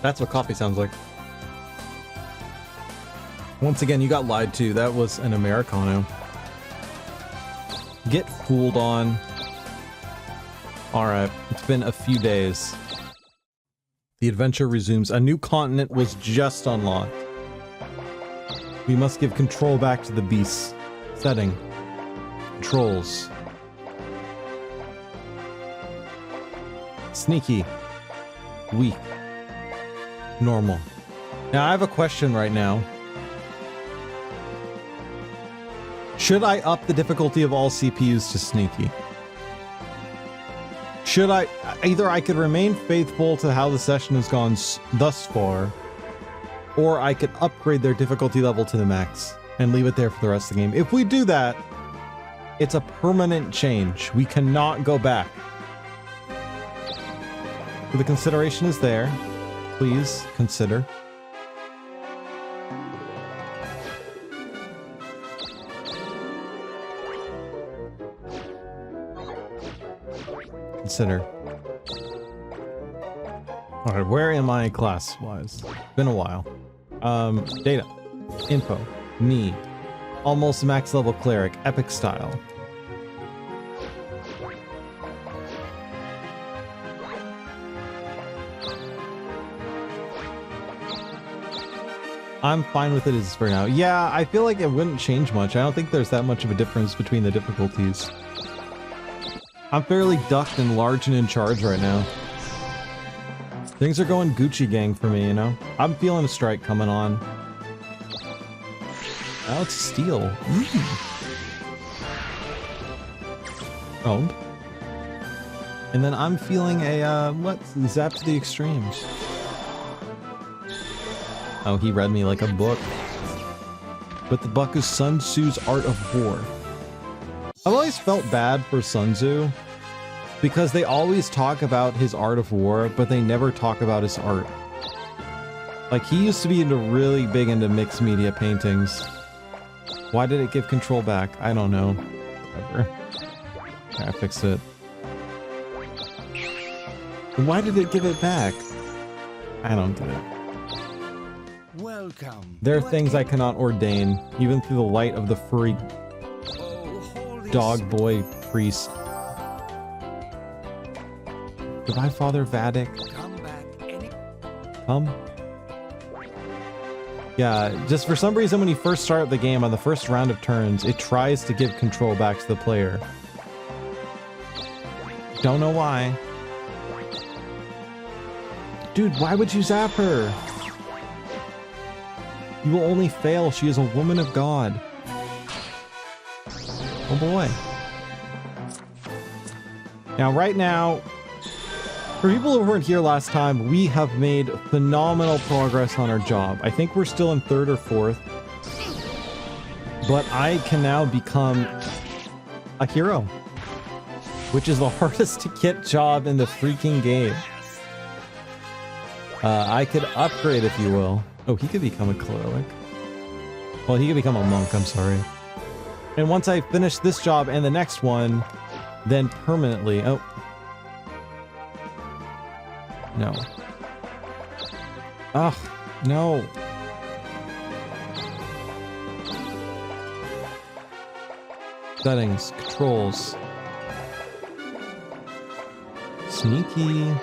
That's what coffee sounds like. Once again, you got lied to. That was an Americano. Get fooled on. Alright, it's been a few days. The adventure resumes. A new continent was just unlocked. We must give control back to the beasts. Setting. Controls. Sneaky. Weak. Normal. Now I have a question right now. Should I up the difficulty of all CPUs to sneaky? Should I... Either I could remain faithful to how the session has gone thus far, or I could upgrade their difficulty level to the max and leave it there for the rest of the game. If we do that, it's a permanent change. We cannot go back. So the consideration is there. Please consider. Consider. Alright, where am I class-wise? Been a while. Data. Info. Need. Almost max level cleric. Epic style. I'm fine with it as for now. Yeah, I feel like it wouldn't change much. I don't think there's that much of a difference between the difficulties. I'm fairly ducked and large and in charge right now. Things are going Gucci gang for me, you know? I'm feeling a strike coming on. Oh, it's steel. Owned. And then I'm feeling a, what? Zap to the extremes. Oh, he read me like a book. But the book is Sun Tzu's Art of War. I've always felt bad for Sun Tzu because they always talk about his art of war, but they never talk about his art. Like, he used to be really big into mixed media paintings. Why did it give control back? I don't know. Whatever. I fixed it. Why did it give it back? I don't get it. Welcome. There are things I cannot ordain, even through the light of the furry dog boy priest. Goodbye, Father Vadik. Come. Yeah, just for some reason when you first start the game on the first round of turns, it tries to give control back to the player. Don't know why. Dude, why would you zap her? You will only fail. She is a woman of God. Oh boy. Now, right now, for people who weren't here last time, we have made phenomenal progress on our job. I think we're still in 3rd or 4th. But I can now become a hero, which is the hardest to get job in the freaking game. I could upgrade, if you will. Oh, he could become a cleric. Well, he could become a monk, I'm sorry. And once I finish this job and the next one, then permanently... Oh. No. Ugh, no. Settings, controls. Sneaky.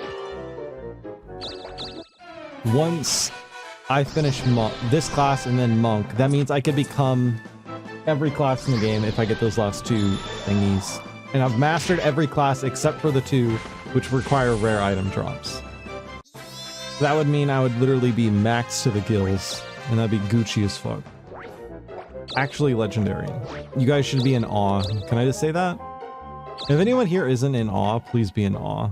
Once I finish this class and then monk, that means I could become every class in the game if I get those last 2 thingies. And I've mastered every class except for the 2 which require rare item drops. That would mean I would literally be maxed to the gills, and that'd be Gucci as fuck. Actually legendary. You guys should be in awe. Can I just say that? If anyone here isn't in awe, please be in awe.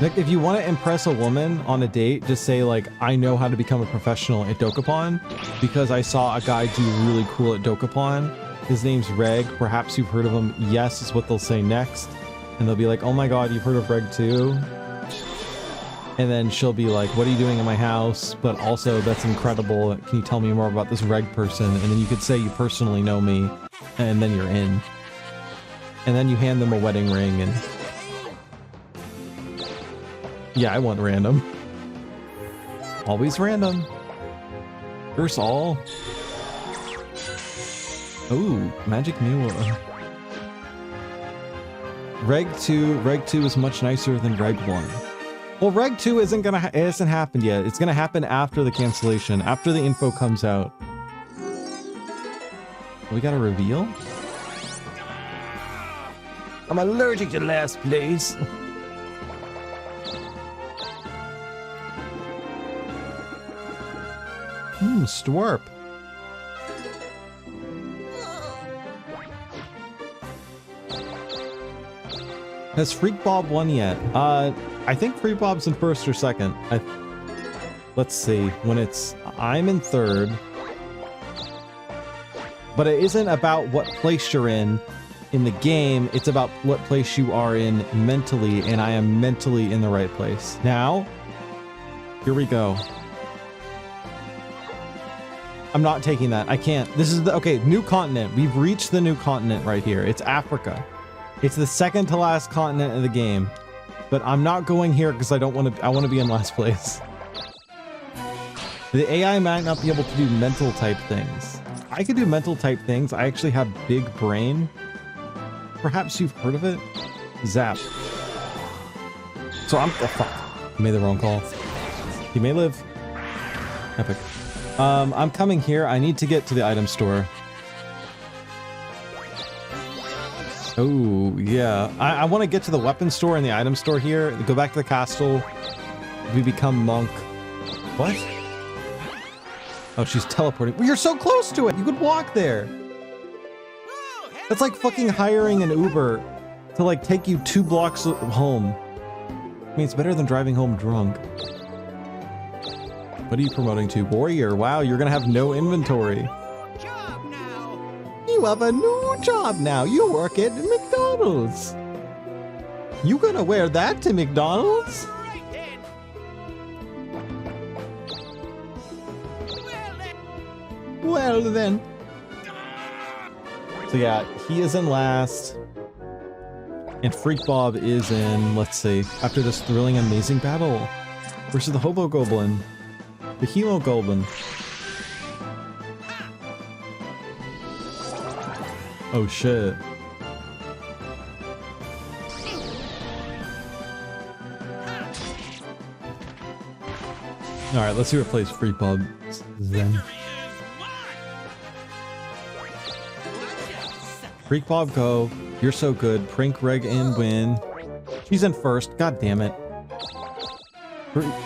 Like, if you want to impress a woman on a date, just say, like, I know how to become a professional at Dokapon, because I saw a guy do really cool at Dokapon. His name's Reg. Perhaps you've heard of him. Yes is what they'll say next. And they'll be like, oh my god, you've heard of Reg too? And then she'll be like, what are you doing in my house? But also, that's incredible. Can you tell me more about this Reg person? And then you could say you personally know me, and then you're in. And then you hand them a wedding ring, and Yeah, I want random. Always random. Curse all. Ooh, magic mule. Reg 2 is much nicer than Reg 1. Well, Reg 2 it hasn't happened yet. It's gonna happen after the cancellation, after the info comes out. We got a reveal? I'm allergic to last place. Stwarp. Has Freak Bob won yet? I think Freak Bob's in first or second. Let's see. I'm in third. But it isn't about what place you're in the game. It's about what place you are in mentally, and I am mentally in the right place. Now, here we go. I'm not taking that. I can't. This is okay, new continent. We've reached the new continent right here. It's Africa. It's the second to last continent of the game. But I'm not going here because I want to be in last place. The AI might not be able to do mental type things. I could do mental type things. I actually have big brain. Perhaps you've heard of it? Zap. So oh fuck. I made the wrong call. He may live. Epic. I'm coming here. I need to get to the item store. Oh, yeah. I want to get to the weapon store and the item store here. Go back to the castle. We become monk. What? Oh, she's teleporting. Well, you're so close to it. You could walk there. That's like fucking hiring an Uber to like take you 2 blocks home. I mean, it's better than driving home drunk. What are you promoting to? Warrior. Wow, you're gonna have no inventory. You have a new job now. You work at McDonald's. You gonna wear that to McDonald's? Well then. So yeah, he is in last. And Freak Bob is in, let's see, after this thrilling, amazing battle versus the Hobo Goblin. The Hemo Goblin. Oh shit. Alright, let's see what plays Freak Bob then. Freak Bob go. You're so good. Prank Reg and win. She's in first. God damn it.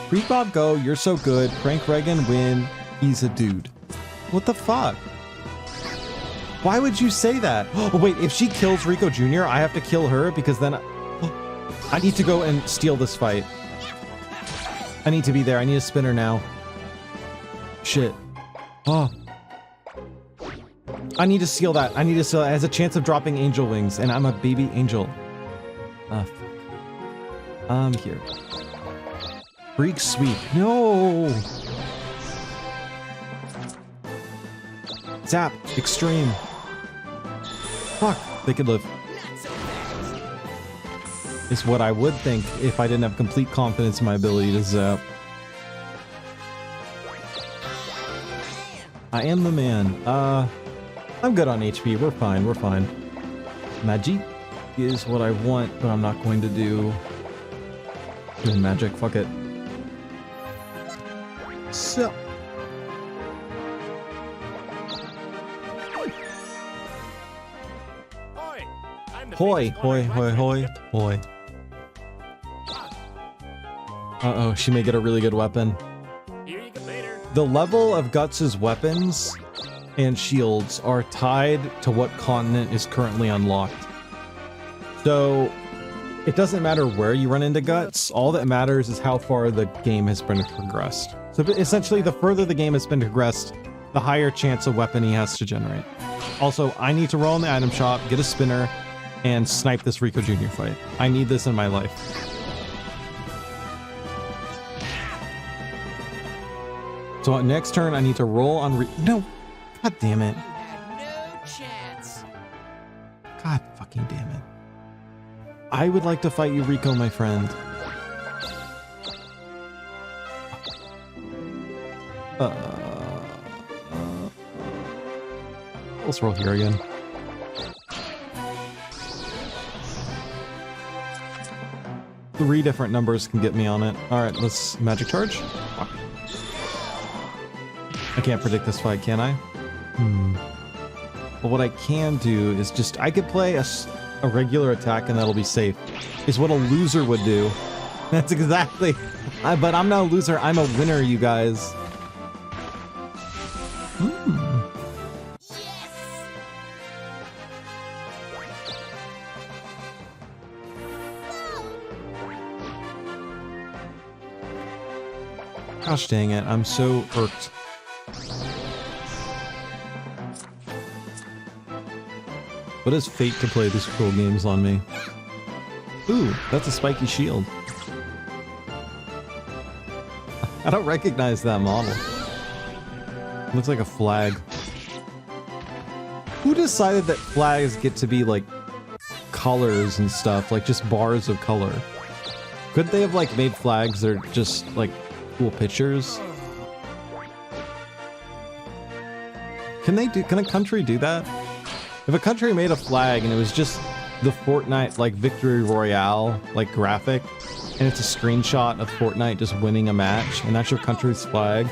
Freak Bob go. You're so good. Prank Reg and win. He's a dude. What the fuck? Why would you say that? Oh wait, if she kills Rico Jr., I have to kill her because then I need to go and steal this fight. I need to be there. I need a spinner now. Shit. Oh. I need to seal that. I need to seal it. It has a chance of dropping angel wings, and I'm a baby angel. Fuck. Here. Freak sweep. No! Zap. Extreme. Fuck. They could live. Is what I would think if I didn't have complete confidence in my ability to zap. I am the man. I'm good on HP. We're fine. We're fine. Magic is what I want, but I'm not going to do magic. Fuck it. So. Hoi, hoi, hoi, hoi, hoi. Uh-oh, she may get a really good weapon. The level of Guts' weapons and shields are tied to what continent is currently unlocked. So it doesn't matter where you run into Guts, all that matters is how far the game has been progressed. So essentially, the further the game has been progressed, the higher chance of weapon he has to generate. Also, I need to roll in the item shop, get a spinner, and snipe this Rico Jr. fight. I need this in my life. So next turn, I need to roll on no! God damn it. No chance. God fucking damn it. I would like to fight you, Rico, my friend. Let's roll here again. Three different numbers can get me on it. All right, let's magic charge. Fuck. I can't predict this fight, can I? But what I can do is just, I could play a regular attack and that'll be safe. Is what a loser would do. That's exactly, but I'm not a loser, I'm a winner, you guys. Gosh dang it, I'm so irked. What is fate to play these cruel games on me? Ooh, that's a spiky shield. I don't recognize that model. Looks like a flag. Who decided that flags get to be like colors and stuff, like just bars of color? Couldn't they have like made flags that are just like cool pictures? Can a country do that? If a country made a flag and it was just the Fortnite like Victory Royale like graphic, and it's a screenshot of Fortnite just winning a match, and that's your country's flag,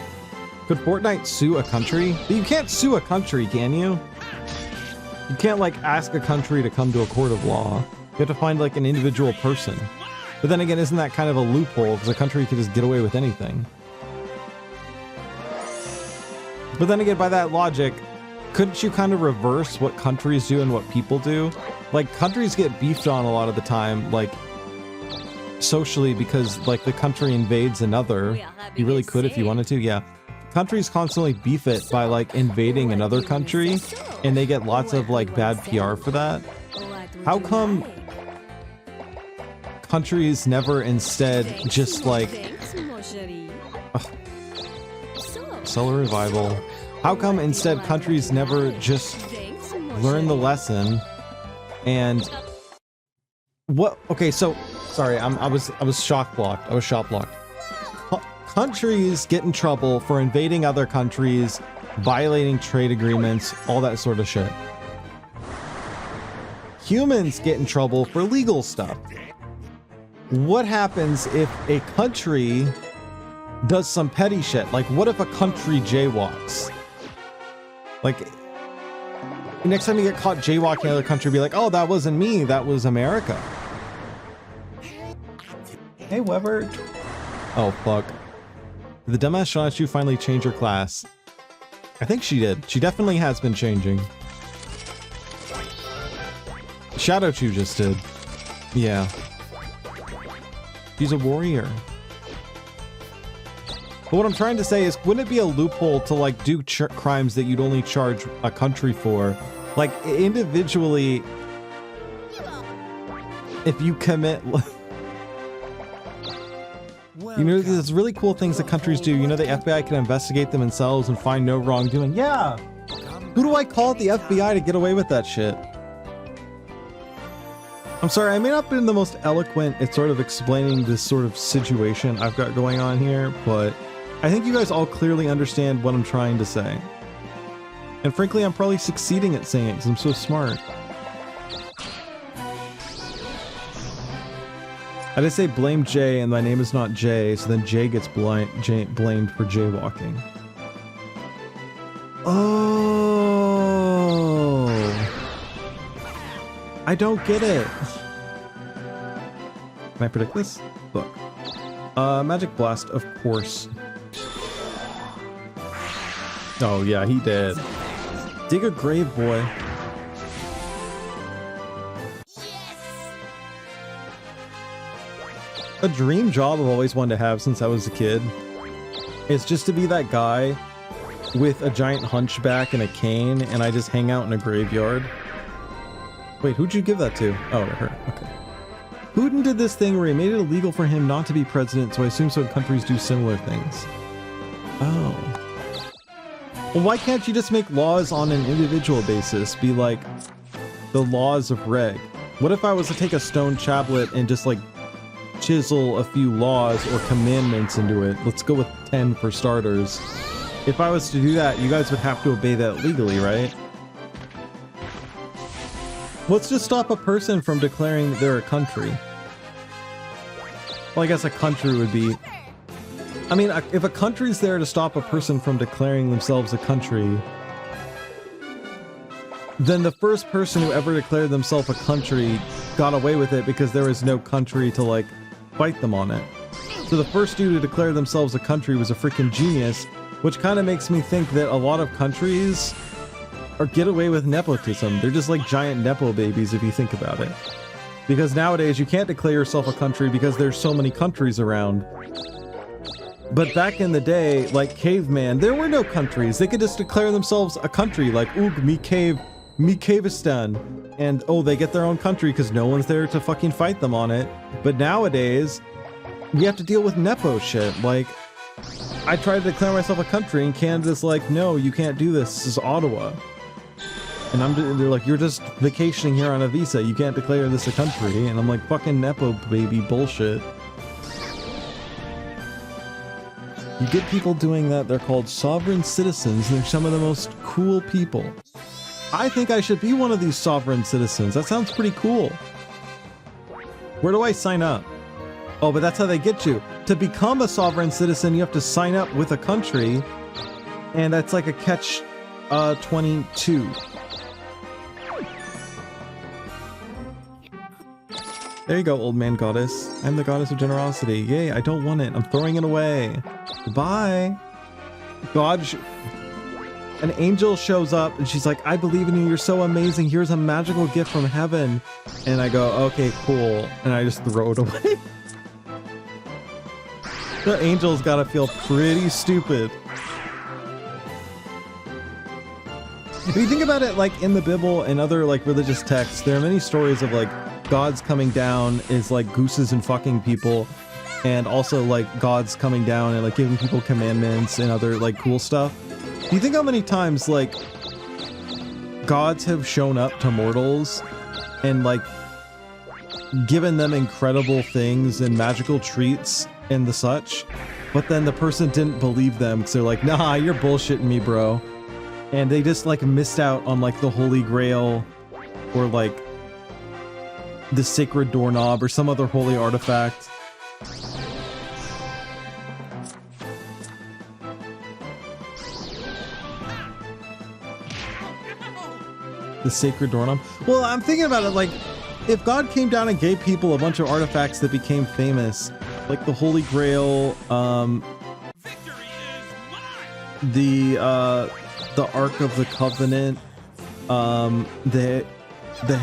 could Fortnite sue a country? You can't sue a country, can you? You can't like ask a country to come to a court of law. You have to find like an individual person. But then again, isn't that kind of a loophole? Because a country could just get away with anything. But then again, by that logic, couldn't you kind of reverse what countries do and what people do? Like, countries get beefed on a lot of the time, like, socially, because, like, the country invades another. You really could if you wanted to, yeah. Countries constantly beef it by, like, invading another country, and they get lots of, like, bad PR for that. How come countries never instead just, like... Solar Revival. How come instead countries never just learn the lesson and what? Okay, so sorry, I was shock blocked. I was shot blocked. Countries get in trouble for invading other countries, violating trade agreements, all that sort of shit. Humans get in trouble for legal stuff. What happens if a country does some petty shit? Like, what if a country jaywalks? Like, next time you get caught jaywalking in another country, be like, oh, that wasn't me, that was America. Hey, Weber. Oh, fuck. Did the dumbass Shanachu finally change her class? I think she did. She definitely has been changing. Shadow Chew just did. Yeah. She's a warrior. But what I'm trying to say is, wouldn't it be a loophole to like do crimes that you'd only charge a country for? Like, individually, if you commit... You know, there's really cool things that countries do. You know, the FBI can investigate them themselves and find no wrongdoing. Yeah! Who do I call at the FBI to get away with that shit? I'm sorry, I may not have been the most eloquent at sort of explaining this sort of situation I've got going on here, but I think you guys all clearly understand what I'm trying to say. And frankly, I'm probably succeeding at saying it because I'm so smart. I just say blame Jay and my name is not Jay, so then Jay gets blamed for jaywalking. Oh, I don't get it. Can I predict this? Look. Magic Blast, of course. Oh yeah, he did. Dig a grave, boy. A dream job I've always wanted to have since I was a kid is just to be that guy with a giant hunchback and a cane, and I just hang out in a graveyard. Wait, who'd you give that to? Oh, her. Okay. Putin did this thing where he made it illegal for him not to be president, so I assume some countries do similar things. Oh. Well, why can't you just make laws on an individual basis? Be like the laws of Reg. What if I was to take a stone chaplet and just like chisel a few laws or commandments into it? Let's go with 10 for starters. if I was to do that, you guys would have to obey that legally, right? What's to stop a person from declaring that they're a country? Well, I guess a country would be... I mean, if a country's there to stop a person from declaring themselves a country, then the first person who ever declared themselves a country got away with it because there was no country to, like, fight them on it. So the first dude to declare themselves a country was a freaking genius, which kind of makes me think that a lot of countries get away with nepotism. They're just like giant nepo babies if you think about it. Because nowadays you can't declare yourself a country because there's so many countries around. But back in the day, like caveman, there were no countries. They could just declare themselves a country, like, ooh, me caveistan. And, oh, they get their own country because no one's there to fucking fight them on it. But nowadays, we have to deal with nepo shit. Like, I tried to declare myself a country and Canada's like, no, you can't do this. This is Ottawa. And they're like, you're just vacationing here on a visa. You can't declare this a country. And I'm like, fucking nepo baby bullshit. You get people doing that. They're called sovereign citizens. And they're some of the most cool people. I think I should be one of these sovereign citizens. That sounds pretty cool. Where do I sign up? Oh, but that's how they get you. To become a sovereign citizen, you have to sign up with a country. And that's like a catch 22. There you go, old man goddess. I'm the goddess of generosity. Yay, I don't want it. I'm throwing it away. Goodbye. God, an angel shows up and she's like, I believe in you. You're so amazing. Here's a magical gift from heaven. And I go, okay, cool. And I just throw it away. The angel's gotta feel pretty stupid. If you think about it, like in the Bible and other like religious texts, there are many stories of like gods coming down is like gooses and fucking people, and also like gods coming down and like giving people commandments and other like cool stuff. Do you think how many times like gods have shown up to mortals and like given them incredible things and magical treats and the such, but then the person didn't believe them because they're like, nah, you're bullshitting me, bro. And they just like missed out on like the Holy Grail or like the sacred doorknob or some other holy artifact. The sacred doorknob. Well, I'm thinking about it like if God came down and gave people a bunch of artifacts that became famous, like the Holy Grail, the Ark of the Covenant, the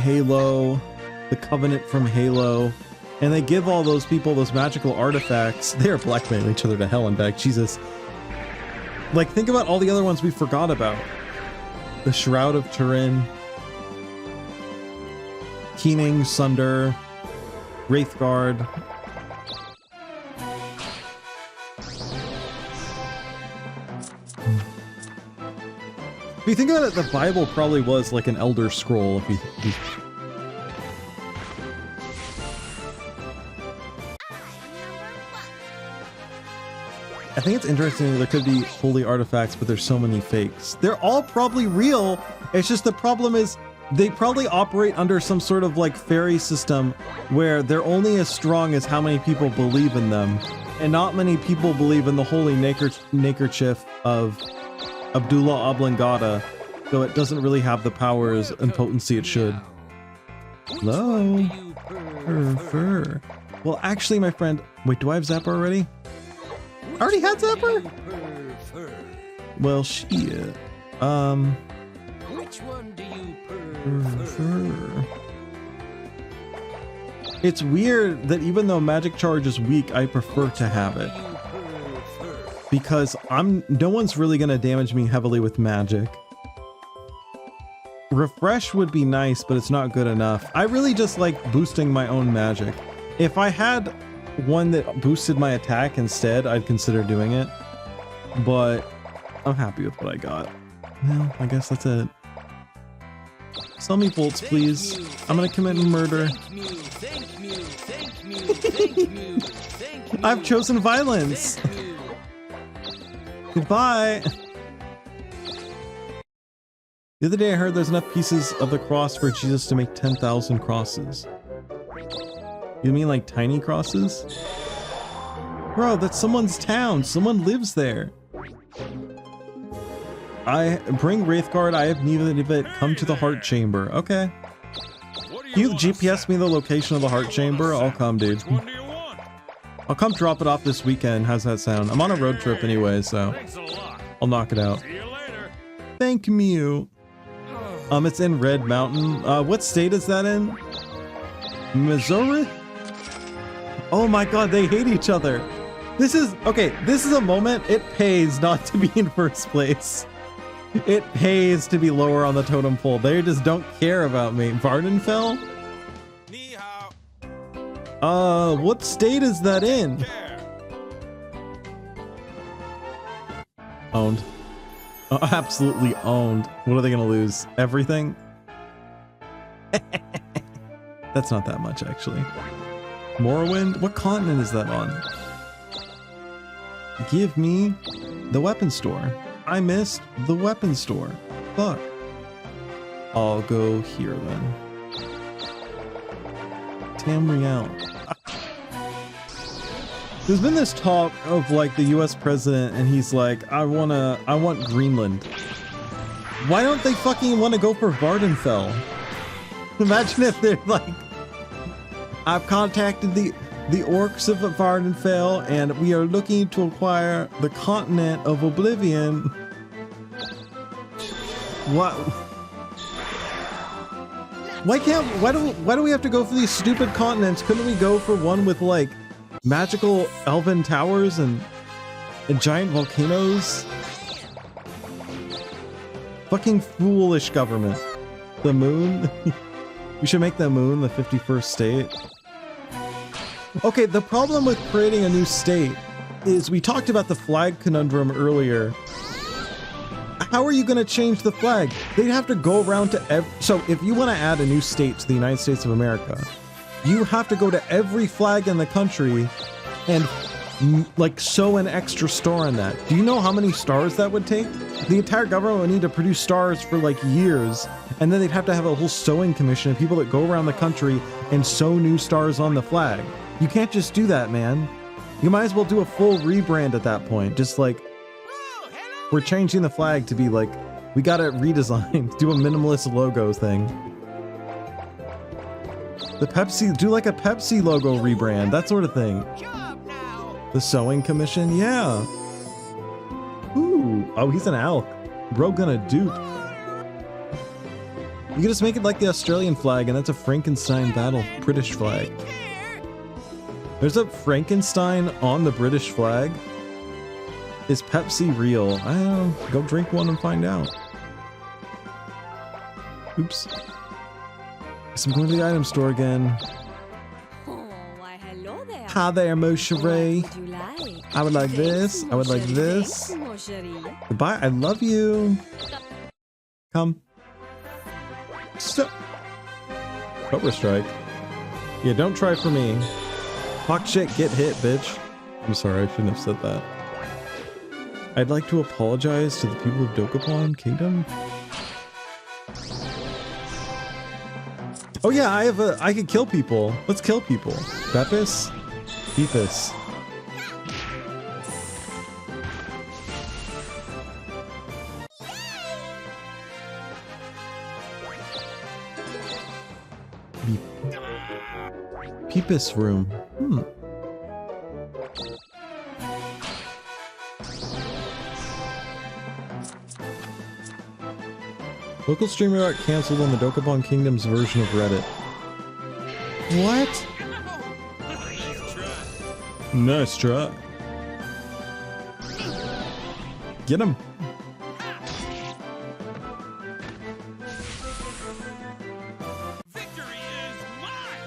Halo, the Covenant from Halo, and they give all those people those magical artifacts. They are blackmailing each other to hell and back. Jesus. Like, think about all the other ones we forgot about. The Shroud of Turin, Keening, Sunder, Wraithguard. If you think about it, the Bible probably was like an Elder Scroll. If you I think it's interesting that there could be holy artifacts, but there's so many fakes. They're all probably real. It's just the problem is they probably operate under some sort of like fairy system where they're only as strong as how many people believe in them. And not many people believe in the holy neckerchief of Abdullah Oblongata, though it doesn't really have the powers and potency it should. Hello? Fur. Well, actually, my friend... Wait, do I have Zapper already? I already had Zapper? Well, shit. Which one do you prefer? It's weird that even though Magic Charge is weak, I prefer to have it. Because no one's really gonna damage me heavily with magic. Refresh would be nice, but it's not good enough. I really just like boosting my own magic. If I had one that boosted my attack instead, I'd consider doing it. But I'm happy with what I got. Well, I guess that's it. Sell me bolts, please. I'm gonna commit murder. I've chosen violence. Goodbye. The other day I heard there's enough pieces of the cross for Jesus to make 10,000 crosses. You mean like tiny crosses? Bro, that's someone's town. Someone lives there. I bring Wraithguard. I have needed of it. Come to the heart chamber. Okay. You GPS me the location of the heart chamber. I'll come, dude. I'll come drop it off this weekend. How's that sound? I'm on a road trip anyway, so I'll knock it out. Thank you. It's in Red Mountain. What state is that in? Missouri? Oh my god, they hate each other. This is a moment. It pays not to be in first place. It pays to be lower on the totem pole. They just don't care about me. Vardenfell? What state is that in? Owned. Oh, absolutely owned. What are they gonna lose? Everything? That's not that much, actually. Morrowind? What continent is that on? Give me the weapon store. I missed the weapon store. Fuck. I'll go here then. Tamriel. There's been this talk of like the US president and he's like, I want Greenland. Why don't they fucking want to go for Vardenfell? Imagine if they're like, I've contacted the orcs of Vardenfell and we are looking to acquire the continent of Oblivion. What? Why do we have to go for these stupid continents? Couldn't we go for one with like magical elven towers and giant volcanoes? Fucking foolish government. The moon? We should make the moon the 51st state. Okay, the problem with creating a new state is we talked about the flag conundrum earlier. How are you going to change the flag? They'd have to go around to so if you want to add a new state to the United States of America, you have to go to every flag in the country and like sew an extra star on that. Do you know how many stars that would take? The entire government would need to produce stars for like years, and then they'd have to have a whole sewing commission of people that go around the country and sew new stars on the flag. You can't just do that, man. You might as well do a full rebrand at that point. Just like, we're changing the flag to be like, we gotta redesign, do a minimalist logo thing. The Pepsi, do like a Pepsi logo rebrand, that sort of thing. The sewing commission, yeah. Ooh, oh, he's an elk. Bro gonna dupe. You can just make it like the Australian flag, and that's a Frankenstein battle British flag. There's a Frankenstein on the British flag. Is Pepsi real? I don't know. Go drink one and find out. Oops. Guess I'm going to the item store again. Oh, why, hello there. Hi there, Mosherie. What would you like? I would like this. I would like this. Thanks, Mosherie. Goodbye. I love you. Come. Stop. Cobra Strike. Yeah, don't try for me. Fuck shit, get hit, bitch. I'm sorry, I shouldn't have said that. I'd like to apologize to the people of Dokapon Kingdom. Oh yeah, I could kill people. Let's kill people. Bepis? Beefus. Peepus room. Local streamer got cancelled on the Dokapon Kingdom's version of Reddit. What? Nice try. Get him. Victory is mine.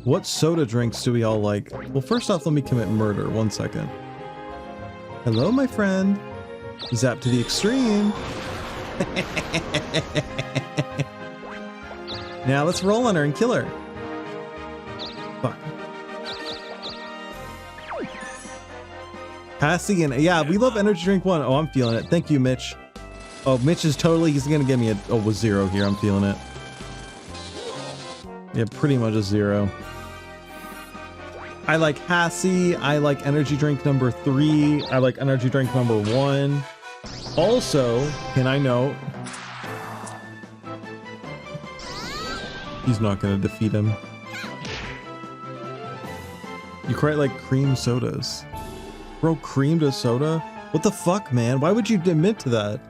What soda drinks do we all like? Well, first off, let me commit murder. 1 second. Hello, my friend. Zap to the extreme. Now let's roll on her and kill her. Fuck. Cassie and yeah, we love energy drink 1. Oh, I'm feeling it. Thank you, Mitch. Oh, Mitch is totally, he's gonna give me a 0 here. I'm feeling it. Yeah, pretty much a 0. I like Cassie. I like energy drink number 3. I like energy drink number 1. Also, can I note, he's not gonna defeat him. You quite like cream sodas. Bro, creamed a soda? What the fuck, man? Why would you admit to that?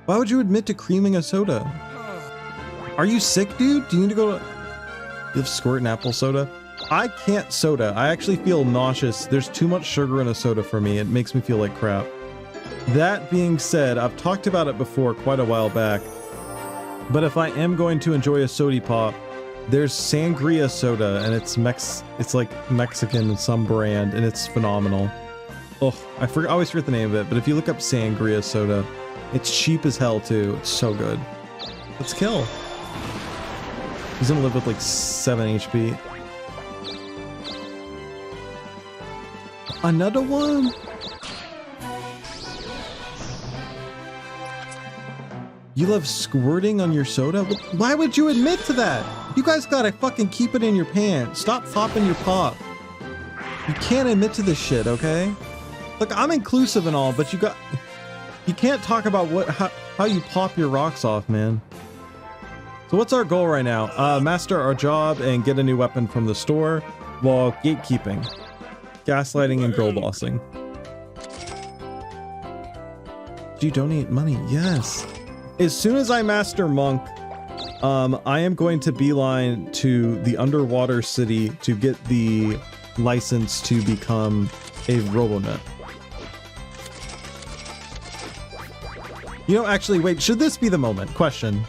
Why would you admit to creaming a soda? Are you sick, dude? Do you need to go to... You have squirt and apple soda? I can't soda. I actually feel nauseous. There's too much sugar in a soda for me. It makes me feel like crap. That being said, I've talked about it before quite a while back. But if I am going to enjoy a sody pop, there's sangria soda, and it's like Mexican some brand, and it's phenomenal. Oh, I always forget the name of it, but if you look up sangria soda, it's cheap as hell too. It's so good. Let's kill. He's gonna live with like 7 HP. Another one? You love squirting on your soda? Why would you admit to that? You guys gotta fucking keep it in your pants. Stop popping your pop. You can't admit to this shit, okay? Look, I'm inclusive and all, but you can't talk about how you pop your rocks off, man. So what's our goal right now? Master our job and get a new weapon from the store while gatekeeping, gaslighting, and girl bossing. Do you donate money? Yes. As soon as I master Monk, I am going to beeline to the underwater city to get the license to become a RoboNet. You know, actually, wait, should this be the moment? Question.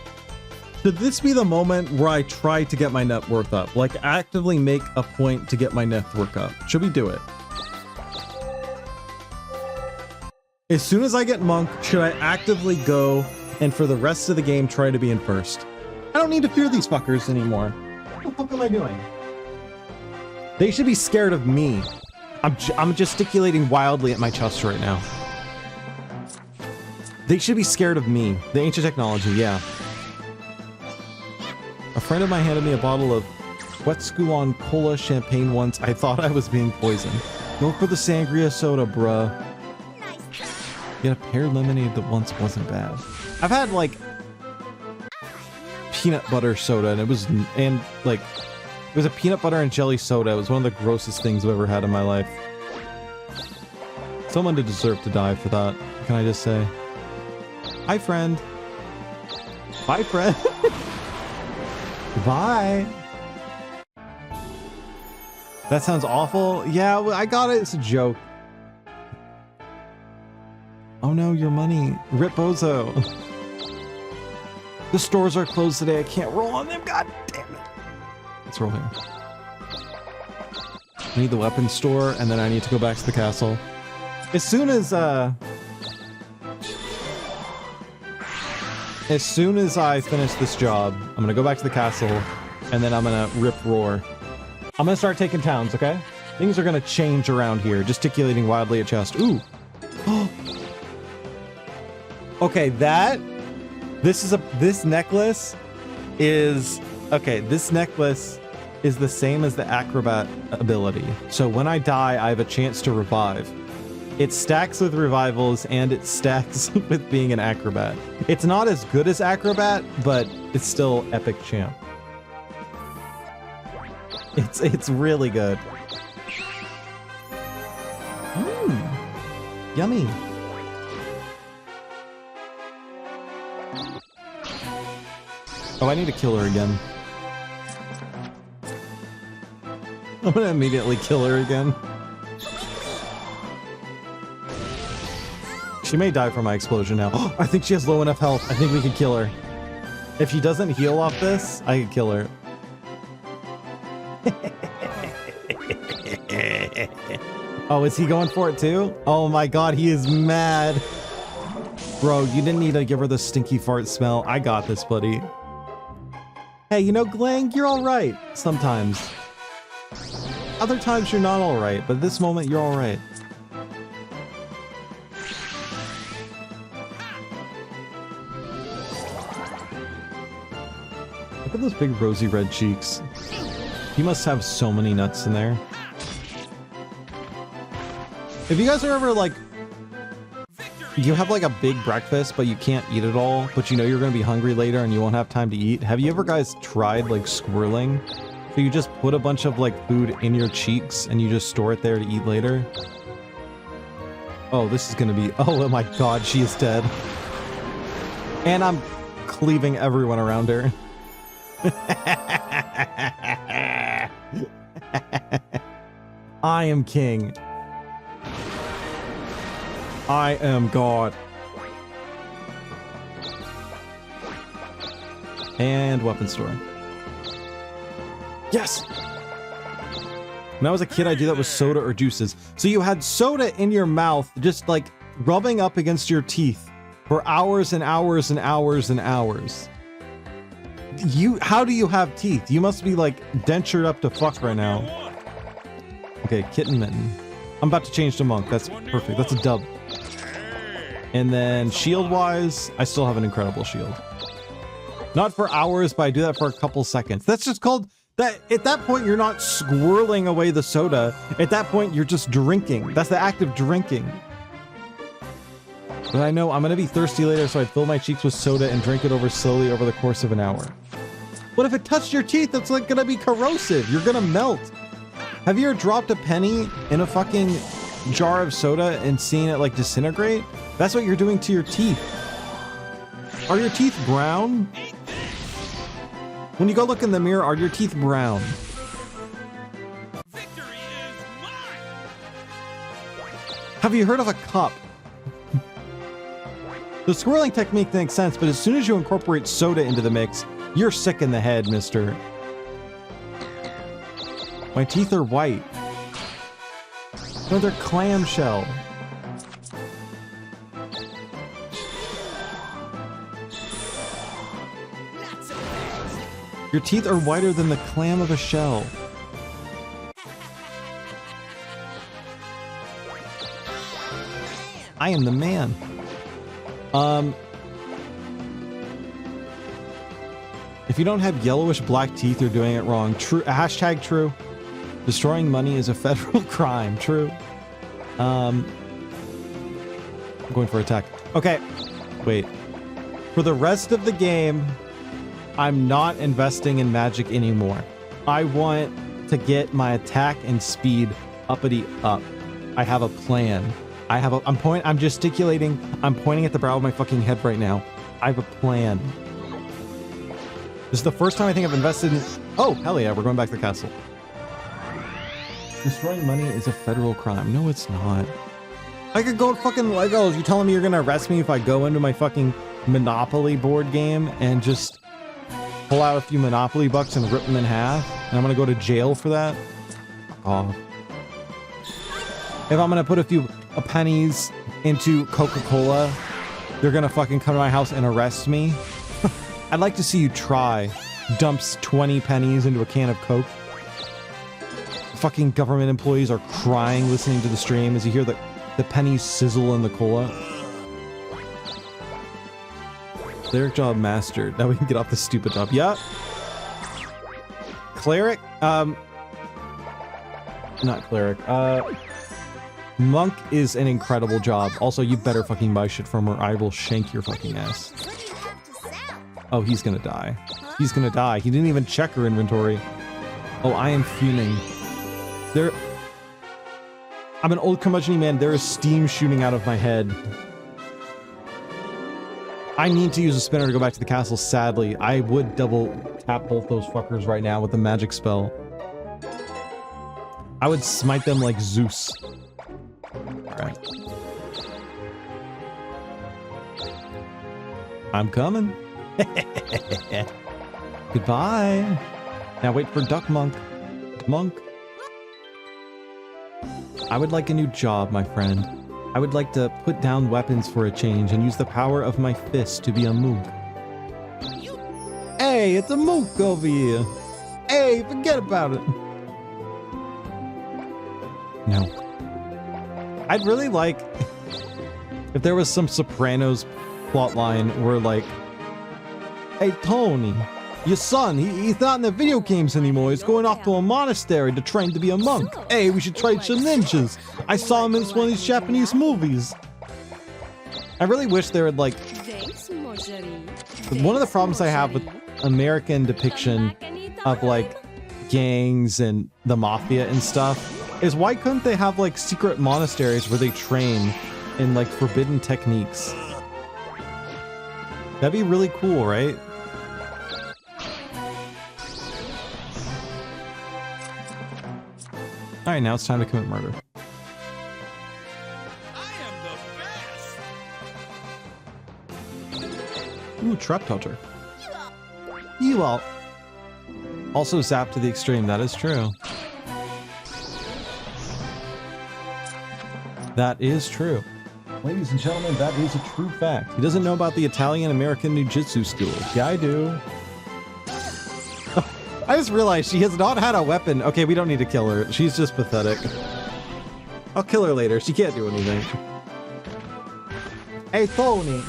Should this be the moment where I try to get my net worth up? Like, actively make a point to get my net worth up? Should we do it? As soon as I get Monk, should I actively go and for the rest of the game try to be in first? I don't need to fear these fuckers anymore. What the fuck am I doing? They should be scared of me. I'm gesticulating wildly at my chest right now. They should be scared of me. The ancient technology, yeah. A friend of mine handed me a bottle of Wet'suwon Cola champagne once. I thought I was being poisoned. Go for the sangria soda, bruh. Get a pear lemonade that once wasn't bad. I've had like peanut butter soda, and it was a peanut butter and jelly soda. It was one of the grossest things I've ever had in my life. Someone did deserve to die for that. Can I just say? Hi, friend. Bye, friend. Bye. That sounds awful. Yeah, I got it. It's a joke. Oh no, your money. Rip Bozo. The stores are closed today. I can't roll on them. God damn it. Let's roll here. I need the weapons store, and then I need to go back to the castle. As soon as I finish this job, I'm gonna go back to the castle, and then I'm gonna rip roar. I'm gonna start taking towns, okay? Things are gonna change around here. Gesticulating wildly at chest. Ooh. Okay, this necklace is the same as the acrobat ability. So when I die, I have a chance to revive. It stacks with revivals and it stacks with being an acrobat. It's not as good as acrobat, but it's still epic champ. It's really good. Yummy. Oh, I need to kill her again. I'm gonna immediately kill her again. She may die from my explosion now. Oh, I think she has low enough health. I think we can kill her. If she doesn't heal off this, I can kill her. Oh, is he going for it too? Oh my god, he is mad. Bro, you didn't need to give her the stinky fart smell. I got this, buddy. Hey, you know, Glang, you're alright sometimes. Other times you're not alright, but this moment you're alright. Look at those big rosy red cheeks. He must have so many nuts in there. If you guys are ever like, you have like a big breakfast, but you can't eat it all, but you know you're going to be hungry later and you won't have time to eat. Have you ever guys tried like squirreling? So you just put a bunch of like food in your cheeks and you just store it there to eat later? Oh, this is going to be, oh my God, she is dead. And I'm cleaving everyone around her. I am king. I am God. And weapon store. Yes! When I was a kid, I did that with soda or juices. So you had soda in your mouth, just like rubbing up against your teeth for hours and hours and hours and hours. How do you have teeth? You must be like dentured up to fuck right now. Okay, kitten mitten. I'm about to change to monk. That's perfect. That's a dub. And then shield-wise, I still have an incredible shield. Not for hours, but I do that for a couple seconds. That's just called that. At that point, you're not squirreling away the soda. At that point, you're just drinking. That's the act of drinking. But I know I'm gonna be thirsty later, so I'd fill my cheeks with soda and drink it slowly over the course of an hour. But if it touched your teeth, it's like gonna be corrosive. You're gonna melt. Have you ever dropped a penny in a fucking jar of soda and seen it like disintegrate? That's what you're doing to your teeth. Are your teeth brown? When you go look in the mirror, are your teeth brown? Victory is mine! Have you heard of a cup? The swirling technique makes sense, but as soon as you incorporate soda into the mix, you're sick in the head, mister. My teeth are white. No, they're clamshell. Your teeth are whiter than the clam of a shell. I am the man. If you don't have yellowish black teeth, you're doing it wrong. True. Hashtag true. Destroying money is a federal crime. True. I'm going for attack. Okay. Wait. For the rest of the game, I'm not investing in magic anymore. I want to get my attack and speed uppity up. I have a plan. I'm gesticulating. I'm pointing at the brow of my fucking head right now. I have a plan. This is the first time I think I've invested in... Oh, hell yeah, we're going back to the castle. Destroying money is a federal crime. No, it's not. I could go to fucking Legos. You telling me you're gonna arrest me if I go into my fucking Monopoly board game and just pull out a few Monopoly bucks and rip them in half? And I'm gonna go to jail for that? Oh. If I'm gonna put a few pennies into Coca-Cola, they're gonna fucking come to my house and arrest me? I'd like to see you try. Dumps 20 pennies into a can of Coke. Fucking government employees are crying listening to the stream as you hear the pennies sizzle in the cola. Cleric job mastered. Now we can get off this stupid job. Yeah. Cleric? Not cleric. Monk is an incredible job. Also, you better fucking buy shit from her. I will shank your fucking ass. Oh, he's gonna die. He's gonna die. He didn't even check her inventory. Oh, I am fuming. I'm an old curmudgeon man. There is steam shooting out of my head. I need to use a spinner to go back to the castle, sadly. I would double tap both those fuckers right now with the magic spell. I would smite them like Zeus. Alright. I'm coming. Goodbye. Now wait for Duck Monk. Monk. I would like a new job, my friend. I would like to put down weapons for a change and use the power of my fist to be a mook. Hey, it's a mook over here. Hey, forget about it. No. I'd really like if there was some Sopranos plotline where like, hey Tony, Your son, he's not in the video games anymore. He's going off to a monastery to train to be a monk. Hey, we should trade some ninjas. I saw him in one of these Japanese movies. I really wish there would, like... Thanks, Marjorie. One of the problems I have with American depiction of, like, gangs and the mafia and stuff is why couldn't they have, like, secret monasteries where they train in, like, forbidden techniques? That'd be really cool, right? Alright, now it's time to commit murder. I am the best. Ooh, Trapped Hunter. You all. Also zapped to the extreme, that is true. That is true. Ladies and gentlemen, that is a true fact. He doesn't know about the Italian-American Jiu-Jitsu schools. Yeah, I do. I just realized she has not had a weapon. Okay, we don't need to kill her. She's just pathetic. I'll kill her later. She can't do anything. Hey, Tony.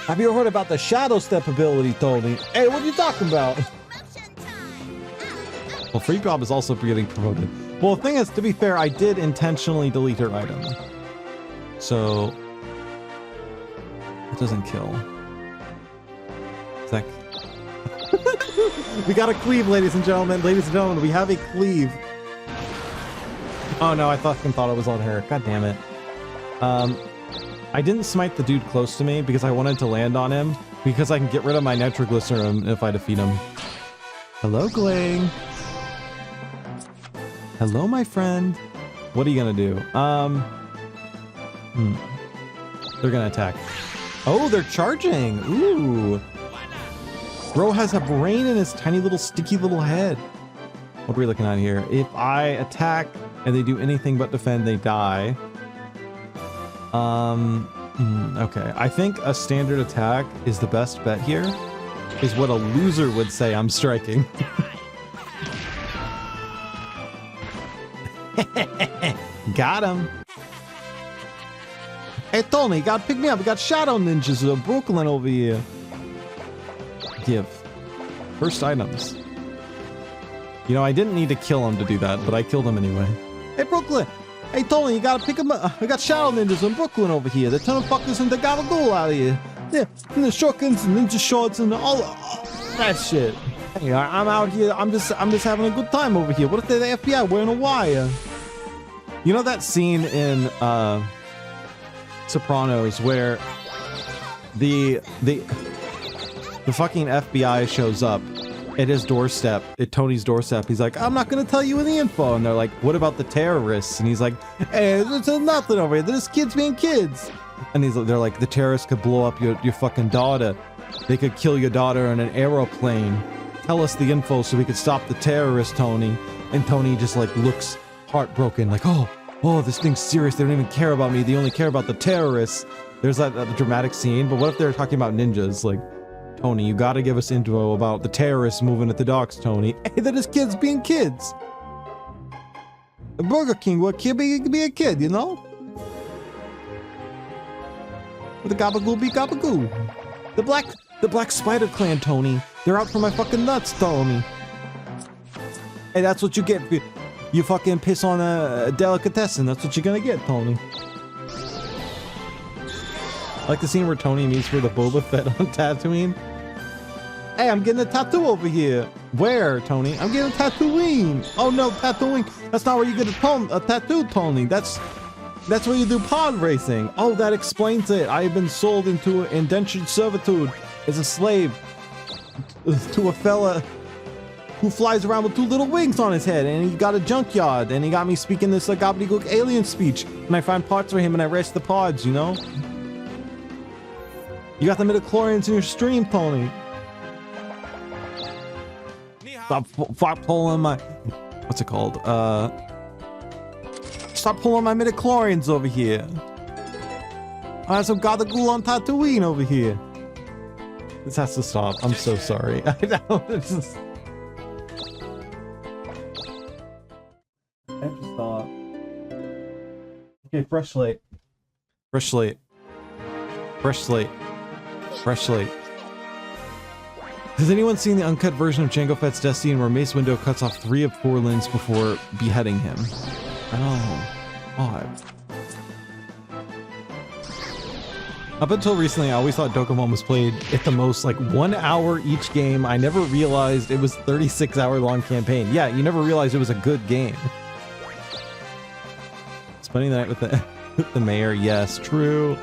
Have you heard about the Shadow Step ability, Tony? Hey, what are you talking about? Well, Free Gob is also getting promoted. Well, the thing is, to be fair, I did intentionally delete her item. So... it doesn't kill. Is that... We got a cleave, ladies and gentlemen. Ladies and gentlemen, we have a cleave. Oh no, I fucking thought it was on her. God damn it. I didn't smite the dude close to me because I wanted to land on him because I can get rid of my nitroglycerin if I defeat him. Hello, Gling. Hello, my friend. What are you gonna do? They're gonna attack. Oh, they're charging. Ooh. Bro has a brain in his tiny little sticky little head. What are we looking at here? If I attack and they do anything but defend, they die. Okay. I think a standard attack is the best bet here. Is what a loser would say I'm striking. Got him. Hey, Tony, you gotta pick me up. We got shadow ninjas of Brooklyn over here. Give. First items. You know, I didn't need to kill him to do that, but I killed him anyway. Hey, Brooklyn. Hey, Tony, you gotta pick him up. I got shadow ninjas in Brooklyn over here. They're turning fuckers into gabagool out of here. Yeah, and the shotguns and ninja shorts and all that shit. Hey, I'm out here. I'm just having a good time over here. What if they're the FBI wearing a wire? You know that scene in Sopranos where the fucking FBI shows up at his doorstep, at Tony's doorstep. He's like, I'm not gonna tell you any info. And they're like, what about the terrorists? And he's like, hey, there's nothing over here. There's kids being kids. And they're like, the terrorists could blow up your fucking daughter. They could kill your daughter in an aeroplane. Tell us the info so we could stop the terrorists, Tony. And Tony just like looks heartbroken, like, oh, this thing's serious. They don't even care about me. They only care about the terrorists. There's that dramatic scene. But what if they're talking about ninjas? Like, Tony, you gotta give us info about the terrorists moving at the docks, Tony. Hey, they're just kids being kids. Burger King, what kid be a kid, you know? With the gabagoo be gabagoo. The Black Spider Clan, Tony. They're out for my fucking nuts, Tony. Hey, that's what you get. You fucking piss on a delicatessen. That's what you're gonna get, Tony. I like the scene where Tony meets with a Boba Fett on Tatooine. Hey, I'm getting a tattoo over here. Where, Tony? I'm getting a Tatooine. Oh no, Tatooine. That's not where you get a tattoo, Tony. That's where you do pod racing. Oh, that explains it. I have been sold into indentured servitude as a slave to a fella who flies around with two little wings on his head, and he got a junkyard, and he got me speaking this gobbledygook alien speech, and I find parts for him and I race the pods, you know? You got the midichlorians in your stream, Tony. Stop pulling my... What's it called? Stop pulling my midichlorians over here. I have some Gadagool on Tatooine over here. This has to stop. I'm so sorry. I know, it's just... I have to stop. Okay, fresh slate. Fresh slate. Fresh slate. Fresh slate. Has anyone seen the uncut version of Jango Fett's Destiny where Mace Windu cuts off 3 of 4 limbs before beheading him? Oh, odd. Up until recently, I always thought Dokapon was played at the most like 1 hour each game. I never realized it was 36-hour long campaign. Yeah, you never realized it was a good game. Spending the night with the mayor, yes, true.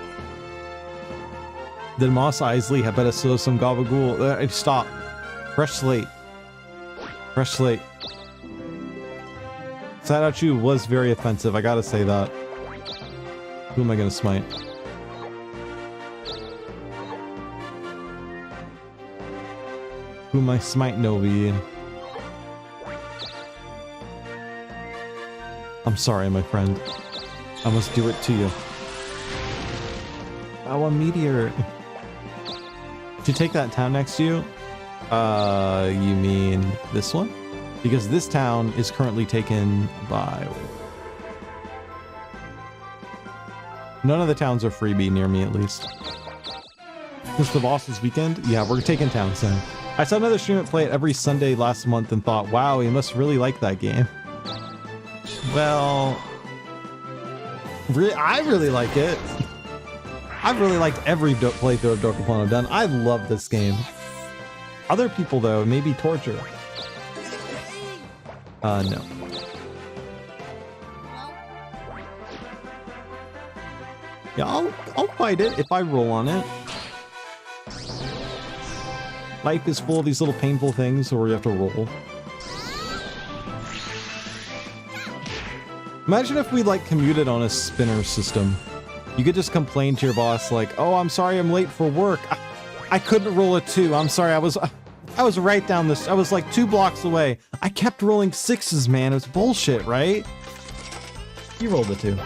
Did Mos Eisley have better slow some gabagool? Stop. Fresh slate. Fresh slate. Sadachu was very offensive, I gotta say that. Who am I gonna smite? Who am I smite, Novi? I'm sorry, my friend. I must do it to you. Oh, a meteor. Did you take that town next to you? You mean this one? Because this town is currently taken by... None of the towns are freebie near me, at least. Just the boss this weekend? Yeah, we're taking town soon. I saw another streamer play it every Sunday last month and thought, wow, he must really like that game. Well... I really like it. I've really liked every playthrough of Dokapon I've done. I love this game. Other people, though, maybe torture. No. Yeah, I'll fight it if I roll on it. Life is full of these little painful things where you have to roll. Imagine if we, like, commuted on a spinner system. You could just complain to your boss, like, oh, I'm sorry I'm late for work. I couldn't roll a 2. I'm sorry, I was right down this. I was like 2 blocks away. I kept rolling 6s, man. It was bullshit, right? You rolled a 2.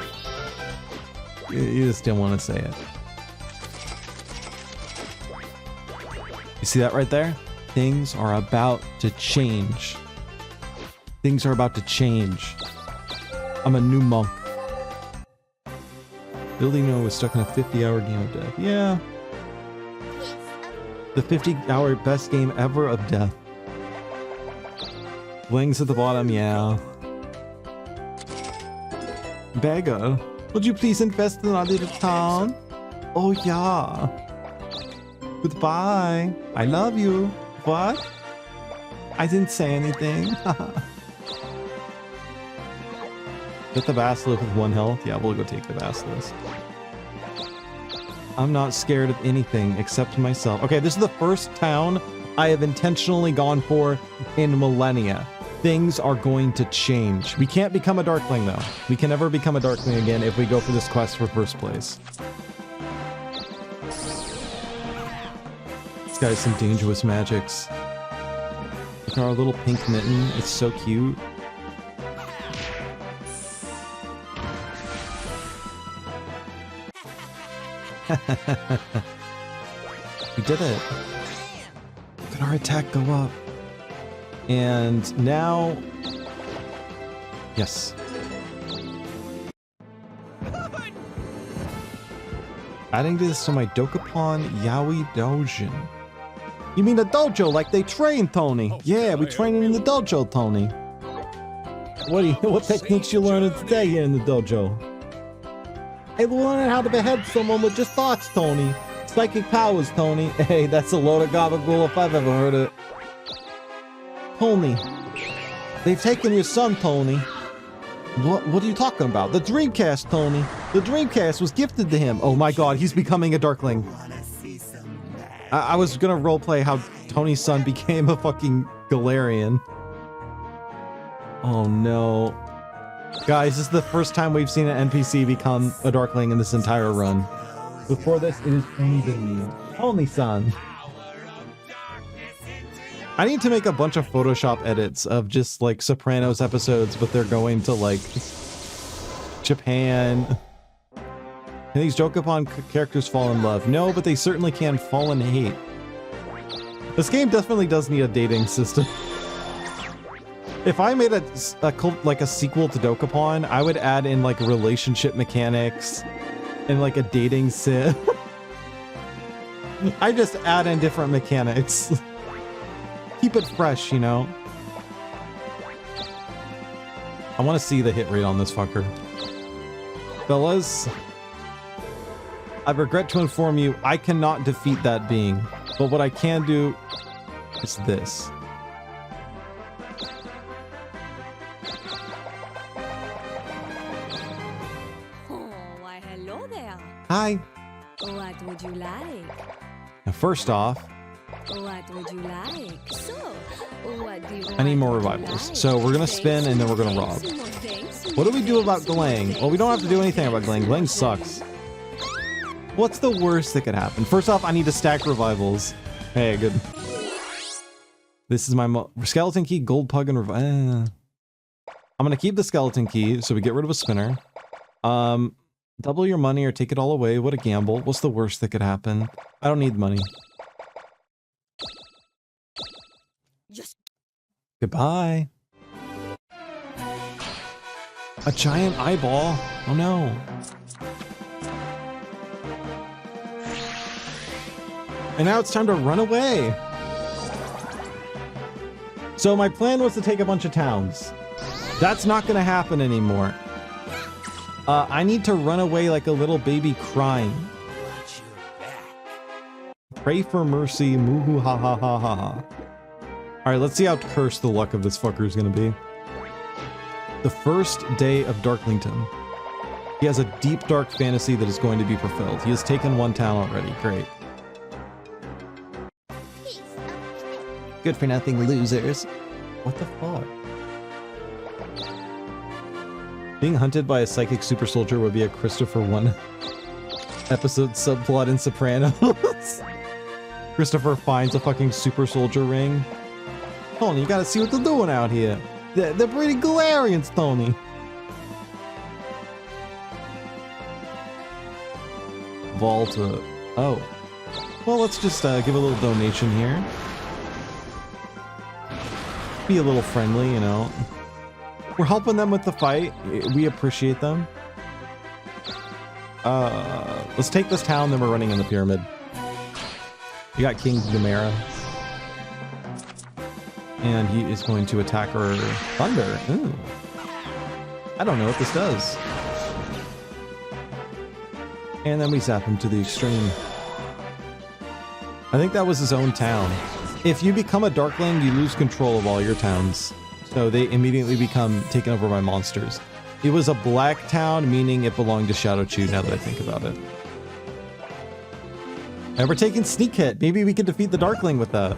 You just didn't want to say it. You see that right there? Things are about to change. Things are about to change. I'm a new monk. Building No was stuck in a 50-hour game of death. Yeah. The 50-hour best game ever of death. Wings at the bottom, yeah. Beggar, would you please invest in our little town? Oh yeah. Goodbye. I love you. What? I didn't say anything. Get the basilisk with 1 health? Yeah, we'll go take the basilisk. I'm not scared of anything except myself. Okay, this is the first town I have intentionally gone for in millennia. Things are going to change. We can't become a Darkling, though. We can never become a Darkling again if we go for this quest for first place. This guy has some dangerous magics. Look at our little pink mitten. It's so cute. We did it. Look at our attack go up. And now... Yes. Adding this to my Dokapon Yaoi Dojin. You mean the dojo like they train, Tony? Yeah, we training in the dojo, Tony. What techniques you learning today here in the dojo? Hey, we're learning how to behead someone with just thoughts, Tony. Psychic powers, Tony. Hey, that's a load of gabagool if I've ever heard it. Tony. They've taken your son, Tony. What are you talking about? The Dreamcast, Tony. The Dreamcast was gifted to him. Oh my god, he's becoming a Darkling. I was gonna roleplay how Tony's son became a fucking Galarian. Oh no. Guys, this is the first time we've seen an NPC become a Darkling in this entire run. Before this, it has only been me. Only son. I need to make a bunch of Photoshop edits of just like Sopranos episodes, but they're going to like Japan. Can these Dokapon characters fall in love? No, but they certainly can fall in hate. This game definitely does need a dating system. If I made a sequel to Dokapon, I would add in like relationship mechanics and like a dating sim. I just add in different mechanics. keep it fresh, you know? I want to see the hit rate on this fucker. Fellas, I regret to inform you, I cannot defeat that being. But what I can do is this. Oh, why hello there. Hi. What would you like? Now, first off, What would you like? So, what do you I need more what would you revivals. like? So we're gonna spin and then we're gonna rob. Thanks, more thanks, What do we do more about thanks, Glang? more Well, we don't have to do thanks, anything about Glang. Glang sucks. What's the worst that could happen? First off, I need to stack revivals. Hey, good. This is my skeleton key, gold pug, and I'm gonna keep the skeleton key, so we get rid of a spinner. Double your money or take it all away. What a gamble. What's the worst that could happen? I don't need money. Yes. Goodbye. A giant eyeball. Oh no. And now it's time to run away. So my plan was to take a bunch of towns. That's not going to happen anymore. I need to run away like a little baby crying. Pray for mercy. Moo ha ha ha ha ha. Alright, let's see how cursed the luck of this fucker is going to be. The first day of Darklington. He has a deep dark fantasy that is going to be fulfilled. He has taken one town already. Great. Good for nothing losers. What the fuck? Being hunted by a psychic super soldier would be a Christopher 1 episode subplot in Sopranos. Christopher finds a fucking super soldier ring. Tony, you gotta see what they're doing out here. They're pretty Galarians, Tony. Volta. Oh. Well, let's just give a little donation here. Be a little friendly, you know. We're helping them with the fight. We appreciate them. Let's take this town, then we're running in the pyramid. We got King Gamera. And he is going to attack our thunder. Ooh. I don't know what this does. And then we zap him to the extreme. I think that was his own town. If you become a Darkling, you lose control of all your towns. So they immediately become taken over by monsters. It was a black town, meaning it belonged to Shadow Chew, now that I think about it. And we're taking Sneak Hit. Maybe we can defeat the Darkling with that.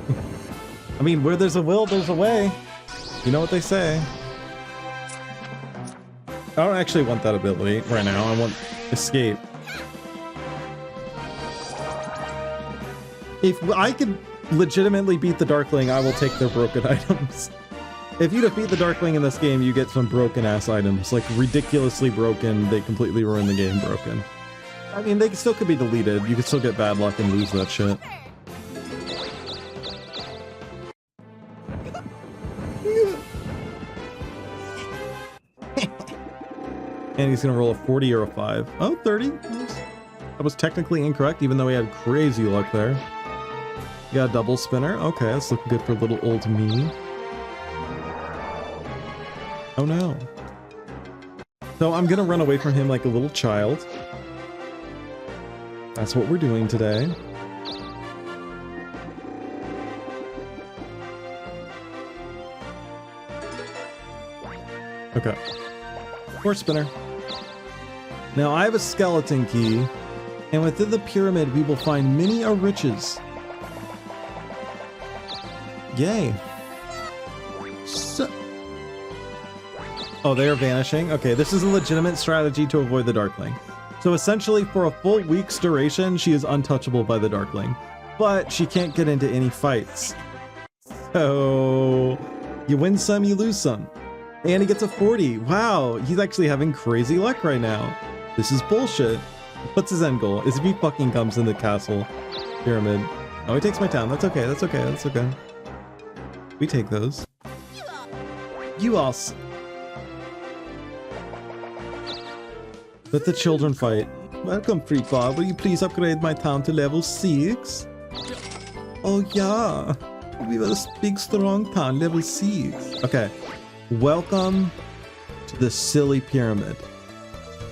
I mean, where there's a will, there's a way. You know what they say. I don't actually want that ability right now. I want Escape. If I could legitimately beat the Darkling, I will take their broken items. If you defeat the Darkling in this game, you get some broken ass items. Like ridiculously broken, they completely ruin the game broken. I mean, they still could be deleted. You could still get bad luck and lose that shit. And he's gonna roll a 40 or a 5. Oh, 30. That was technically incorrect, even though he had crazy luck there. Yeah, double spinner. Okay, that's looking good for little old me. Oh no. So I'm gonna run away from him like a little child. That's what we're doing today. Okay. More spinner. Now I have a skeleton key, and within the pyramid we will find many a riches. Yay. So oh, they are vanishing? Okay, this is a legitimate strategy to avoid the Darkling. So essentially, for a full week's duration, she is untouchable by the Darkling. But she can't get into any fights. So you win some, you lose some. And he gets a 40. Wow, he's actually having crazy luck right now. This is bullshit. What's his end goal? Is if he fucking comes in the castle pyramid. Oh, he takes my town. That's okay, that's okay, that's okay. We take those. You all. Let the children fight. Welcome, Freak Bob. Will you please upgrade my town to level 6? Oh, yeah. We will speak strong town, level 6. Okay. Welcome to the silly pyramid.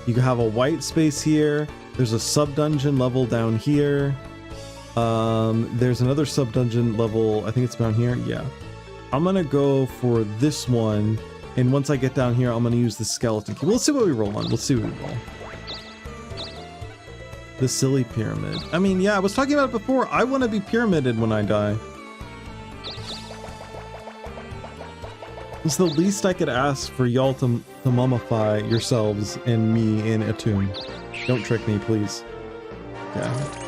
You have a white space here. There's a sub-dungeon level down here. There's another sub-dungeon level. I think it's down here. Yeah. I'm gonna go for this one. And once I get down here, I'm gonna use the skeleton key. We'll see what we roll on. We'll see what we roll. The silly pyramid. I mean, yeah, I was talking about it before. I want to be pyramided when I die. It's the least I could ask for y'all to mummify yourselves and me in a tomb. Don't trick me, please. Yeah.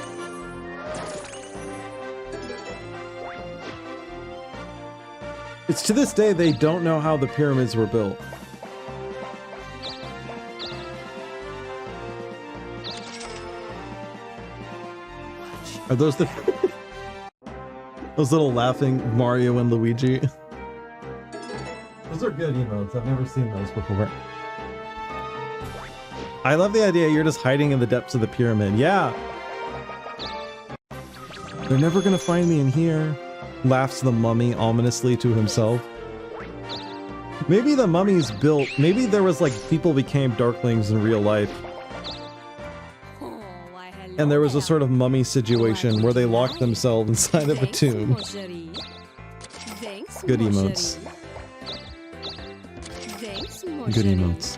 It's to this day they don't know how the pyramids were built. Are those the those little laughing Mario and Luigi? Those are good emotes. I've never seen those before. I love the idea you're just hiding in the depths of the pyramid. Yeah. They're never gonna find me in here. Laughs the mummy ominously to himself. Maybe the mummy's built. Maybe there was like people became darklings in real life. And there was a sort of mummy situation where they locked themselves inside of a tomb. Good emotes. Good emotes.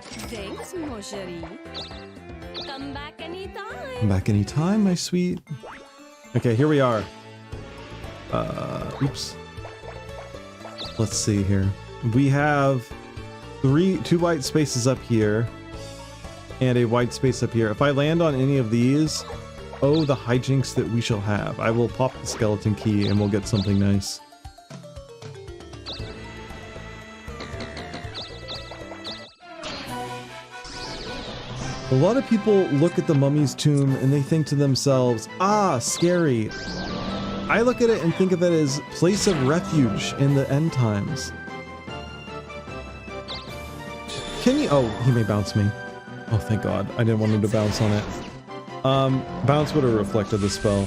Come back anytime. Come back anytime, my sweet. Okay, here we are. Oops. Let's see here. We have two white spaces up here and a white space up here. If I land on any of these, oh, the hijinks that we shall have. I will pop the skeleton key and we'll get something nice. A lot of people look at the mummy's tomb and they think to themselves, ah, scary. I look at it and think of it as place of refuge in the end times. Can you? Oh, he may bounce me. Oh, thank God. I didn't want him to bounce on it. Bounce would have reflected the spell.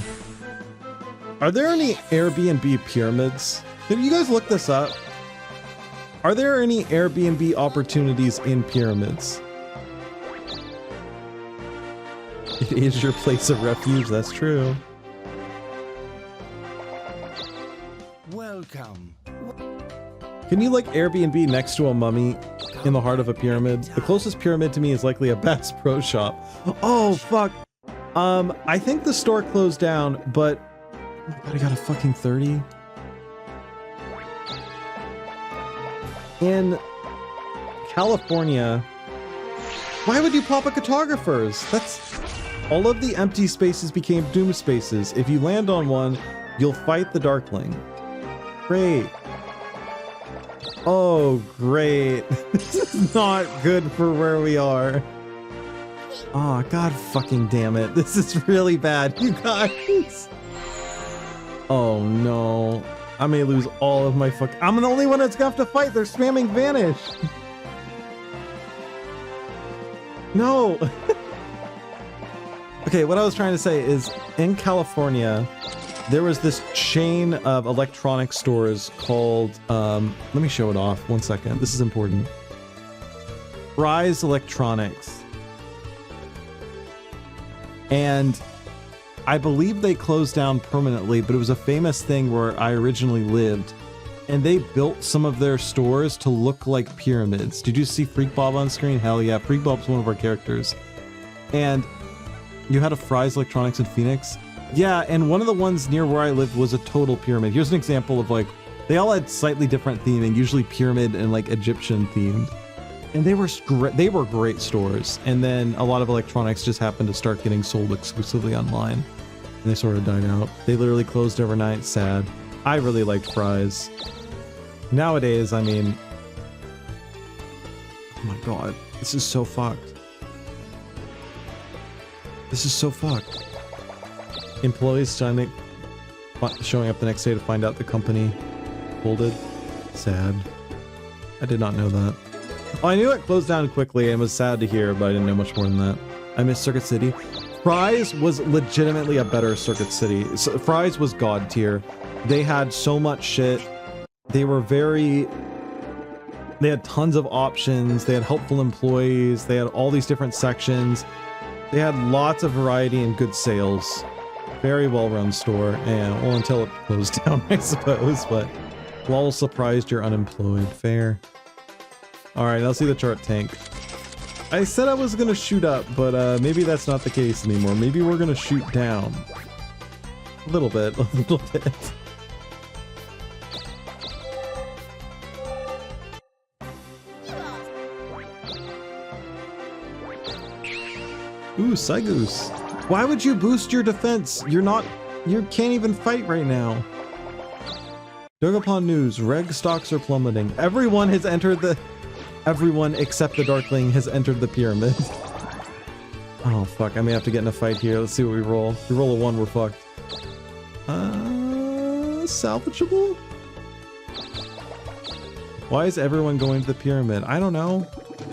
Are there any Airbnb pyramids? Did you guys look this up? Are there any Airbnb opportunities in pyramids? It is your place of refuge, that's true. Welcome. Can you like Airbnb next to a mummy in the heart of a pyramid? The closest pyramid to me is likely a Bass Pro Shop. Oh, fuck. I think the store closed down, but oh my God, I got a fucking 30. In California, why would you pop a cartographer's? That's all of the empty spaces became doom spaces. If you land on one, you'll fight the Darkling. Great. Oh, great. This is not good for where we are. Oh, God fucking damn it. This is really bad, you guys. Oh, no. I may lose all of my I'm the only one that's gonna have to fight. They're spamming Vanish. No. Okay, what I was trying to say is in California, there was this chain of electronic stores called, let me show it off. 1 second. This is important. Fry's Electronics. And I believe they closed down permanently, but it was a famous thing where I originally lived. And they built some of their stores to look like pyramids. Did you see Freak Bob on screen? Hell yeah, Freak Bob's one of our characters. And you had a Fry's Electronics in Phoenix? Yeah, and one of the ones near where I lived was a total pyramid. Here's an example of like, they all had slightly different theming, usually pyramid and like Egyptian themed. And they were great stores. And then a lot of electronics just happened to start getting sold exclusively online. And they sort of died out. They literally closed overnight, sad. I really liked Fry's. Nowadays, I mean, oh my God, this is so fucked. This is so fucked. Employees showing up the next day to find out the company folded. Sad. I did not know that. Oh, I knew it closed down quickly and was sad to hear, but I didn't know much more than that. I miss Circuit City. Fry's was legitimately a better Circuit City. Fry's was god tier. They had so much shit. They had tons of options. They had helpful employees. They had all these different sections. They had lots of variety and good sales. Very well-run store, and well, until it closed down, I suppose, but lol, surprised you're unemployed. Fair. Alright, let's see the chart tank. I said I was gonna shoot up, but maybe that's not the case anymore. Maybe we're gonna shoot down. A little bit, a little bit. Ooh, Cygoose. Why would you boost your defense? You can't even fight right now. Dokapon news, reg stocks are plummeting. Everyone except the Darkling has entered the pyramid. Oh fuck, I may have to get in a fight here. Let's see what we roll. If we roll a 1, we're fucked. Salvageable? Why is everyone going to the pyramid? I don't know.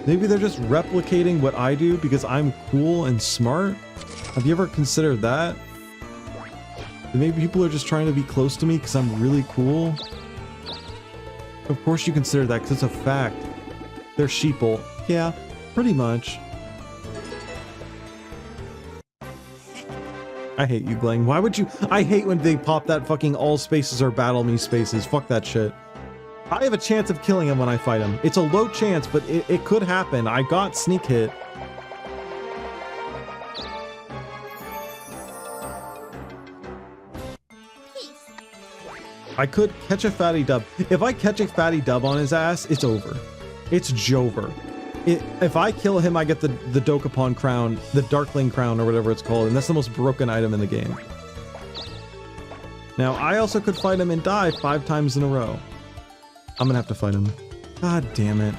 Maybe they're just replicating what I do because I'm cool and smart? Have you ever considered that? Maybe people are just trying to be close to me because I'm really cool? Of course you consider that because it's a fact. They're sheeple. Yeah, pretty much. I hate you, Glenn. Why would you? I hate when they pop that fucking all spaces or battle me spaces. Fuck that shit. I have a chance of killing him when I fight him. It's a low chance, but it could happen. I got sneak hit. I could catch a fatty dub. If I catch a fatty dub on his ass, it's over. It's Jover. If I kill him, I get the Dokapon crown, the Darkling crown, or whatever it's called, and that's the most broken item in the game. Now, I also could fight him and die 5 times in a row. I'm gonna have to fight him. God damn it.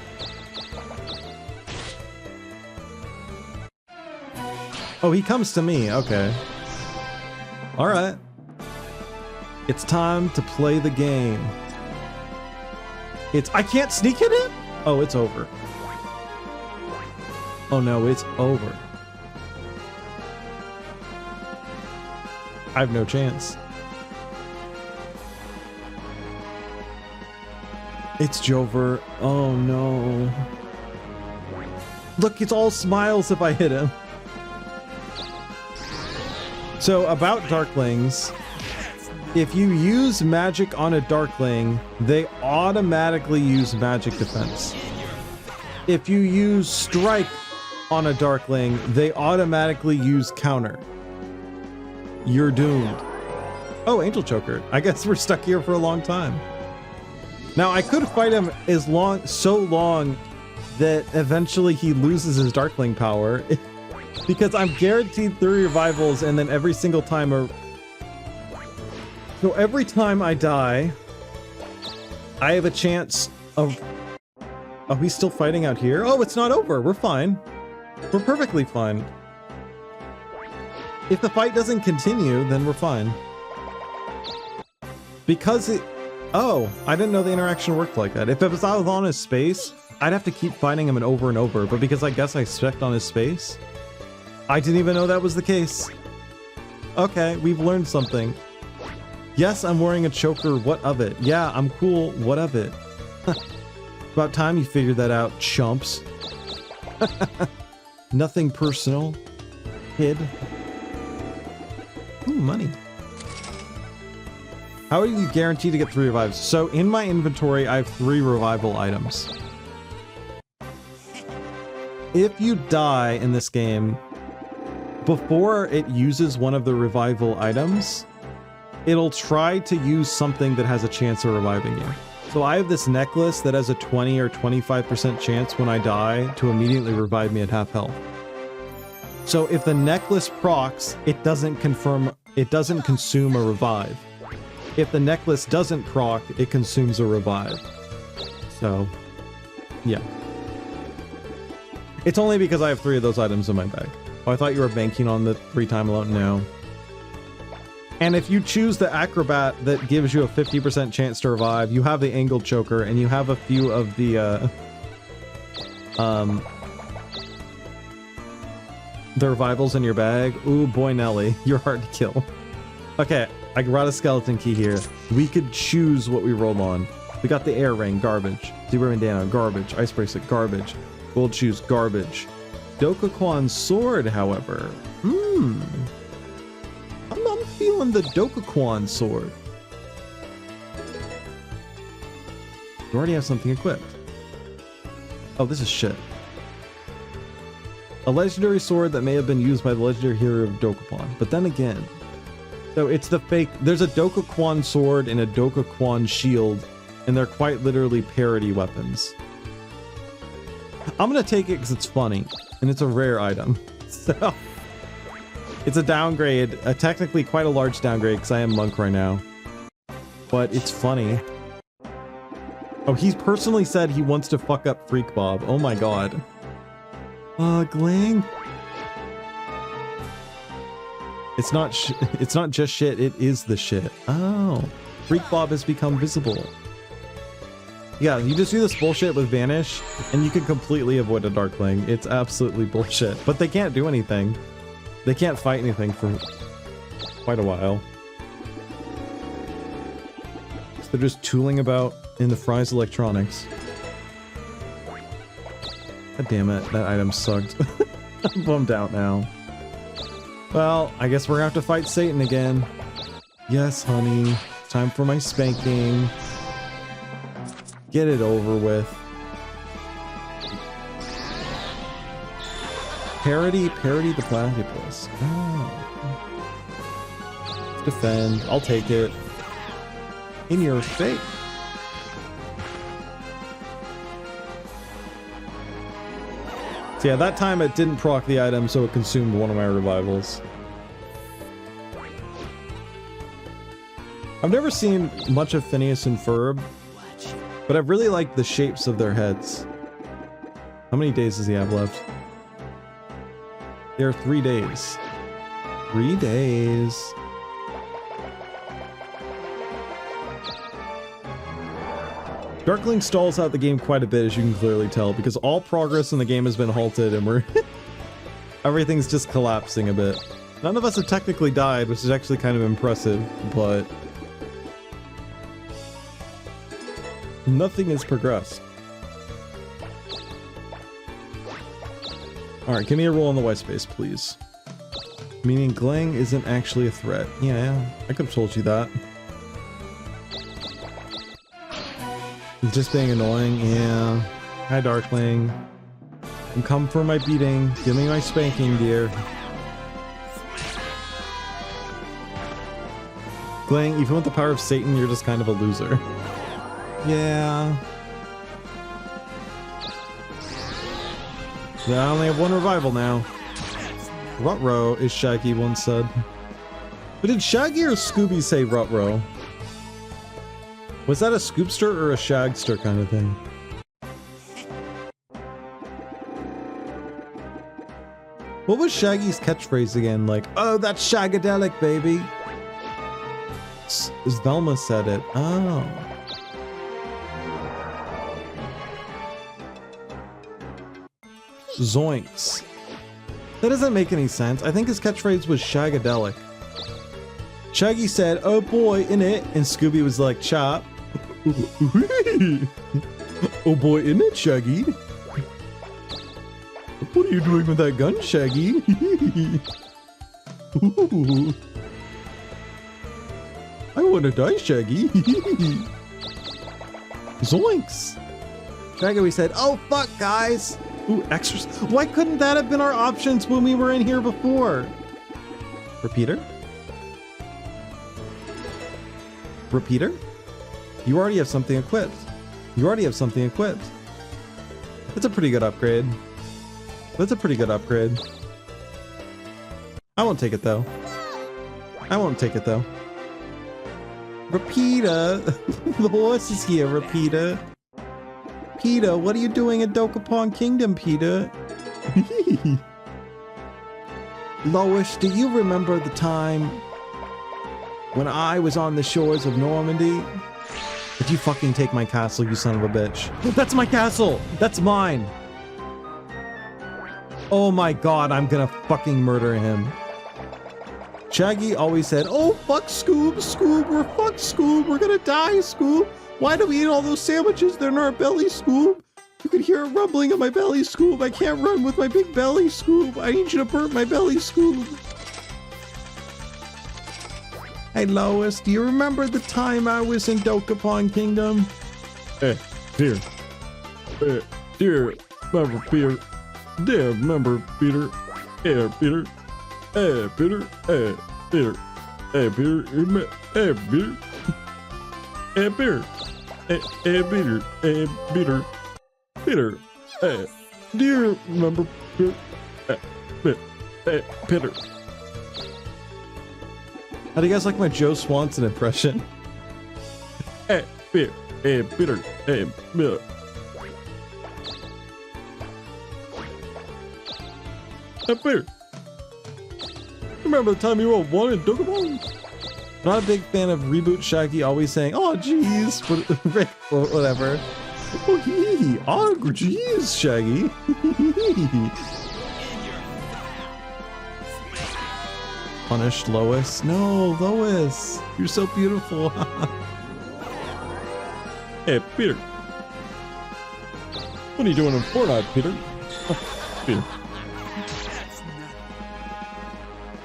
Oh, he comes to me. Okay. Alright. It's time to play the game. I can't sneak hit him? Oh, it's over. Oh no, it's over. I have no chance. It's Jover. Oh no. Look, it's all smiles if I hit him. So about Darklings, if you use magic on a Darkling, they automatically use magic defense. If you use strike on a Darkling, they automatically use counter. You're doomed. Oh, Angel Choker. I guess we're stuck here for a long time. Now, I could fight him so long that eventually he loses his Darkling power, because I'm guaranteed 3 revivals, and then every single time So every time I die, I have a chance of... Oh, he's still fighting out here? Oh, it's not over. We're fine. We're perfectly fine. If the fight doesn't continue, then we're fine. Because it... Oh, I didn't know the interaction worked like that. If it was out on his space, I'd have to keep fighting him and over, but because I guess I stepped on his space, I didn't even know that was the case. Okay, we've learned something. Yes, I'm wearing a choker, what of it? Yeah, I'm cool, what of it? About time you figured that out, chumps. Nothing personal. Kid. Ooh, money. How are you guaranteed to get 3 revives? So in my inventory, I have 3 revival items. If you die in this game, before it uses one of the revival items, it'll try to use something that has a chance of reviving you. So I have this necklace that has a 20 or 25% chance when I die to immediately revive me at half health. So if the necklace procs, it doesn't consume a revive. If the necklace doesn't proc, it consumes a revive. So, yeah. It's only because I have 3 of those items in my bag. Oh, I thought you were banking on the 3 time alone. No. And if you choose the acrobat that gives you a 50% chance to revive, you have the angled choker, and you have a few of the revivals in your bag. Ooh, boy Nelly, you're hard to kill. Okay, I brought a skeleton key here. We could choose what we roll on. We got the air ring, garbage. Zero bandana, garbage. Ice bracelet, garbage. Gold shoes, garbage. Dokapon sword, however. I'm feeling the Dokapon sword. You already have something equipped. Oh, this is shit. A legendary sword that may have been used by the legendary hero of Dokapon. But then again, so it's the fake. There's a Dokapon sword and a Dokapon shield, and they're quite literally parody weapons. I'm gonna take it because it's funny, and it's a rare item. So it's a downgrade, technically quite a large downgrade because I am monk right now. But it's funny. Oh, he's personally said he wants to fuck up Freak Bob. Oh my god. Gling. It's not just shit, it is the shit. Oh. Freak Bob has become visible. Yeah, you just do this bullshit with Vanish, and you can completely avoid a Darkling. It's absolutely bullshit. But they can't do anything. They can't fight anything for quite a while. So they're just tooling about in the Fry's electronics. God damn it, that item sucked. I'm bummed out now. Well, I guess we're gonna have to fight Satan again. Yes, honey. Time for my spanking. Get it over with. Parody the platypus. Oh. Defend. I'll take it. In your face. So yeah, that time it didn't proc the item, so it consumed one of my revivals. I've never seen much of Phineas and Ferb, but I've really liked the shapes of their heads. How many days does he have left? There are 3 days. 3 days. Darkling stalls out the game quite a bit, as you can clearly tell, because all progress in the game has been halted and we're... everything's just collapsing a bit. None of us have technically died, which is actually kind of impressive, but... nothing has progressed. Alright, give me a roll on the white space, please. Meaning Glang isn't actually a threat. Yeah, I could have told you that. He's just being annoying, yeah. Hi, Darkling. I'm coming for my beating. Give me my spanking, dear. Glang, even with the power of Satan, you're just kind of a loser. Yeah. I only have one revival now. Rutrow, as Shaggy once said. But did Shaggy or Scooby say Rutrow? Was that a Scoopster or a Shagster kind of thing? What was Shaggy's catchphrase again? Like, oh, that's Shagadelic, baby. Velma said it. Oh. Zoinks. That doesn't make any sense. I think his catchphrase was Shagadelic. Shaggy said, oh boy, in it. And Scooby was like, chop. Oh boy, in it, Shaggy. What are you doing with that gun, Shaggy? Ooh. I want to die, Shaggy. Zoinks. Shaggy, we said, oh fuck, guys. Ooh, extras. Why couldn't that have been our options when we were in here before? Repeater? Repeater? You already have something equipped. You already have something equipped. That's a pretty good upgrade. That's a pretty good upgrade. I won't take it though. I won't take it though. Repeater! The horse is here, Repeater. Peter, what are you doing in Dokapon Kingdom, Peter? Lois, do you remember the time when I was on the shores of Normandy? Did you fucking take my castle, you son of a bitch? That's my castle! That's mine! Oh my god, I'm gonna fucking murder him. Shaggy always said, "Oh, fuck Scoob, Scoob, we're fucked, Scoob, we're gonna die, Scoob. Why do we eat all those sandwiches? They're in our belly, Scoob. You could hear it rumbling in my belly, Scoob. I can't run with my big belly, Scoob. I need you to burp my belly, Scoob." Hey, Lois, do you remember the time I was in Dokapon Kingdom? Hey, dear. Dear, remember Peter. Dear, remember Peter. Hey, Peter. Hey, Peter. Hey, Peter. Hey, Peter. Hey, Peter. Hey, Peter. Hey, Peter. Hey, Peter. Peter. Hey, do you remember Peter? Hey, Peter. How do you guys like my Joe Swanson impression? Hey, Peter. Hey, Peter. Hey, Peter. Hey, Peter. Remember the time you rolled one in Dokapon? Not a big fan of Reboot Shaggy always saying, "Oh, geez," whatever. Oh, hee. Oh, geez, Shaggy. Punished Lois. No, Lois. You're so beautiful. Hey, Peter. What are you doing in Fortnite, Peter? Peter.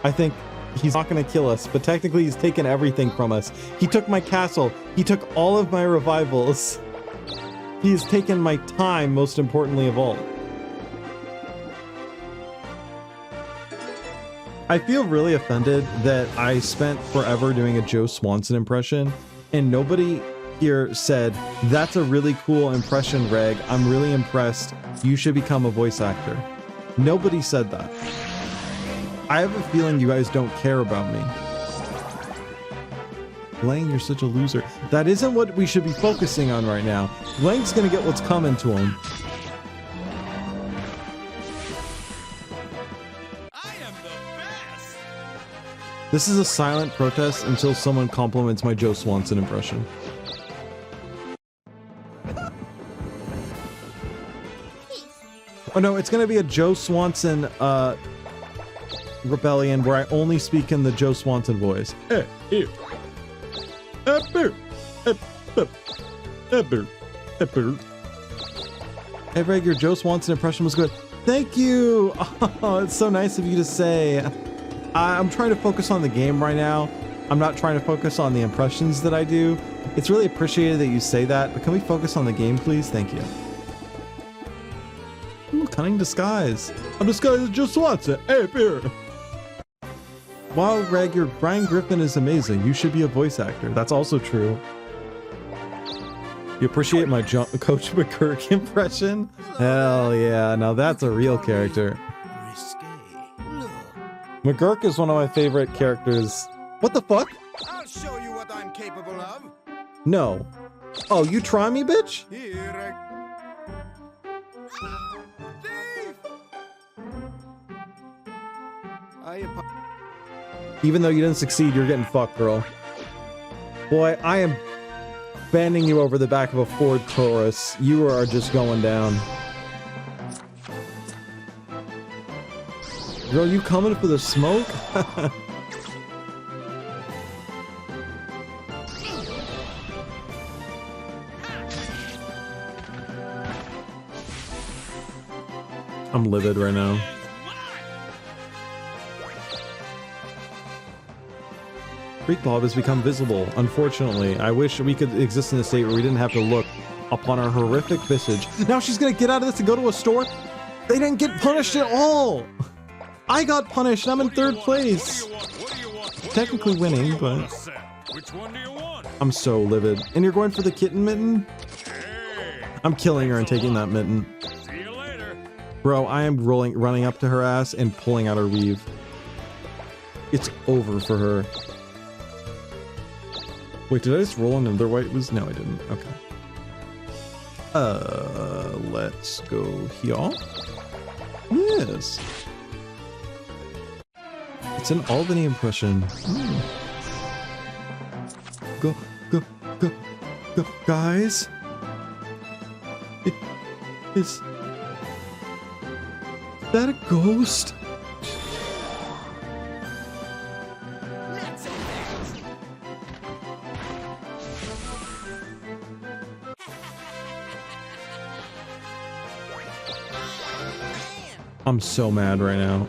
I think he's not going to kill us, but technically he's taken everything from us. He took my castle. He took all of my revivals. He has taken my time, most importantly of all. I feel really offended that I spent forever doing a Joe Swanson impression, and nobody here said, "That's a really cool impression, Reg. I'm really impressed. You should become a voice actor." Nobody said that. I have a feeling you guys don't care about me. Lang, you're such a loser. That isn't what we should be focusing on right now. Lang's gonna get what's coming to him. I am the best. This is a silent protest until someone compliments my Joe Swanson impression. Oh no, it's gonna be a Joe Swanson rebellion where I only speak in the Joe Swanson voice. Hey, here. Hey, Reg, your Joe Swanson impression was good. Thank you. Oh, it's so nice of you to say. I'm trying to focus on the game right now. I'm not trying to focus on the impressions that I do. It's really appreciated that you say that, but can we focus on the game, please? Thank you. Ooh, cunning disguise. I'm disguised as Joe Swanson. Hey, beer. Wow, Reg, your Brian Griffin is amazing. You should be a voice actor. That's also true. You appreciate my Coach McGurk impression? Hell yeah, now that's a real character. McGurk is one of my favorite characters. What the fuck? I'll show you what I'm capable of. No. Oh, you try me, bitch? Here, Thief! Even though you didn't succeed, you're getting fucked, girl. Boy, I am bending you over the back of a Ford Taurus. You are just going down. Girl, you coming for the smoke? I'm livid right now. Freak Bob has become visible. Unfortunately, I wish we could exist in a state where we didn't have to look upon our horrific visage. Now she's gonna get out of this and go to a store? They didn't get punished at all! I got punished, I'm in third place! Technically winning, but... Which one do you want? I'm so livid. And you're going for the kitten mitten? I'm killing her and taking that mitten. See you later. Bro, I am running up to her ass and pulling out her weave. It's over for her. Wait, did I just roll another white was? No, I didn't. Okay. Let's go here. Yes. It's an Albany impression. Go, guys. Is that a ghost? I'm so mad right now.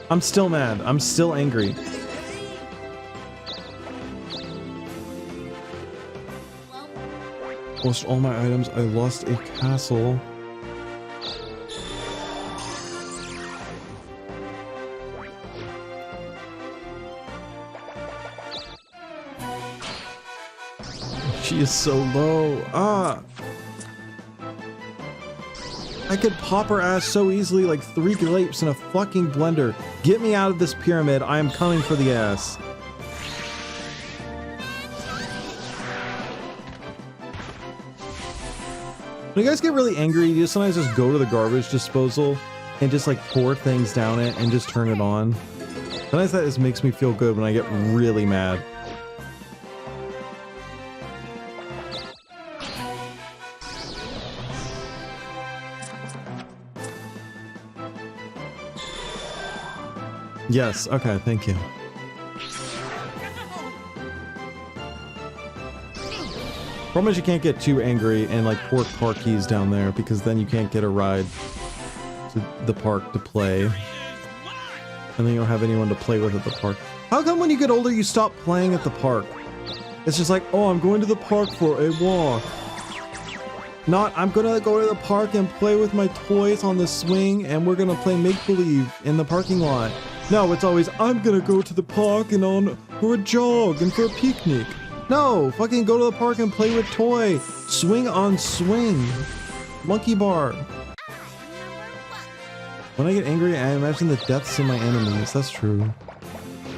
I'm still mad. I'm still angry. Lost all my items. I lost a castle. She is so low. Ah. I could pop her ass so easily, like 3 grapes in a fucking blender. Get me out of this pyramid. I am coming for the ass. When you guys get really angry, you sometimes just go to the garbage disposal and just like pour things down it and just turn it on. Sometimes that just makes me feel good when I get really mad. Yes, okay, thank you. Problem is you can't get too angry and like pour car keys down there because then you can't get a ride to the park to play. And then you don't have anyone to play with at the park. How come when you get older you stop playing at the park? It's just like, oh, I'm going to the park for a walk. Not, I'm gonna go to the park and play with my toys on the swing and we're gonna play make-believe in the parking lot. No, it's always, I'm gonna go to the park and on for a jog and for a picnic. No, fucking go to the park and play with toy. Swing on swing. Monkey bar. When I get angry, I imagine the deaths of my enemies. That's true.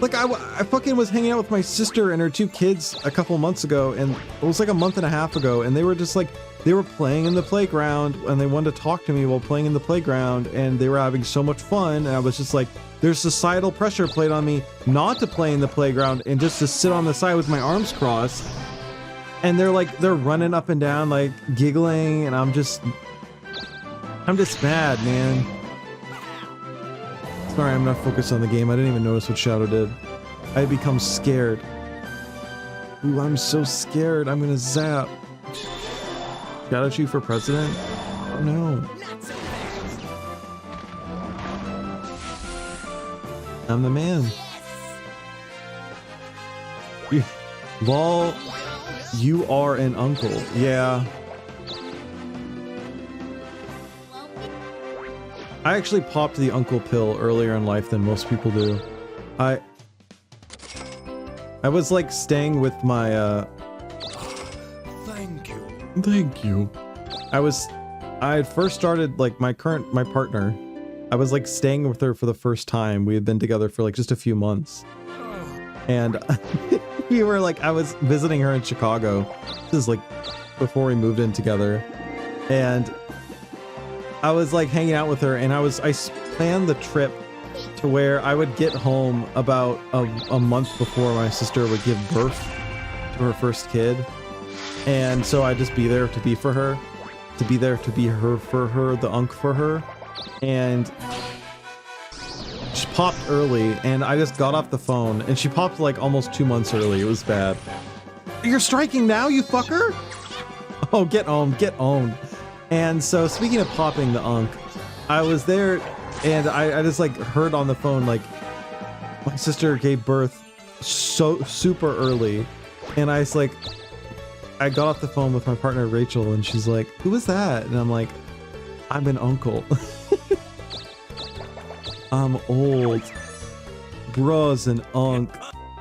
Like, I fucking was hanging out with my sister and her 2 kids a couple months ago, and it was like a month and a half ago, and they were just like, they were playing in the playground, and they wanted to talk to me while playing in the playground, and they were having so much fun, and I was just like, there's societal pressure played on me not to play in the playground and just to sit on the side with my arms crossed. And they're like, they're running up and down, like giggling, and I'm just mad, man. Sorry, I'm not focused on the game. I didn't even notice what Shadow did. I had become scared. Ooh, I'm so scared. I'm gonna zap. Shadow Chief for president? Oh no. I'm the man. Lol, you are an uncle. Yeah. I actually popped the uncle pill earlier in life than most people do. I was like staying with my Thank you. I had first started like my partner. I was like staying with her for the first time. We had been together for like just a few months. And we were like, I was visiting her in Chicago. This is like before we moved in together. And I was like hanging out with her and I planned the trip to where I would get home about a month before my sister would give birth to her first kid. And so I'd just be there to be for her, to be there to be her for her, the unk for her. And she popped early and I just got off the phone and she popped like almost 2 months early. It was bad. You're striking now, you fucker? Oh, get owned, get owned. And so speaking of popping the unk, I was there and I just like heard on the phone like my sister gave birth so super early. And I was like, I got off the phone with my partner Rachel and she's like, who was that? And I'm like, I'm an uncle. I'm old. Bruh's an unk.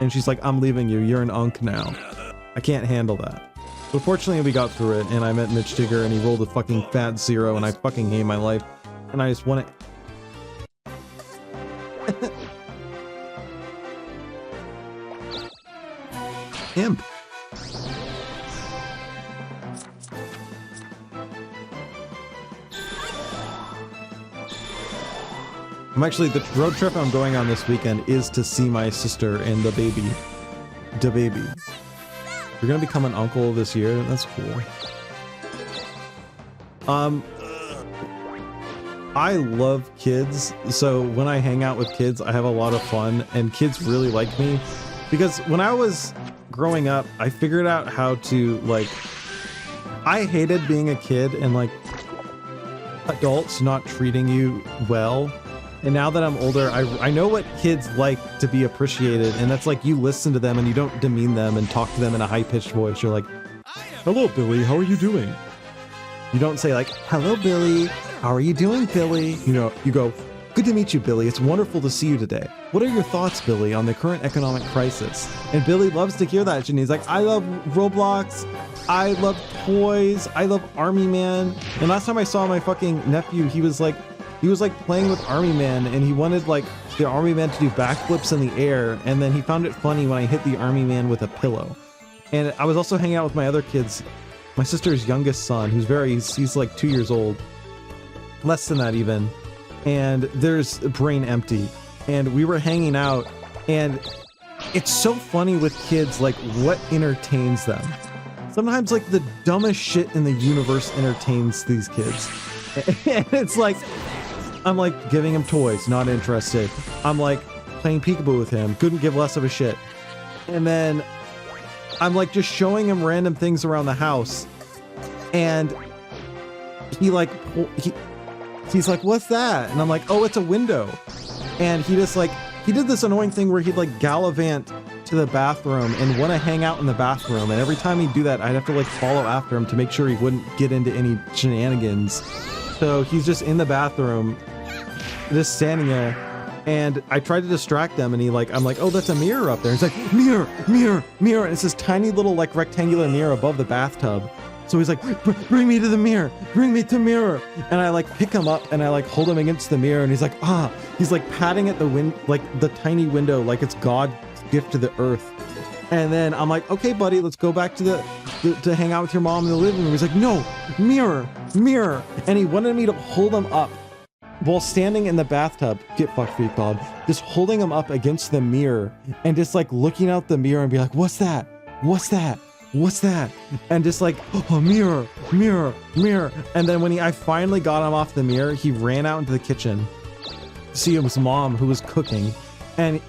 And she's like, I'm leaving you. You're an unk now. I can't handle that. But fortunately we got through it and I met Mitch Digger and he rolled a fucking fat 0 and I fucking hate my life. And I just want it. Imp. I'm actually, the road trip I'm going on this weekend is to see my sister and the baby. The baby. You're gonna become an uncle this year? That's cool. I love kids, so when I hang out with kids, I have a lot of fun, and kids really like me. Because when I was growing up, I figured out how to, like... I hated being a kid, and like... adults not treating you well. And now that I'm older, I know what kids like to be appreciated, and that's like you listen to them and you don't demean them and talk to them in a high-pitched voice. You're like, hello, Billy, how are you doing? You don't say like, hello, Billy, how are you doing, Billy? You know, you go, good to meet you, Billy. It's wonderful to see you today. What are your thoughts, Billy, on the current economic crisis? And Billy loves to hear that. And he's like, I love Roblox. I love toys. I love Army Man. And last time I saw my fucking nephew, he was like playing with Army Man, and he wanted like the Army Man to do backflips in the air. And then he found it funny when I hit the Army Man with a pillow. And I was also hanging out with my other kids, my sister's youngest son, he's like 2 years old, less than that even. And there's brain empty, and we were hanging out, and it's so funny with kids, like what entertains them. Sometimes like the dumbest shit in the universe entertains these kids. And it's like, I'm like giving him toys, not interested. I'm like playing peekaboo with him, couldn't give less of a shit. And then I'm like just showing him random things around the house, and he's like, what's that? And I'm like, oh, it's a window. And he did this annoying thing where he'd like gallivant to the bathroom and want to hang out in the bathroom. And every time he'd do that, I'd have to like follow after him to make sure he wouldn't get into any shenanigans. So he's just in the bathroom, just standing there. And I tried to distract them, and I'm like, oh, that's a mirror up there. He's like, mirror, mirror, mirror. And it's this tiny little like rectangular mirror above the bathtub. So he's like, bring me to the mirror, bring me to mirror. And I like pick him up and I like hold him against the mirror, and he's like, he's like patting at the tiny window like it's God's gift to the earth. And then I'm like, okay, buddy, let's go back to hang out with your mom in the living room. He's like, no, mirror, mirror. And he wanted me to hold him up while standing in the bathtub. Get fucked, Freak Bob. Just holding him up against the mirror and just like looking out the mirror and be like, what's that? What's that? What's that? And just like, oh, mirror, mirror, mirror. And then when I finally got him off the mirror, he ran out into the kitchen to see his mom, who was cooking. And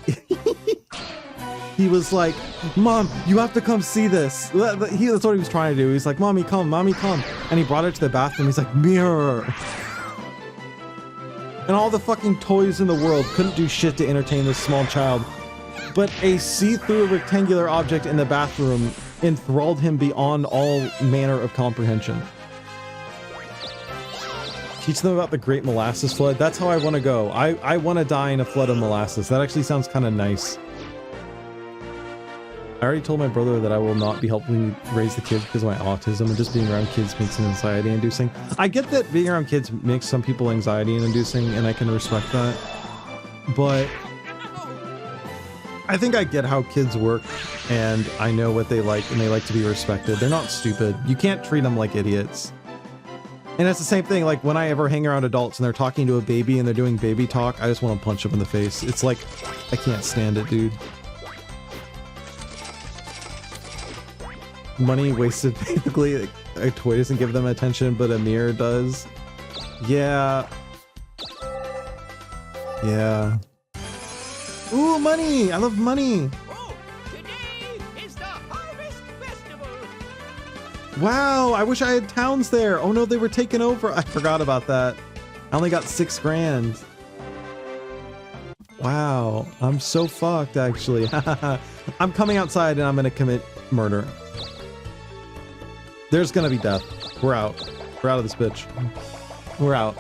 he was like, Mom, you have to come see this. That's what he was trying to do. He's like, Mommy, come, Mommy, come. And he brought her to the bathroom. He's like, mirror. And all the fucking toys in the world couldn't do shit to entertain this small child. But a see-through rectangular object in the bathroom enthralled him beyond all manner of comprehension. Teach them about the Great Molasses Flood. That's how I want to go. I want to die in a flood of molasses. That actually sounds kind of nice. I already told my brother that I will not be helping raise the kids because of my autism, and just being around kids makes it anxiety-inducing. I get that being around kids makes some people anxiety-inducing, and I can respect that. But I think I get how kids work, and I know what they like, and they like to be respected. They're not stupid. You can't treat them like idiots. And it's the same thing, like when I ever hang around adults and they're talking to a baby and they're doing baby talk, I just want to punch them in the face. It's like, I can't stand it, dude. Money wasted, basically. A toy doesn't give them attention, but a mirror does. Yeah. Yeah. Ooh, money! I love money! Oh, today is the Harvest Festival. Wow, I wish I had towns there. Oh no, they were taken over. I forgot about that. I only got 6 grand. Wow, I'm so fucked, actually. I'm coming outside and I'm gonna commit murder. There's gonna be death. We're out. We're out of this bitch. We're out.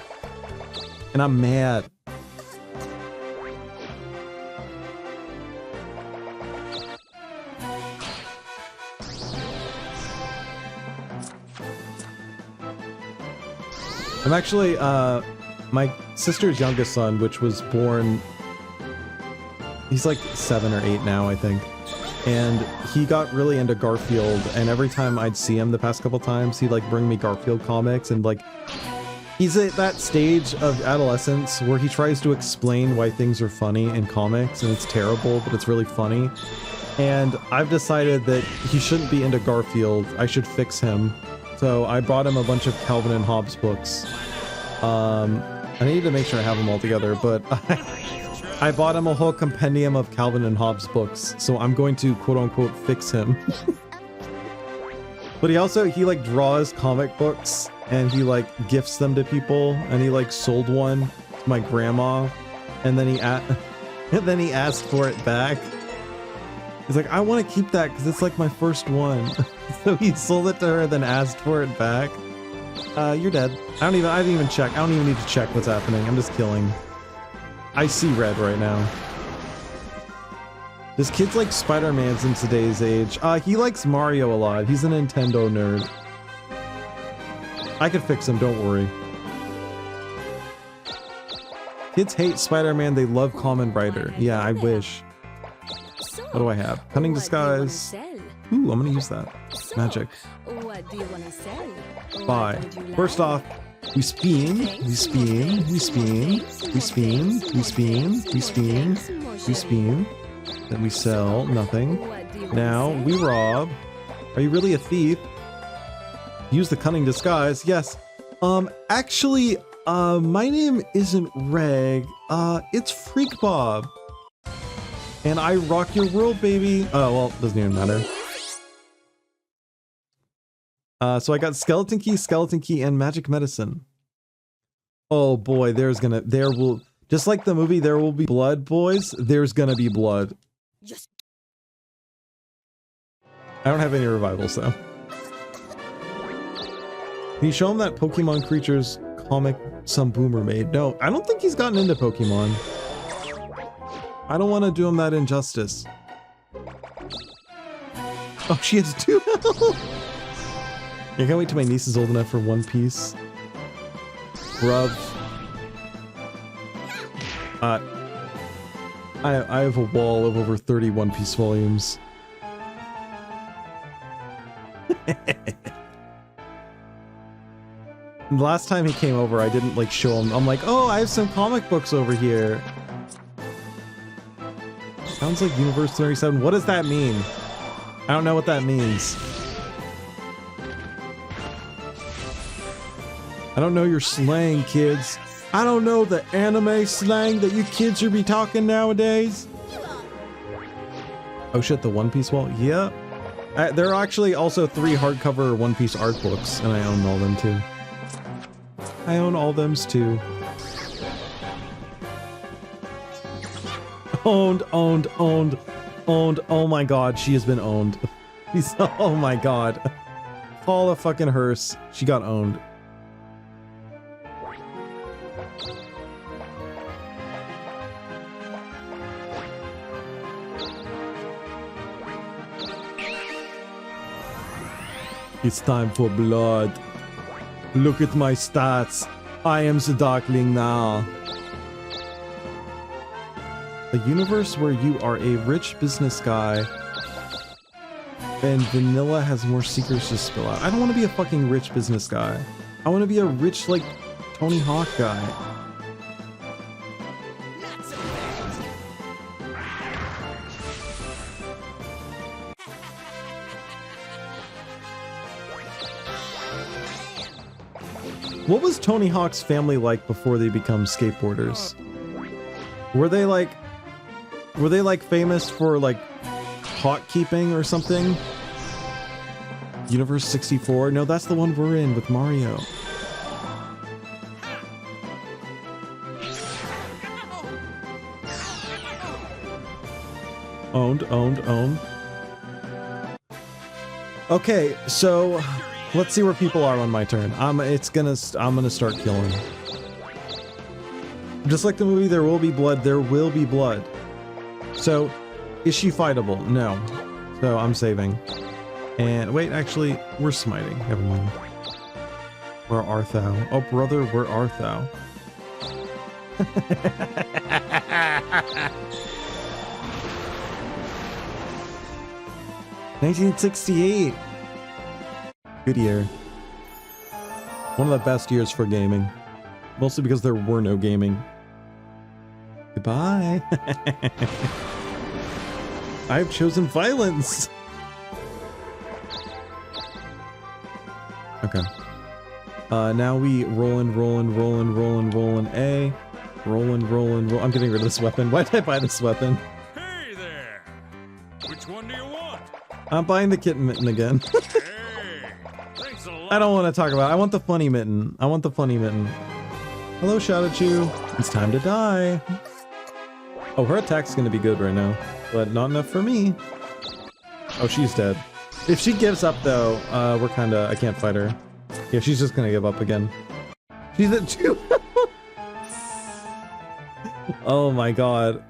And I'm mad. I'm actually, my sister's youngest son, which was born, he's like 7 or 8 now, I think. And he got really into Garfield, and every time I'd see him the past couple times, he'd like bring me Garfield comics, and like, he's at that stage of adolescence where he tries to explain why things are funny in comics, and it's terrible, but it's really funny. And I've decided that he shouldn't be into Garfield. I should fix him. So I bought him a bunch of Calvin and Hobbes books. I need to make sure I have them all together, but I bought him a whole compendium of Calvin and Hobbes books, so I'm going to quote-unquote fix him. But he like draws comic books, and he like gifts them to people, and he like sold one to my grandma, and then he asked for it back. He's like, I want to keep that because it's like my first one. So he sold it to her, then asked for it back. You're dead. I didn't even check. I don't even need to check what's happening. I'm just killing. I see red right now. Does kids like Spider-Man's in today's age? He likes Mario a lot. He's a Nintendo nerd. I could fix him, don't worry. Kids hate Spider-Man, they love Common Rider. Yeah, I wish. What do I have? Cunning Disguise. Ooh, I'm gonna use that. Magic. What do you wanna sell? Buy. First off, we spin, we spin, we spin, we spin, we spin, we spin, we spin. Then we sell nothing. Now we rob. Are you really a thief? Use the Cunning Disguise. Yes. Actually, my name isn't Reg. It's Freak Bob. And I rock your world, baby. Oh, well, doesn't even matter. So I got Skeleton Key, and Magic Medicine. Oh boy, there will, just like the movie, there will be blood, boys. There's gonna be blood. Yes. I don't have any revivals, though. Can you show him that Pokemon Creatures comic some boomer made? No, I don't think he's gotten into Pokemon. I don't want to do him that injustice. Oh, she has 2 health! I can't wait till my niece is old enough for One Piece. Bruv. I have a wall of over 30 One Piece volumes. The last time he came over, I didn't like show him. I'm like, oh, I have some comic books over here. Sounds like Universe 37. What does that mean? I don't know what that means. I don't know your slang, kids. I don't know the anime slang that you kids should be talking nowadays. Oh shit, the One Piece wall? Yeah. There are actually also 3 hardcover One Piece art books, and I own all them too. I own all thems too. Owned. Oh my god, she has been owned. Oh my god. Call a fucking hearse. She got owned. It's time for blood. Look at my stats. I am the Darkling now. A universe where you are a rich business guy and vanilla has more secrets to spill out. I don't want to be a fucking rich business guy. I want to be a rich, like, Tony Hawk guy. What was Tony Hawk's family like before they become skateboarders? Were they like famous for like hawk keeping or something? Universe 64? No, that's the one we're in with Mario. Owned. Okay, so let's see where people are on my turn. I'm gonna start killing. Just like the movie, there will be blood. There will be blood. So, is she fightable? No. So I'm saving. And wait, actually, we're smiting. Never mind. Where art thou? Oh, brother, where art thou? 1968. Good year. One of the best years for gaming. Mostly because there were no gaming. Goodbye. I've chosen violence. Okay. Now we rollin' A. Roll. I'm getting rid of this weapon. Why did I buy this weapon? Hey there! Which one do you want? I'm buying the kitten mitten again. Hey! Thanks I don't want to talk about it. I want the funny mitten. I want the funny mitten. Hello, Shadow Chew. It's time to die. Oh, her attack's gonna be good right now, but not enough for me. Oh, she's dead. If she gives up though, we're kinda, I can't fight her. Yeah, she's just gonna give up again. She's at 2. Oh my god.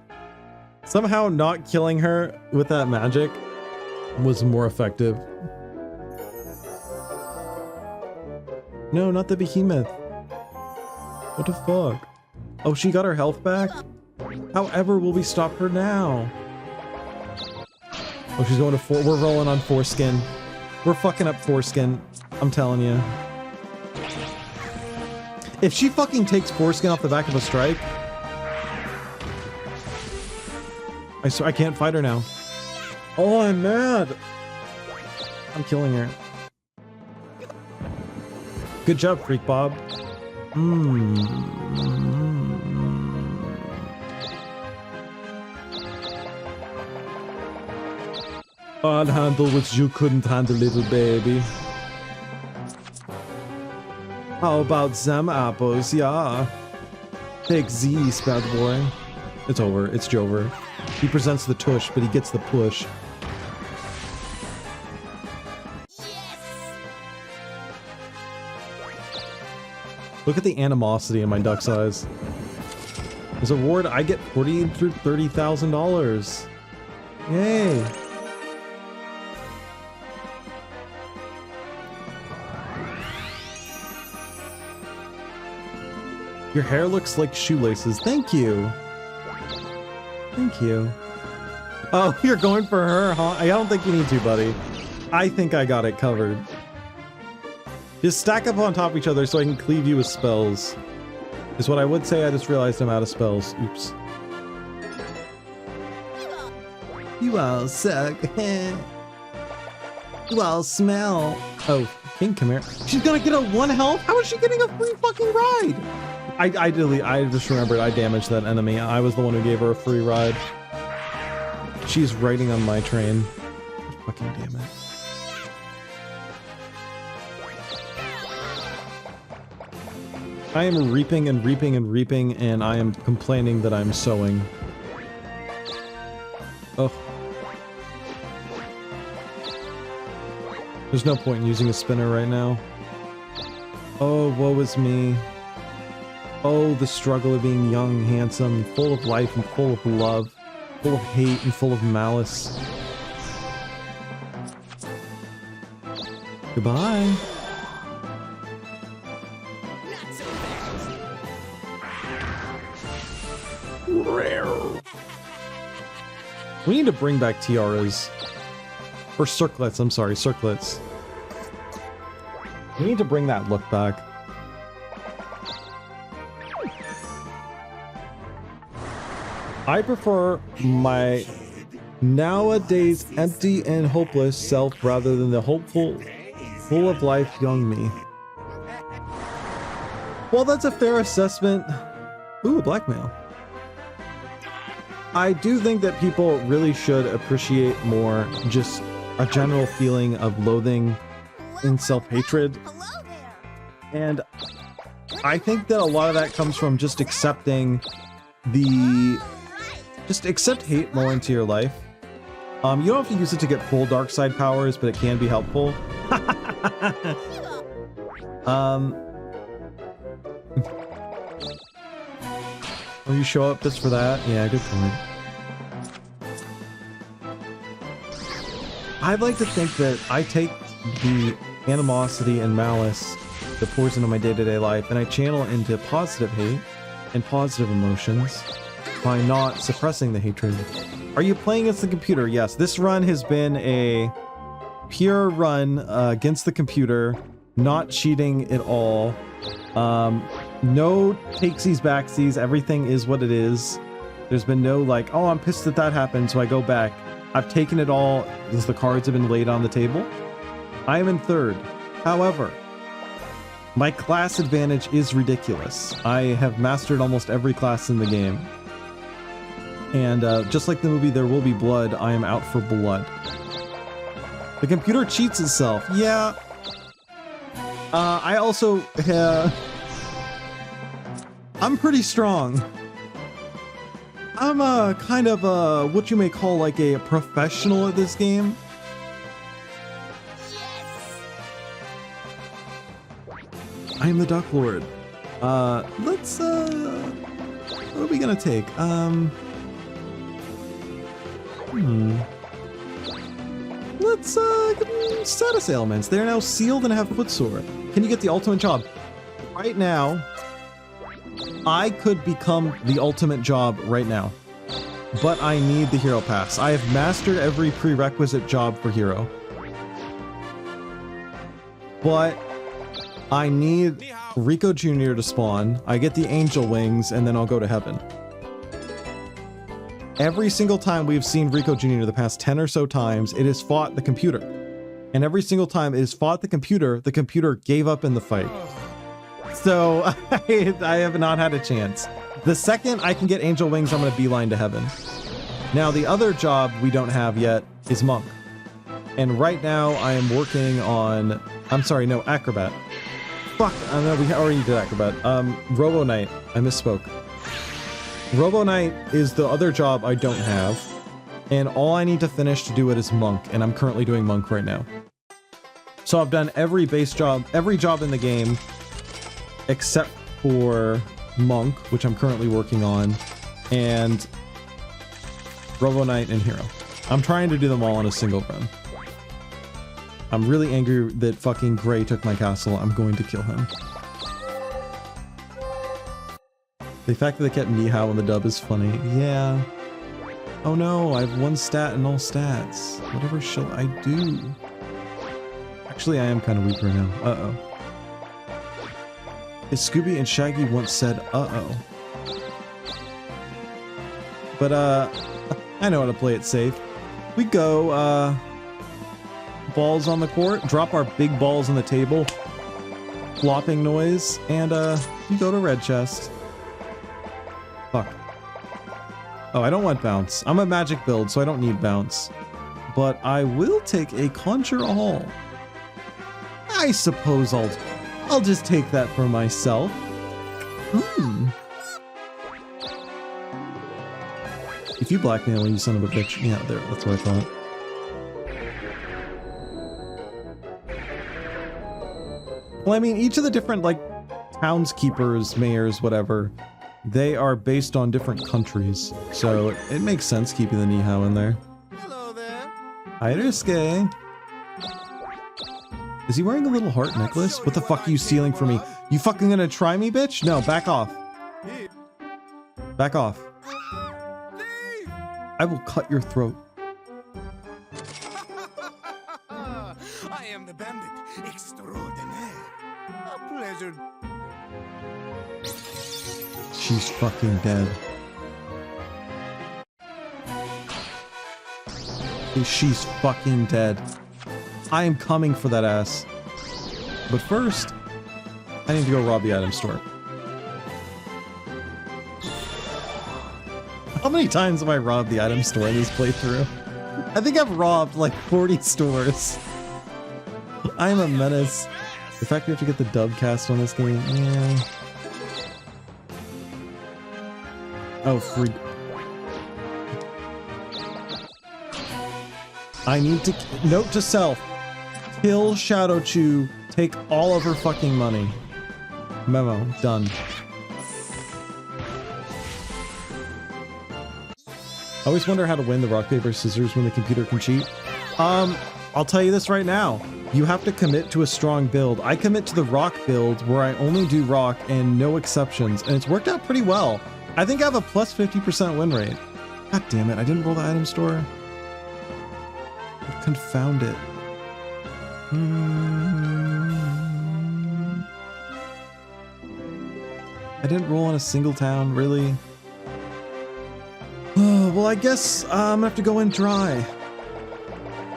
Somehow not killing her with that magic was more effective. No, not the behemoth. What the fuck? Oh, she got her health back? However, will we stop her now? Oh, she's going to we're rolling on foreskin. We're fucking up foreskin. I'm telling you. If she fucking takes foreskin off the back of a strike, I swear I can't fight her now. Oh, I'm mad. I'm killing her. Good job, Freak Bob. I'll handle what you couldn't handle, little baby. How about them apples, yeah? Take these, bad boy. It's over. It's Jover. He presents the tush, but he gets the push. Look at the animosity in my duck's eyes. As a reward, I get $40,000 to $30,000. Yay! Your hair looks like shoelaces. Thank you. Thank you. Oh, you're going for her, huh? I don't think you need to, buddy. I think I got it covered. Just stack up on top of each other so I can cleave you with spells. Is what I would say. I just realized I'm out of spells. Oops. You all suck. You all smell. Oh, King, come here. She's gonna get a 1 health? How is she getting a free fucking ride? I just remembered I damaged that enemy. I was the one who gave her a free ride. She's riding on my train. Fucking damn it. I am reaping and reaping and reaping, and I am complaining that I'm sowing. Oh. There's no point in using a spinner right now. Oh, woe is me. Oh, the struggle of being young, handsome, full of life and full of love, full of hate and full of malice. Goodbye. We need to bring back tiaras. Or circlets, I'm sorry, circlets. We need to bring that look back. I prefer my nowadays empty and hopeless self rather than the hopeful, full of life young me. Well, that's a fair assessment. Ooh, blackmail. I do think that people really should appreciate more just a general feeling of loathing and self-hatred. And I think that a lot of that comes from just accepting just accept hate more into your life. You don't have to use it to get full dark side powers, but it can be helpful. Or you show up just for that? Yeah, good point. I'd like to think that I take the animosity and malice that pours into my day-to-day life and I channel into positive hate and positive emotions by not suppressing the hatred. Are you playing against the computer? Yes, this run has been a pure run against the computer, not cheating at all. No takesies, backsies, everything is what it is. There's been no like, oh, I'm pissed that happened, so I go back. I've taken it all as the cards have been laid on the table. I am in third. However, my class advantage is ridiculous. I have mastered almost every class in the game. And just like the movie There Will Be Blood, I am out for blood. The computer cheats itself. Yeah. I also, I'm pretty strong. I'm kind of what you may call like a professional at this game. I am the Duck Lord. Let's what are we gonna take? Let's status ailments. They are now sealed and have footsore. Can you get the ultimate job? Right now, I could become the ultimate job right now, but I need the hero pass. I have mastered every prerequisite job for hero, but I need Rico Jr. to spawn. I get the angel wings, and then I'll go to heaven. Every single time we've seen Rico Jr. the past 10 or so times, it has fought the computer. And every single time it has fought the computer gave up in the fight. So I have not had a chance. The second I can get angel wings, I'm going to beeline to heaven. Now, the other job we don't have yet is monk. And right now I am working on, I'm sorry, no, acrobat. Fuck, I know we already did acrobat. Robo Knight, I misspoke. Robo Knight is the other job I don't have, and all I need to finish to do it is monk, and I'm currently doing monk right now. So I've done every base job, every job in the game, except for monk, which I'm currently working on, and Robo Knight and hero. I'm trying to do them all in a single run. I'm really angry that fucking Gray took my castle. I'm going to kill him. The fact that they kept Nihao in the dub is funny. Yeah. Oh no, I have one stat in all stats. Whatever shall I do? Actually, I am kind of weak right now. Uh-oh. Scooby and Shaggy once said, uh-oh. But, I know how to play it safe. We go, balls on the court, drop our big balls on the table, flopping noise, and, we go to red chest. Fuck. Oh, I don't want bounce. I'm a magic build, so I don't need bounce. But I will take a conjure all. I suppose I'll just take that for myself. If you blackmail me, you son of a bitch. Yeah, there, that's what I thought. Well, I mean, each of the different, like, townskeepers, mayors, whatever, they are based on different countries, so it makes sense keeping the Nihao in there. Hello there. Hi there, Skay. Is he wearing a little heart necklace? What the fuck are you stealing from me? You fucking gonna try me, bitch? No, back off. Back off. Leave. I will cut your throat. I am the bandit extraordinaire. A pleasure. She's fucking dead. She's fucking dead. I am coming for that ass. But first, I need to go rob the item store. How many times have I robbed the item store in this playthrough? I think I've robbed like 40 stores. I am a menace. The fact we have to get the dub cast on this game, yeah. Oh, freak. I need to... Note to self. Kill Shadow Chew. Take all of her fucking money. Memo. Done. I always wonder how to win the rock, paper, scissors when the computer can cheat. I'll tell you this right now. You have to commit to a strong build. I commit to the rock build where I only do rock and no exceptions, and it's worked out pretty well. I think I have a plus 50% win rate. God damn it, I didn't roll the item store. Confound it. I didn't roll on a single town, really. Oh, well, I guess I'm gonna have to go in dry.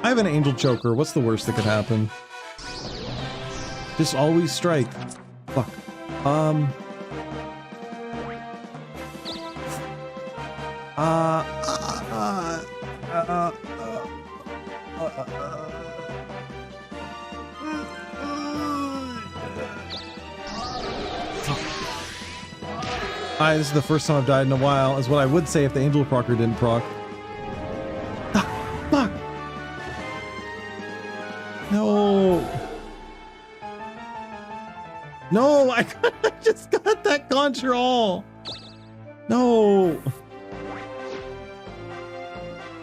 I have an angel choker. What's the worst that could happen? Just always strike. Fuck. This is the first time I've died in a while, is what I would say if the Angel Procker didn't proc. Ah, fuck! No! No, I just got that control! No!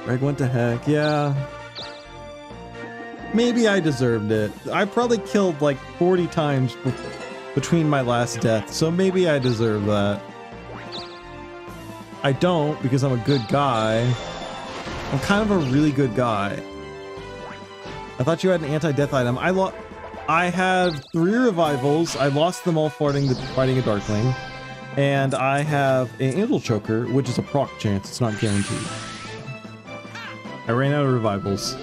Greg went to heck, yeah. Maybe I deserved it. I probably killed like 40 times between my last death, so maybe I deserve that. I don't, because I'm a good guy. I'm kind of a really good guy. I thought you had an anti-death item. I have 3 revivals. I lost them all fighting a Darkling. And I have an Angel Choker, which is a proc chance. It's not guaranteed. I ran out of revivals.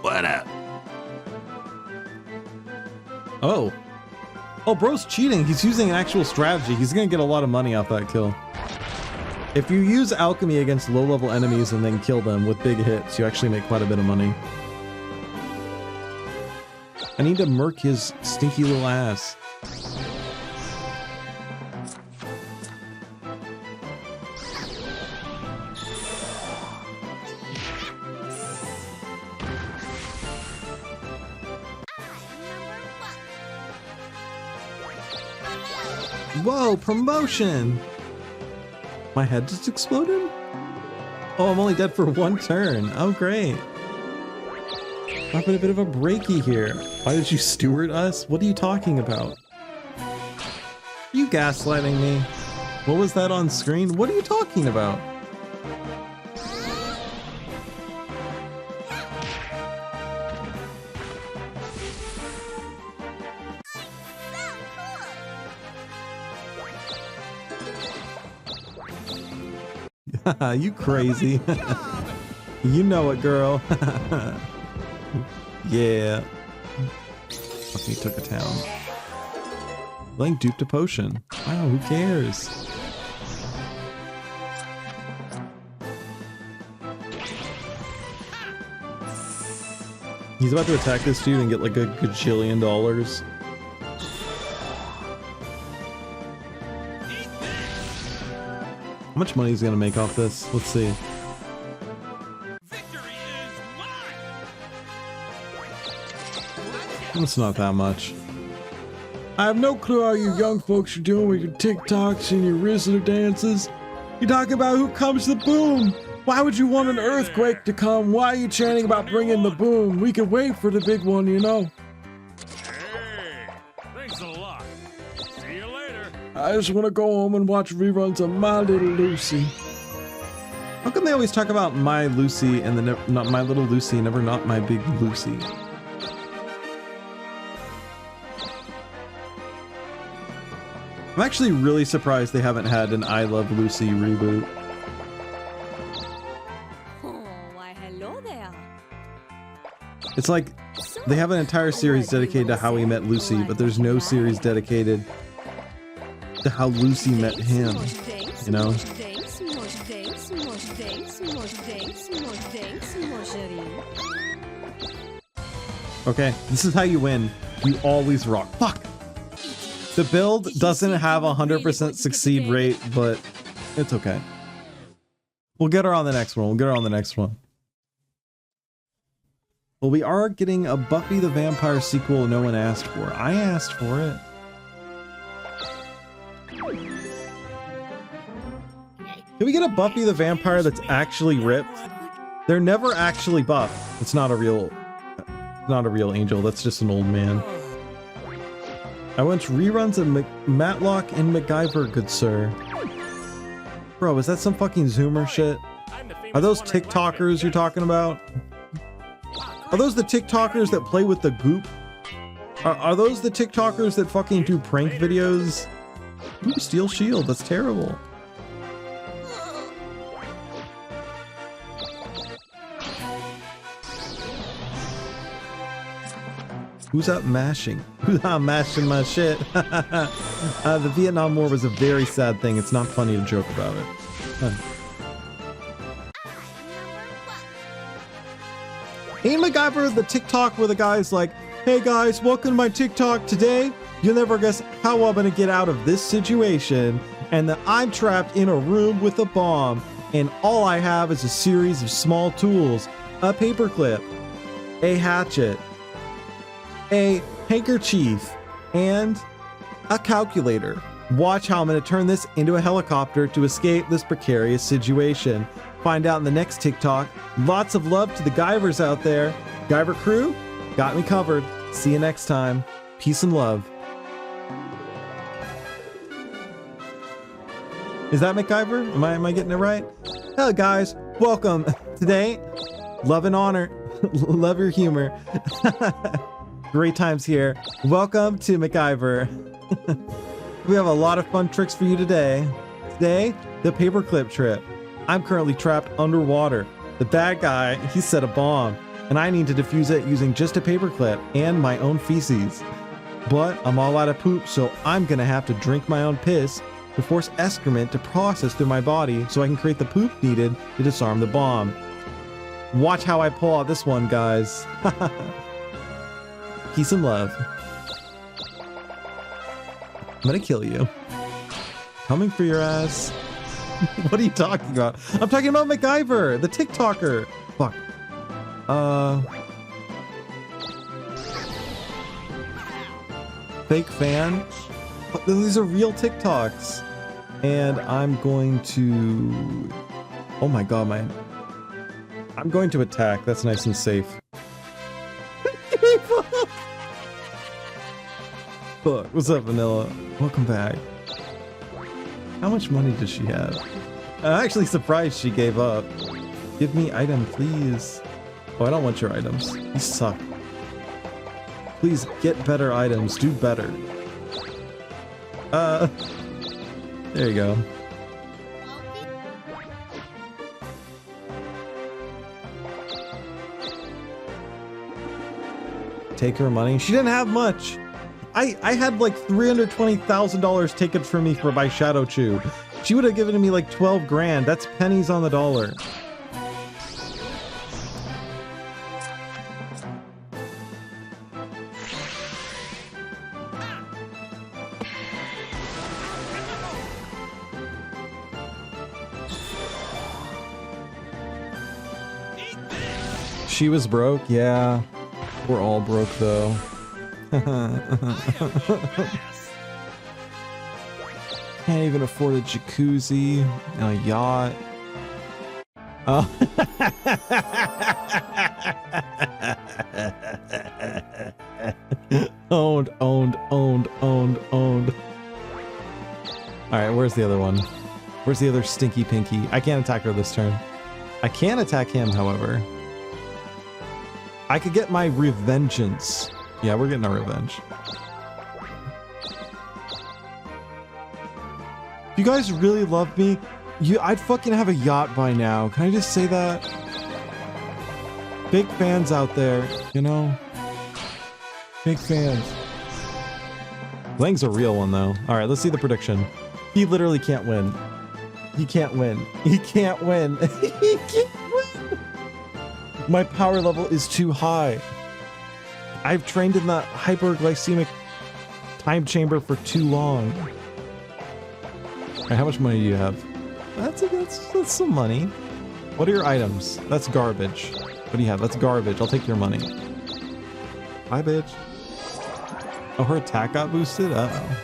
What up? Oh. Oh, bro's cheating. He's using an actual strategy. He's gonna get a lot of money off that kill. If you use alchemy against low-level enemies and then kill them with big hits, you actually make quite a bit of money. I need to murk his stinky little ass. Whoa, promotion! My head just exploded? Oh, I'm only dead for 1 turn. Oh, great. I'm having a bit of a breaky here. Why did you steward us? What are you talking about? Are you gaslighting me? What was that on screen? What are you talking about? You crazy. You know it, girl. Yeah. Fucking took a town. Blank duped a potion. Wow, who cares? He's about to attack this dude and get like a gajillion dollars. How much money is he gonna make off this? Let's see. Victory is mine. It's not that much. I have no clue how you young folks are doing with your TikToks and your Rizzler dances. You talk about who comes the boom. Why would you want an earthquake to come? Why are you chanting about bringing the boom? We can wait for the big one, you know. Hey, thanks a lot. See you later. I just want to go home and watch reruns of My Little Lucy. How come they always talk about My Lucy and then not My Little Lucy, never Not My Big Lucy? I'm actually really surprised they haven't had an I Love Lucy reboot. Oh, why hello there. It's like they have an entire series dedicated to how he met Lucy, but there's no series dedicated to how Lucy met him, you know? Okay, this is how you win. You always rock. Fuck! The build doesn't have a 100% succeed rate, but it's okay. We'll get her on the next one. We'll get her on the next one. Well, we are getting a Buffy the Vampire sequel no one asked for. I asked for it. Can we get a Buffy the Vampire that's actually ripped? They're never actually buff. It's not a real angel. That's just an old man. I watched reruns of Matlock and MacGyver, good sir. Bro, is that some fucking Zoomer shit? Are those TikTokers you're talking about? Are those the TikTokers that play with the goop? Are those the TikTokers that fucking do prank videos? Ooh, Steel Shield, that's terrible. Who's up mashing? Who's out mashing my shit? The Vietnam War was a very sad thing. It's not funny to joke about it. Ain't MacGyver the TikTok where the guy's like, hey guys, welcome to my TikTok today. You'll never guess how I'm gonna get out of this situation. And that I'm trapped in a room with a bomb. And all I have is a series of small tools. A paperclip, a hatchet, a handkerchief, and a calculator. Watch how I'm gonna turn this into a helicopter to escape this precarious situation. Find out in the next TikTok. Lots of love to the Guyvers out there. Guyver crew, got me covered. See you next time. Peace and love. Is that MacGyver? Am I getting it right? Hello guys, welcome. Today, love and honor. Love your humor. Great times here. Welcome to MacGyver. We have a lot of fun tricks for you today. Today, the paperclip trip. I'm currently trapped underwater. The bad guy, he set a bomb, and I need to defuse it using just a paperclip and my own feces. But I'm all out of poop, so I'm gonna have to drink my own piss to force excrement to process through my body so I can create the poop needed to disarm the bomb. Watch how I pull out this one, guys. Peace and love. I'm gonna kill you. Coming for your ass. What are you talking about? I'm talking about MacGyver, the TikToker. Fuck. Fake fan? But these are real TikToks. And I'm going to... Oh my god, man. I'm going to attack. That's nice and safe. Fuck. What's up, Vanilla? Welcome back. How much money does she have? I'm actually surprised she gave up. Give me item, please. Oh, I don't want your items. You suck. Please get better items. Do better. There you go. Take her money. She didn't have much. I had like $320,000 taken from me for my Shadow Chew. She would have given me like 12 grand. That's pennies on the dollar. She was broke, yeah. We're all broke though. Can't even afford a jacuzzi, a yacht. Oh. Owned. Alright, where's the other one? Where's the other stinky pinky? I can't attack her this turn. I can attack him, however. I could get my revengeance. Yeah, we're getting our revenge. If you guys really love me, I'd fucking have a yacht by now. Can I just say that? Big fans out there, you know? Big fans. Lang's a real one, though. All right, let's see the prediction. He literally can't win. He can't win. He can't win. He can't win. My power level is too high. I've trained in the hyperglycemic time chamber for too long. All right, how much money do you have? That's some money. What are your items? That's garbage. What do you have? That's garbage. I'll take your money. Bye, bitch. Oh, her attack got boosted? Uh-oh.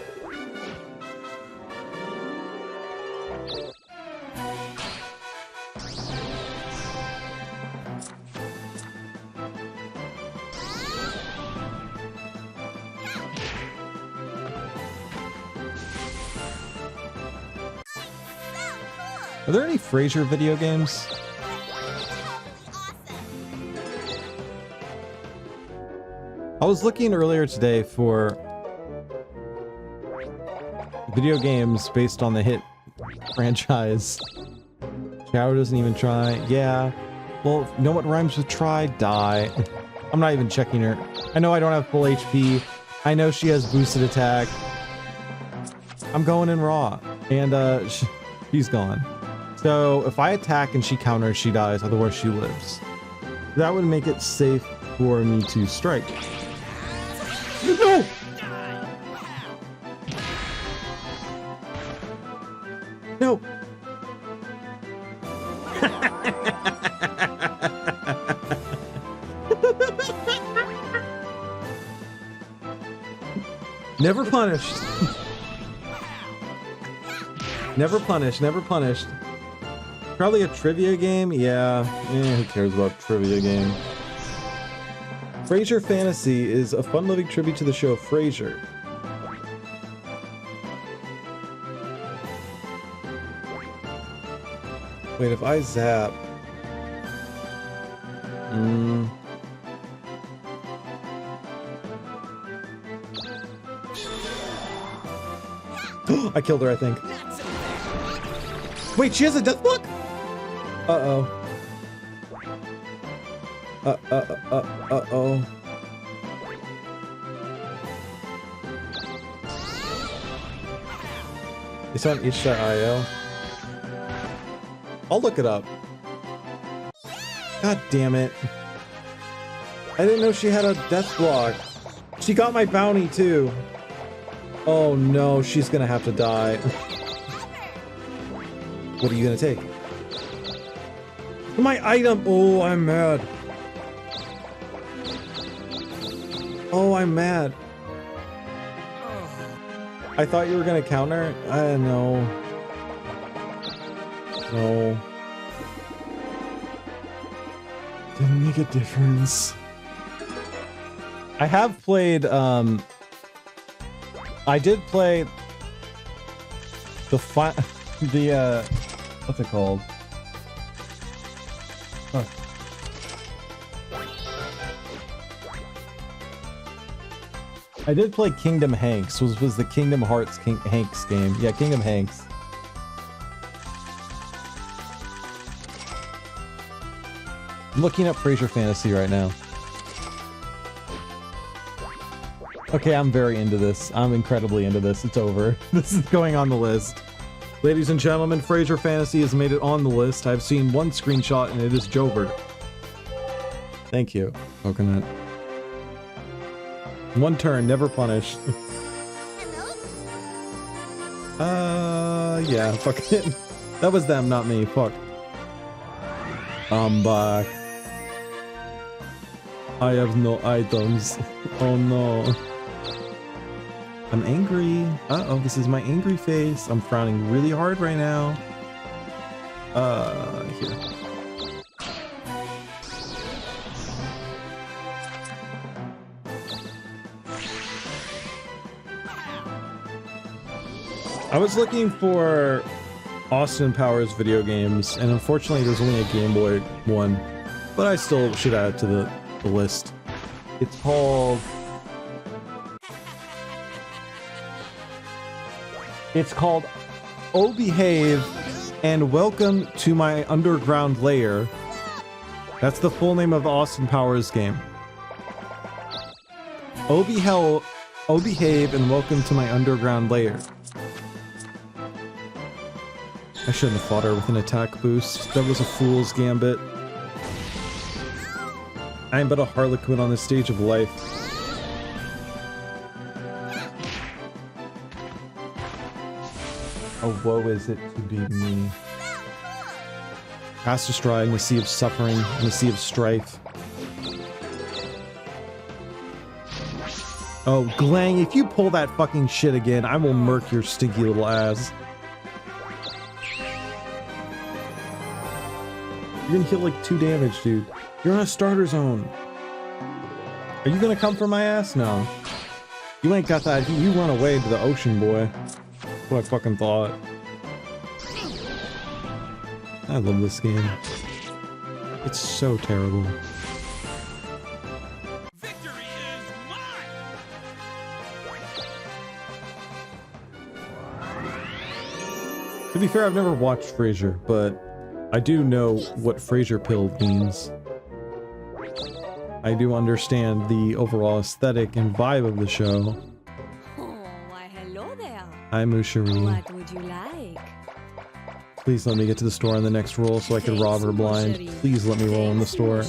Are there any Frasier video games? I was looking earlier today for video games based on the hit franchise. Shower doesn't even try. Yeah. Well, know what rhymes with try? Die. I'm not even checking her. I know I don't have full HP. I know she has boosted attack. I'm going in raw. And she's gone. So if I attack and she counters, she dies. Otherwise, she lives. That would make it safe for me to strike. No! No! Never punished. Never punished, never punished. Probably a trivia game? Yeah. Who cares about trivia game? Frasier Fantasy is a fun-loving tribute to the show Frasier. Wait, if I zap... I killed her, I think. Wait, she has a death block? Uh-oh. Uh-oh. It's on itch.io. I'll look it up. God damn it. I didn't know she had a death block. She got my bounty too. Oh no, she's gonna have to die. What are you gonna take? My item! Oh, I'm mad. Oh, I'm mad. I thought you were gonna counter. I know. No. Didn't make a difference. I have played, I did play the what's it called? Huh. I did play Kingdom Hanks, was the Kingdom Hearts Hanks game. Yeah, Kingdom Hanks. I'm looking up Frasier Fantasy right now. Okay, I'm very into this. I'm incredibly into this. It's over. This is going on the list. Ladies and gentlemen, Frasier Fantasy has made it on the list. I've seen one screenshot and it is Jobert. Thank you, Coconut. One turn, never punished. Yeah, fuck it. That was them, not me. Fuck. I'm back. I have no items. Oh no. I'm angry. Uh-oh, this is my angry face. I'm frowning really hard right now. Here. I was looking for Austin Powers video games, and unfortunately there's only a Game Boy one, but I still should add it to the list. It's called... Oh Behave and Welcome to My Underground Lair. That's the full name of the Austin Powers game. Oh Behave and Welcome to My Underground Lair. I shouldn't have fought her with an attack boost. That was a fool's gambit. I am but a harlequin on this stage of life. Oh, woe is it to be me. Cast a stride in the sea of suffering, in the sea of strife. Oh, Glang, if you pull that fucking shit again, I will murk your stinky little ass. You're gonna hit like 2 damage, dude. You're on a starter zone. Are you gonna come for my ass? No. You ain't got that. You run away to the ocean, boy. That's what I fucking thought. I love this game. It's so terrible. Victory is mine! To be fair, I've never watched Frasier, but I do know what Frasier pill means. I do understand the overall aesthetic and vibe of the show. Oh, why hello there. Hi, Mushari. What would you like? Please let me get to the store on the next roll so I can rob her blind. Please let me roll in the store.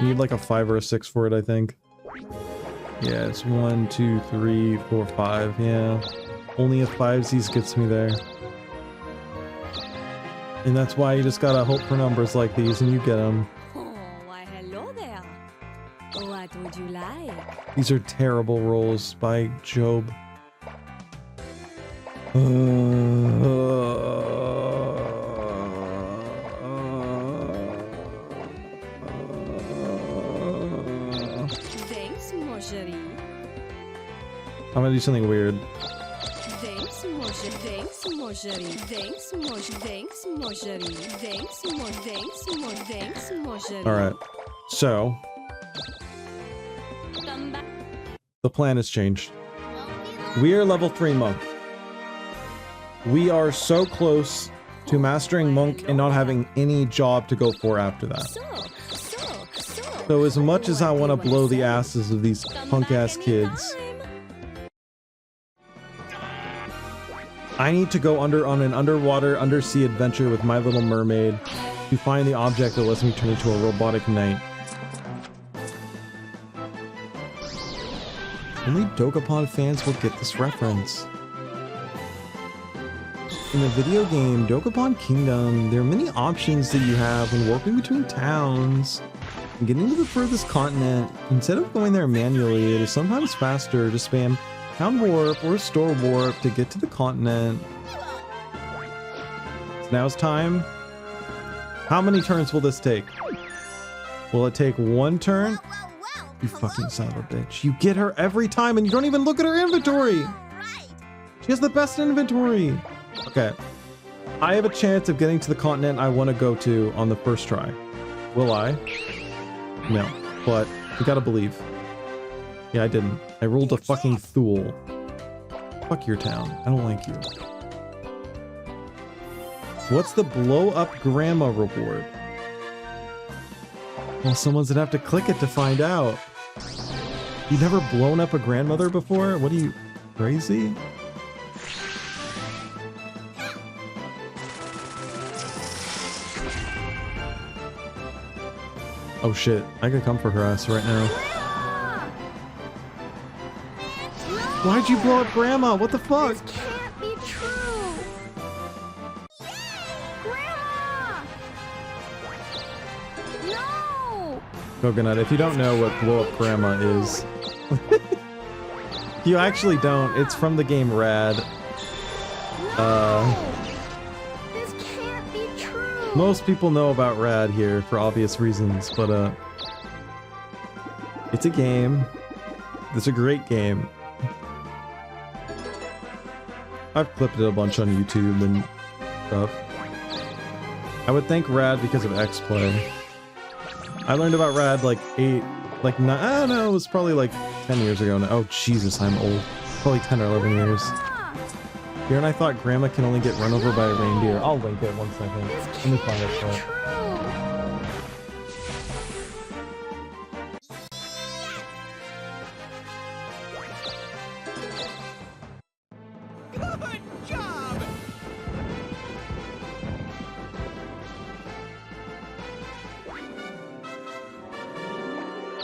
need like a 5 or a 6 for it, I think. Yeah, it's 1, 2, 3, 4, 5. Yeah. Only a 5s gets me there. And that's why you just gotta hope for numbers like these and you get them. Oh, why hello there. What would you like? These are terrible rolls by Job. Thanks, mon chéri. I'm gonna do something weird. Thanks, mon chéri. Thanks, mon chéri. Thanks, mon Thanks, mon chéri. Thanks, mon chéri. Alright. So, Come back. the plan has changed. We are level 3 monk. We are so close to mastering monk and not having any job to go for after that. So as much as I want to blow the asses of these punk-ass kids, I need to go on an underwater, undersea adventure with My Little Mermaid to find the object that lets me turn into a robotic knight. Only Dokapon fans will get this reference. In the video game Dokapon Kingdom, there are many options that you have when warping between towns and getting to the furthest continent. Instead of going there manually, it is sometimes faster to spam town warp or store warp to get to the continent. So now it's time. How many turns will this take? Will it take 1 turn? You fucking son of a bitch. You get her every time and you don't even look at her inventory! She has the best inventory! Okay. I have a chance of getting to the continent I want to go to on the first try. Will I? No. But you gotta believe. Yeah, I didn't. I rolled a fucking Thule. Fuck your town. I don't like you. What's the blow up grandma reward? Well, someone's gonna have to click it to find out. You've never blown up a grandmother before? What are you, crazy? Oh shit, I could come for her ass right now. Why'd you blow up grandma? What the fuck? This can't be true. Grandma! No! Coconut, if you don't know what blow up grandma is, you actually don't. It's from the game Rad. This can't be true. Most people know about Rad here for obvious reasons, but it's a game. It's a great game. I've clipped it a bunch on YouTube and stuff. I would think Rad because of X-Play. I learned about Rad like I don't know, it was probably like 10 years ago now. Oh Jesus, I'm old. Probably 10 or 11 years. Here, and I thought Grandma can only get run over by a reindeer. I'll link it 1 second. Let me find it first. Good job!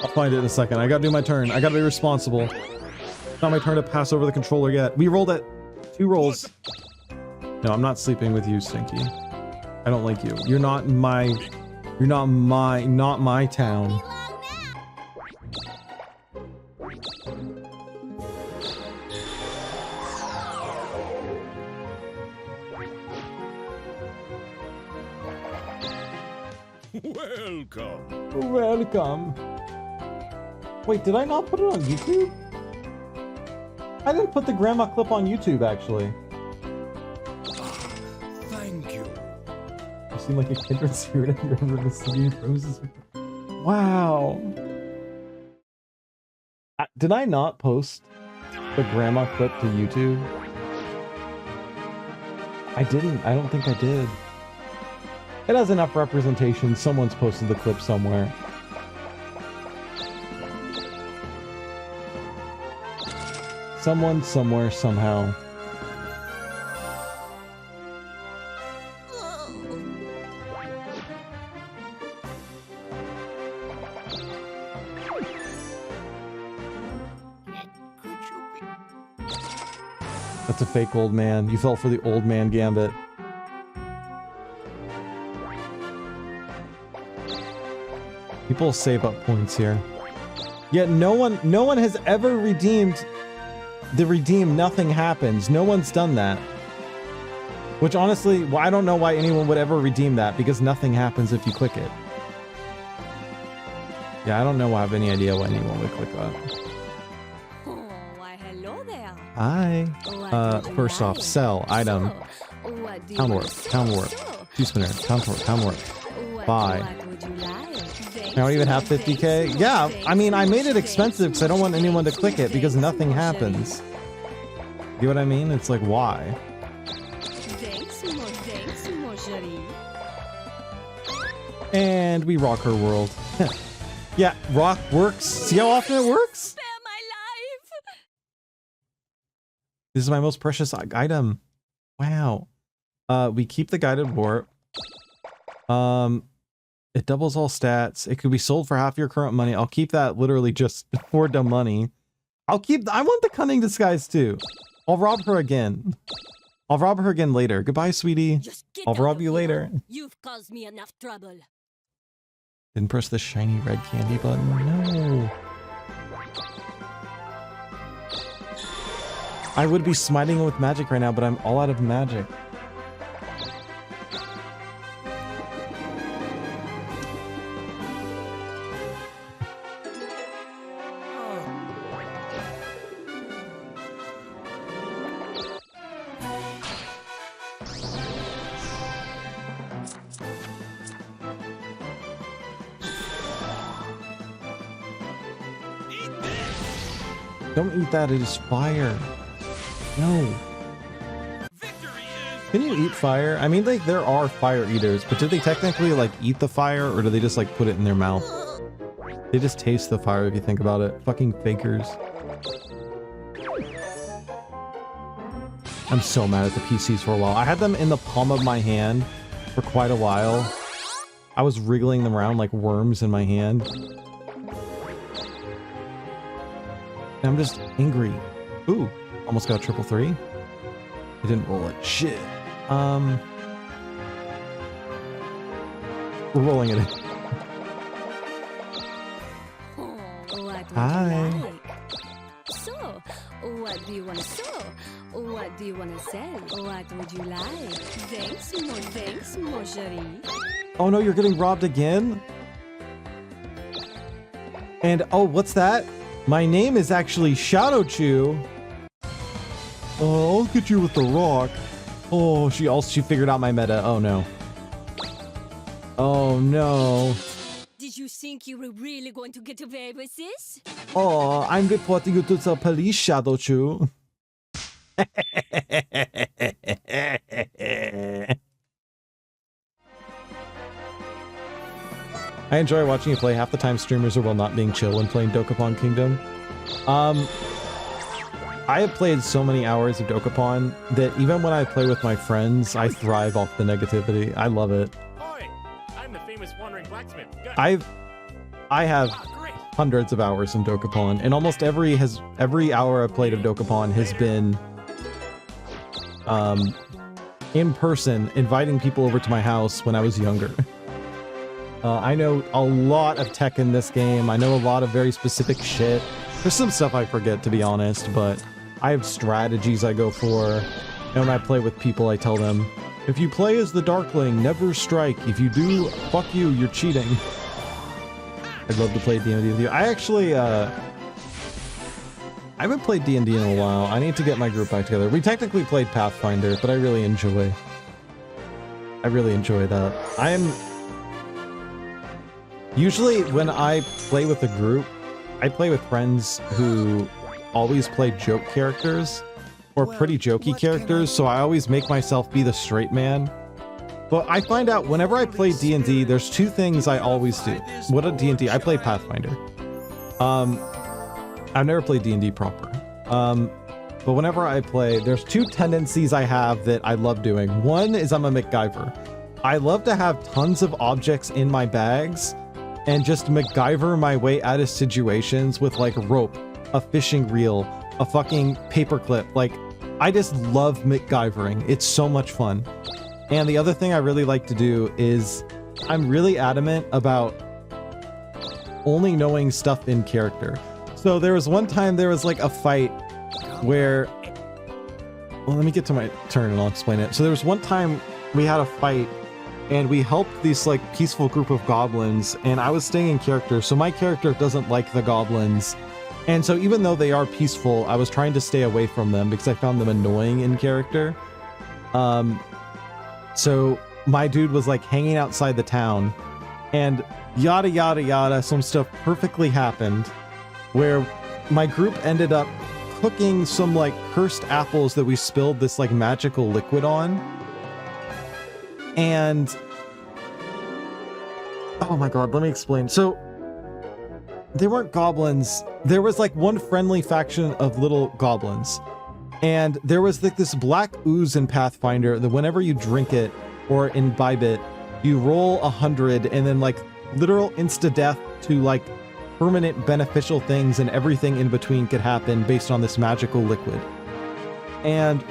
I'll find it in a second. I gotta do my turn. I gotta be responsible. It's not my turn to pass over the controller yet. We rolled it. 2 rolls. No, I'm not sleeping with you, Stinky. I don't like you. You're not my town. Welcome. Welcome. Wait, did I not put it on YouTube? I didn't put the grandma clip on YouTube, actually. Thank you. You seem like a kindred spirit if you're ever listening to roses. Wow. Did I not post the grandma clip to YouTube? I didn't. I don't think I did. It has enough representation. Someone's posted the clip somewhere. Someone, somewhere, somehow. That's a fake old man. You fell for the old man gambit. People save up points here. Yet no one has ever redeemed the redeem nothing happens. No one's done that. Which honestly, well, I don't know why anyone would ever redeem that, because nothing happens if you click it. Yeah, I don't know. I have any idea why anyone would click that. Oh, why, hello there. Hi. What do you First off, like? sell, item, So, what do you pound want? warp, pound warp, So, two spinner, pound warp. what- Buy. what would you like? Thanks, I don't even have thanks, 50k. thanks, Yeah, thanks, I mean, I made it thanks, expensive because I don't want anyone to click it because thanks, nothing thanks, happens. You know what I mean? It's like, why? Thanks, Marjorie. And we rock her world. Yeah, rock works. See how often it works? Spare my life. This is my most precious item. Wow. We keep the guided warp. It doubles all stats. It could be sold for half your current money. I'll keep that literally just for the money. I want the cunning disguise too. I'll rob her again. I'll rob her again later. Goodbye, sweetie. Just get I'll out rob of you here. later. You've caused me enough trouble. Didn't press the shiny red candy button. No. I would be smiting it with magic right now, but I'm all out of magic. Don't eat that, it is fire. No. Victory is Can you eat fire? I mean, like, there are fire eaters, but do they technically, like, eat the fire, or do they just, like, put it in their mouth? They just taste the fire if you think about it. Fucking fakers. I'm so mad at the PCs for a while. I had them in the palm of my hand for quite a while. I was wriggling them around like worms in my hand. And I'm just angry. Ooh, almost got a triple three. I didn't roll it. Shit. We're rolling it in. Oh, what would Hi. you like? So, what do you want to sew? What do you want to sell? What would you like? Thanks, Marjorie. Oh no, you're getting robbed again? And oh, what's that? My name is actually Shadow Chew. Oh, I'll get you with the rock. Oh, she figured out my meta. Oh no. Oh no. Did you think you were really going to get away with this? Oh, I'm reporting you to the police, Shadow Chew. I enjoy watching you play. Half the time streamers are well not being chill when playing Dokapon Kingdom. I have played so many hours of Dokapon that even when I play with my friends, I thrive off the negativity. I love it. Oi! I'm the famous wandering blacksmith. Good. I have Ah, great. hundreds of hours in Dokapon, and almost every hour I've played of Dokapon has been in person, inviting people over to my house when I was younger. I know a lot of tech in this game. I know a lot of very specific shit. There's some stuff I forget, to be honest, but I have strategies I go for. And when I play with people, I tell them, if you play as the Darkling, never strike. If you do, fuck you, you're cheating. I'd love to play D&D with you. I actually, I haven't played D&D in a while. I need to get my group back together. We technically played Pathfinder, but I really enjoy that. Usually when I play with a group, I play with friends who always play joke characters or pretty jokey characters, so I always make myself be the straight man. But I find out whenever I play D&D, there's two things I always do. What a D&D? I play Pathfinder. I've never played D&D proper. But whenever I play, there's two tendencies I have that I love doing. One is I'm a MacGyver. I love to have tons of objects in my bags and just MacGyver my way out of situations with like rope, a fishing reel, a fucking paperclip. Like, I just love MacGyvering. It's so much fun. And the other thing I really like to do is I'm really adamant about only knowing stuff in character. So there was one time there was like a fight where, well, let me get to my turn and I'll explain it. So there was one time we had a fight and we helped this like peaceful group of goblins, and I was staying in character. So my character doesn't like the goblins. And so even though they are peaceful, I was trying to stay away from them because I found them annoying in character. So my dude was like hanging outside the town, and yada yada yada, some stuff perfectly happened where my group ended up cooking some like cursed apples that we spilled this like magical liquid on. And oh my god, let me explain. So they weren't goblins. There was like one friendly faction of little goblins, and there was like this black ooze in Pathfinder that whenever you drink it or imbibe it, you roll 100 and then like literal insta-death to like permanent beneficial things, and everything in between could happen based on this magical liquid. And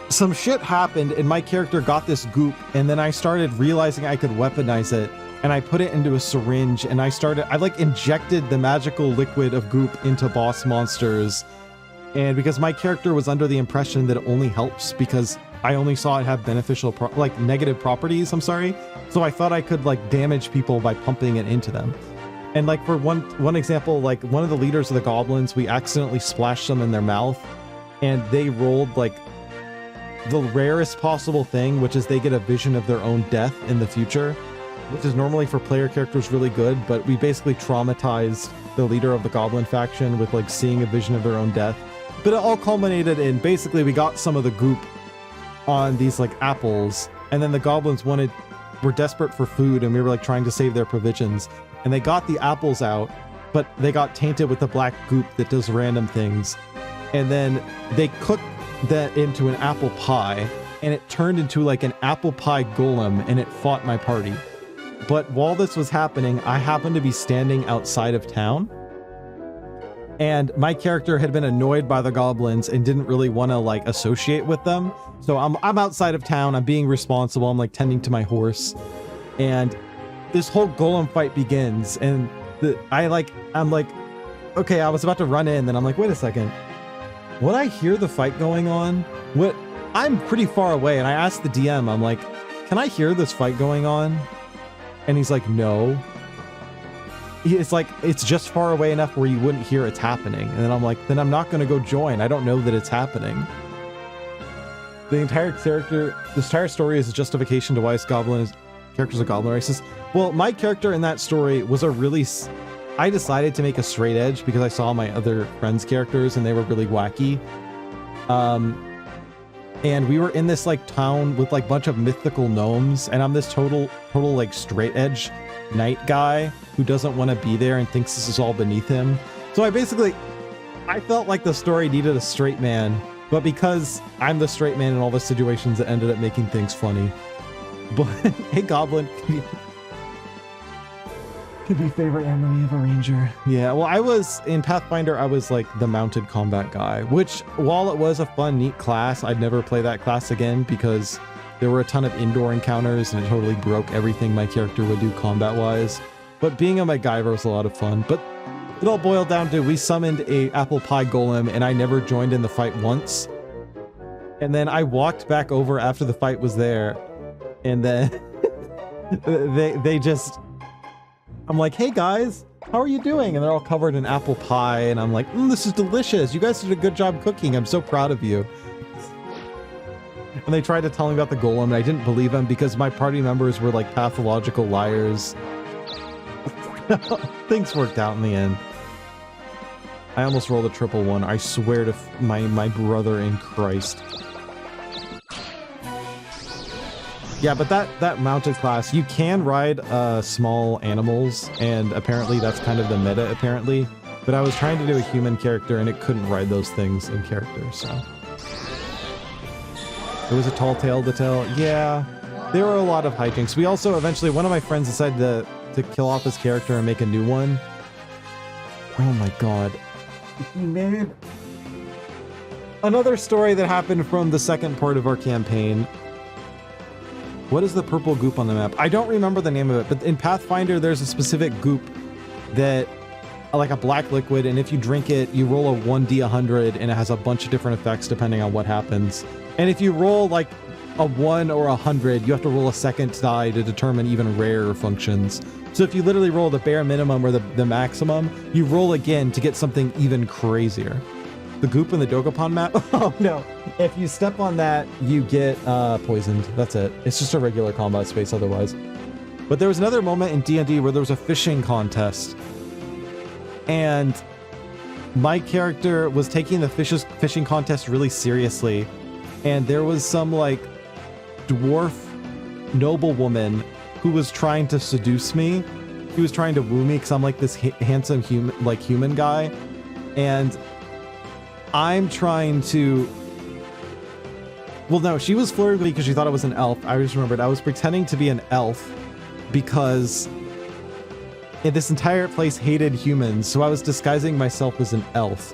some shit happened and my character got this goop, and then I started realizing I could weaponize it, and I put it into a syringe, and I like injected the magical liquid of goop into boss monsters. And because my character was under the impression that it only helps because I only saw it have beneficial like negative properties, I'm sorry. So I thought I could like damage people by pumping it into them. And like for one example, like one of the leaders of the goblins, we accidentally splashed them in their mouth, and they rolled like the rarest possible thing, which is they get a vision of their own death in the future, which is normally for player characters really good, but we basically traumatized the leader of the goblin faction with like seeing a vision of their own death. But it all culminated in basically we got some of the goop on these like apples, and then the goblins were desperate for food, and we were like trying to save their provisions, and they got the apples out, but they got tainted with the black goop that does random things, and then they cooked that into an apple pie, and it turned into like an apple pie golem, and it fought my party. But while this was happening, I happened to be standing outside of town, and my character had been annoyed by the goblins and didn't really want to like associate with them. So I'm outside of town, I'm being responsible, I'm like tending to my horse, and this whole golem fight begins, and I'm like, okay, I was about to run in, then I'm like, wait a second. Would I hear the fight going on? I'm pretty far away, and I asked the DM, I'm like, can I hear this fight going on? And he's like, no. It's like, it's just far away enough where you wouldn't hear it's happening. And then I'm like, then I'm not going to go join. I don't know that it's happening. This entire story is a justification to why this character's a goblin racist. Well, my character in that story was I decided to make a straight edge because I saw my other friends' characters and they were really wacky. And we were in this like town with like bunch of mythical gnomes, and I'm this total like straight edge knight guy who doesn't want to be there and thinks this is all beneath him. So I felt like the story needed a straight man, but because I'm the straight man in all the situations, it ended up making things funny. But hey, Goblin, could be favorite enemy of a ranger. Yeah, well, I was in Pathfinder, I was like the mounted combat guy, which while it was a fun, neat class, I'd never play that class again because there were a ton of indoor encounters and it totally broke everything my character would do combat-wise. But being a MacGyver was a lot of fun. But it all boiled down to we summoned a apple pie golem, and I never joined in the fight once. And then I walked back over after the fight was there, and then they just... I'm like, hey guys, how are you doing? And they're all covered in apple pie, and I'm like, this is delicious. You guys did a good job cooking. I'm so proud of you. And they tried to tell me about the golem, and I didn't believe them because my party members were like pathological liars. Things worked out in the end. I almost rolled a triple one. I swear to my brother in Christ. Yeah, but that mounted class, you can ride small animals, and apparently that's kind of the meta, apparently. But I was trying to do a human character, and it couldn't ride those things in character, so... It was a tall tale to tell. Yeah, there were a lot of hijinks. We also, eventually, one of my friends decided to kill off his character and make a new one. Oh my god. He made another story that happened from the second part of our campaign. What is the purple goop on the map? I don't remember the name of it, but in Pathfinder, there's a specific goop that, like a black liquid, and if you drink it, you roll a 1d100, and it has a bunch of different effects depending on what happens. And if you roll like a 1 or 100, you have to roll a second die to determine even rarer functions. So if you literally roll the bare minimum or the maximum, you roll again to get something even crazier. The goop in the Dokapon map? Oh no. If you step on that, you get poisoned. That's it. It's just a regular combat space otherwise. But there was another moment in D&D where there was a fishing contest. And my character was taking the fishing contest really seriously. And there was some like dwarf noblewoman who was trying to seduce me. He was trying to woo me because I'm like this handsome human guy. And I'm trying to... Well, no, she was flirting with me because she thought I was an elf. I just remembered I was pretending to be an elf because this entire place hated humans, so I was disguising myself as an elf.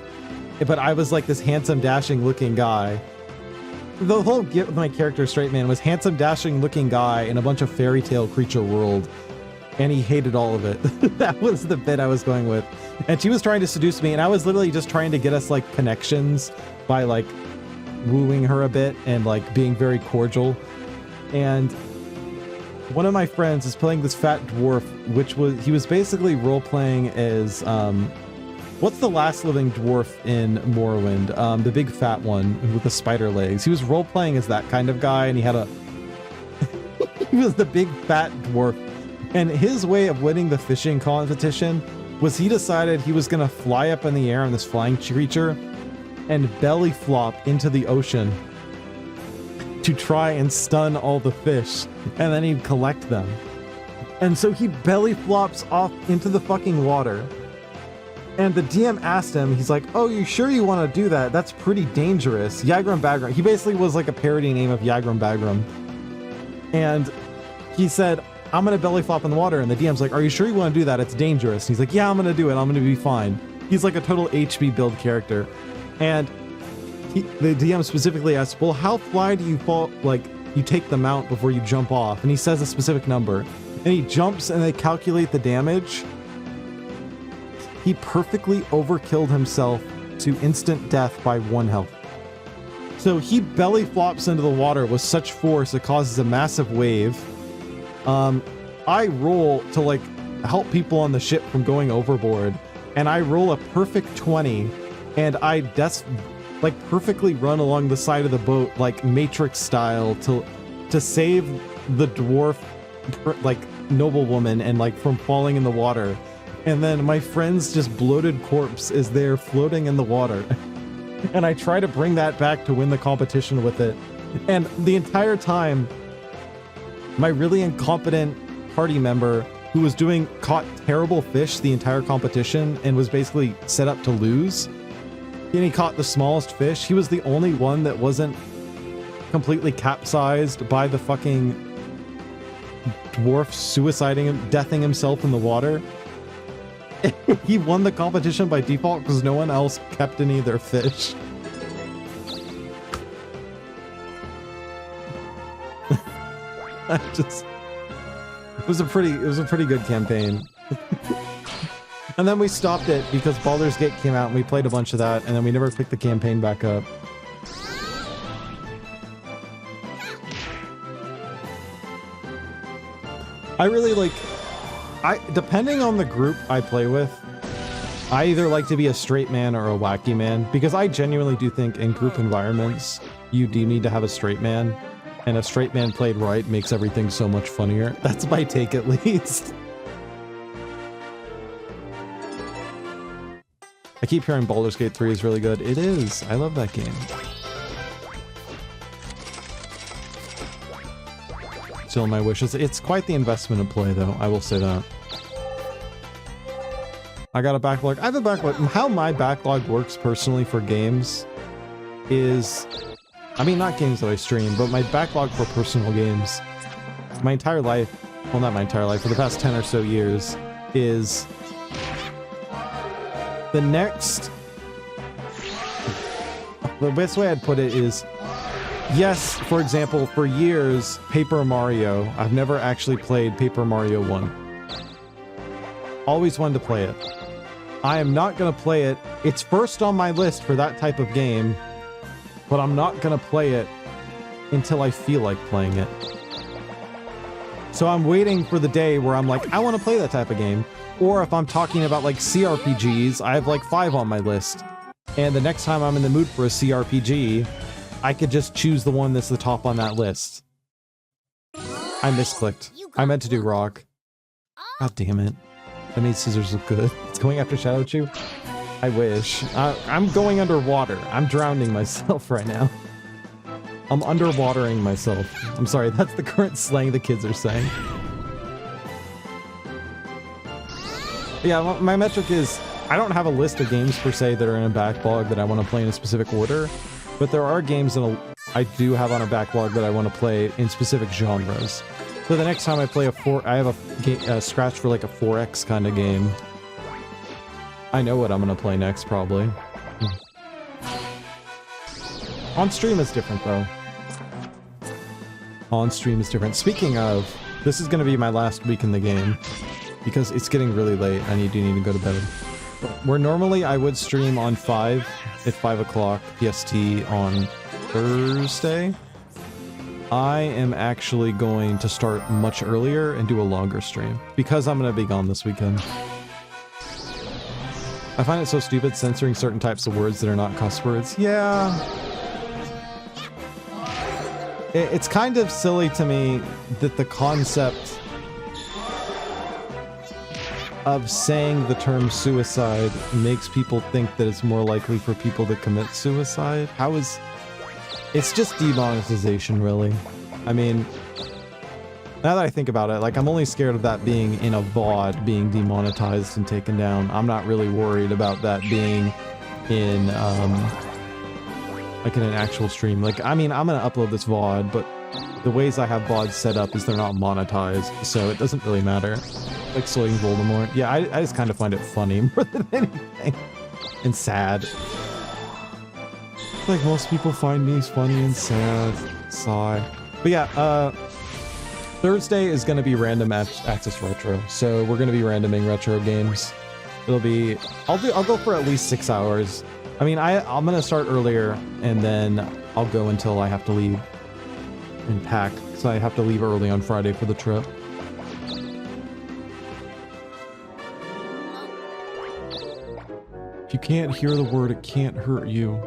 But I was like this handsome, dashing looking guy. The whole get with my character, Straight Man, was handsome, dashing looking guy in a bunch of fairy tale creature world. And he hated all of it. That was the bit I was going with. And she was trying to seduce me, and I was literally just trying to get us like connections by like wooing her a bit and like being very cordial. And one of my friends is playing this fat dwarf, he was basically role-playing as what's the last living dwarf in Morrowind? The big fat one with the spider legs. He was role-playing as that kind of guy, and he had a he was the big fat dwarf. And his way of winning the fishing competition was he decided he was going to fly up in the air on this flying creature and belly flop into the ocean to try and stun all the fish, and then he'd collect them. And so he belly flops off into the fucking water. And the DM asked him, he's like, "Oh, you sure you want to do that? That's pretty dangerous." Yagrum Bagram. He basically was like a parody name of Yagrum Bagram. And he said, "I'm going to belly flop in the water." And the DM's like, "Are you sure you want to do that? It's dangerous." And he's like, "Yeah, I'm going to do it. I'm going to be fine." He's like a total HB build character. And the DM specifically asked, "Well, how fly do you fall? Like, you take the mount before you jump off?" And he says a specific number. And he jumps and they calculate the damage. He perfectly overkilled himself to instant death by 1 health. So he belly flops into the water with such force it causes a massive wave. I roll to like help people on the ship from going overboard, and I roll a perfect 20, and I like perfectly run along the side of the boat like Matrix style to save the dwarf like noblewoman and like from falling in the water. And then my friend's just bloated corpse is there floating in the water. And I try to bring that back to win the competition with it. And the entire time, my really incompetent party member who was caught terrible fish the entire competition and was basically set up to lose. And he caught the smallest fish. He was the only one that wasn't completely capsized by the fucking dwarf deathing himself in the water. He won the competition by default because no one else kept any of their fish. It was a pretty good campaign. And then we stopped it because Baldur's Gate came out and we played a bunch of that, and then we never picked the campaign back up. I really like... depending on the group I play with, I either like to be a straight man or a wacky man, because I genuinely do think in group environments, you do need to have a straight man, and a straight man played right makes everything so much funnier. That's my take, at least. I keep hearing Baldur's Gate 3 is really good. It is. I love that game. Still my wishes. It's quite the investment of play, though. I will say that. I got a backlog. I have a backlog. How my backlog works personally for games is... I mean, not games that I stream, but my backlog for personal games. My entire life... Well, not my entire life. For the past 10 or so years is... The next the best way I'd put it is, yes, for example, for years, Paper Mario, I've never actually played Paper Mario 1. Always wanted to play it. I am not going to play it. It's first on my list for that type of game, but I'm not going to play it until I feel like playing it. So I'm waiting for the day where I'm like, I want to play that type of game. Or if I'm talking about like CRPGs, I have like 5 on my list. And the next time I'm in the mood for a CRPG, I could just choose the one that's the top on that list. I misclicked. I meant to do rock. God damn it. That made scissors look good. It's going after Shadow Chew? I wish. I'm going underwater. I'm drowning myself right now. I'm underwatering myself. I'm sorry, that's the current slang the kids are saying. Yeah, my metric is, I don't have a list of games per se that are in a backlog that I want to play in a specific order, but there are games that I do have on a backlog that I want to play in specific genres. So the next time I play I have a scratch for like a 4X kind of game. I know what I'm going to play next, probably. On stream is different, though. On stream is different. Speaking of, this is going to be my last week in the game, because it's getting really late. I do need to go to bed. Where normally I would stream on 5 at 5 o'clock PST on Thursday, I am actually going to start much earlier and do a longer stream, because I'm going to be gone this weekend. I find it so stupid censoring certain types of words that are not cuss words. Yeah. It's kind of silly to me that the concept of saying the term suicide makes people think that it's more likely for people to commit suicide. How is... It's just demonetization, really. I mean, now that I think about it, like, I'm only scared of that being in a VOD being demonetized and taken down. I'm not really worried about that being in, like in an actual stream. Like, I mean, I'm gonna upload this VOD, but the ways I have VODs set up is they're not monetized, so it doesn't really matter. Like Soying Voldemort. Yeah, I just kind of find it funny more than anything. And sad. Like most people find me funny and sad. Sigh. But yeah, Thursday is gonna be random access retro, so we're gonna be randoming retro games. It'll be, I'll go for at least 6 hours. I mean, I'm gonna start earlier, and then I'll go until I have to leave and pack, so I have to leave early on Friday for the trip. If you can't hear the word, it can't hurt you.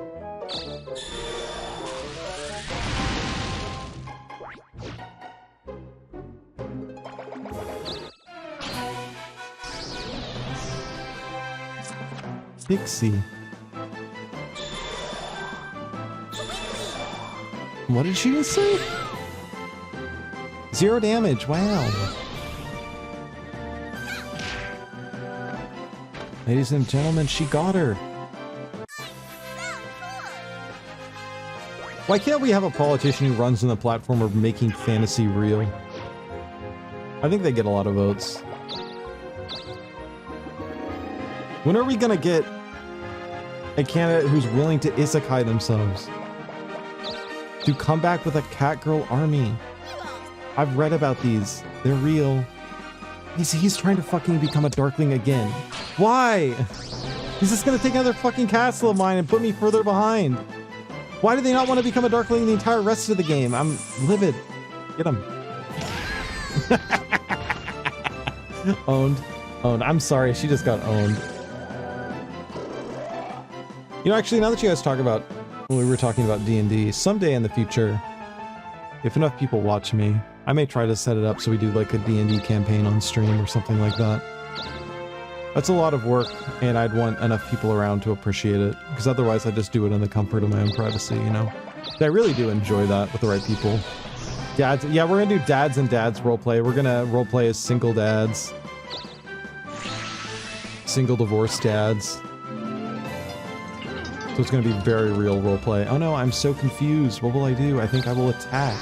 Pixie. What did she just say? 0 damage, wow. Ladies and gentlemen, she got her. Why can't we have a politician who runs on the platform of making fantasy real? I think they get a lot of votes. When are we gonna get a candidate who's willing to isekai themselves? To come back with a Catgirl army. I've read about these. They're real. He's trying to fucking become a Darkling again. Why? He's just gonna take another fucking castle of mine and put me further behind. Why do they not want to become a Darkling the entire rest of the game? I'm livid. Get him. Owned. Owned. I'm sorry, she just got owned. You know, actually, now that you guys talk about when we were talking about D&D, someday in the future, if enough people watch me, I may try to set it up so we do like a D&D campaign on stream or something like that. That's a lot of work, and I'd want enough people around to appreciate it, because otherwise I just do it in the comfort of my own privacy, you know? But I really do enjoy that with the right people. Dads, yeah, we're gonna do dads and dads roleplay. We're gonna roleplay as single dads. Single divorced dads. So it's going to be very real roleplay. Oh no, I'm so confused. What will I do? I think I will attack.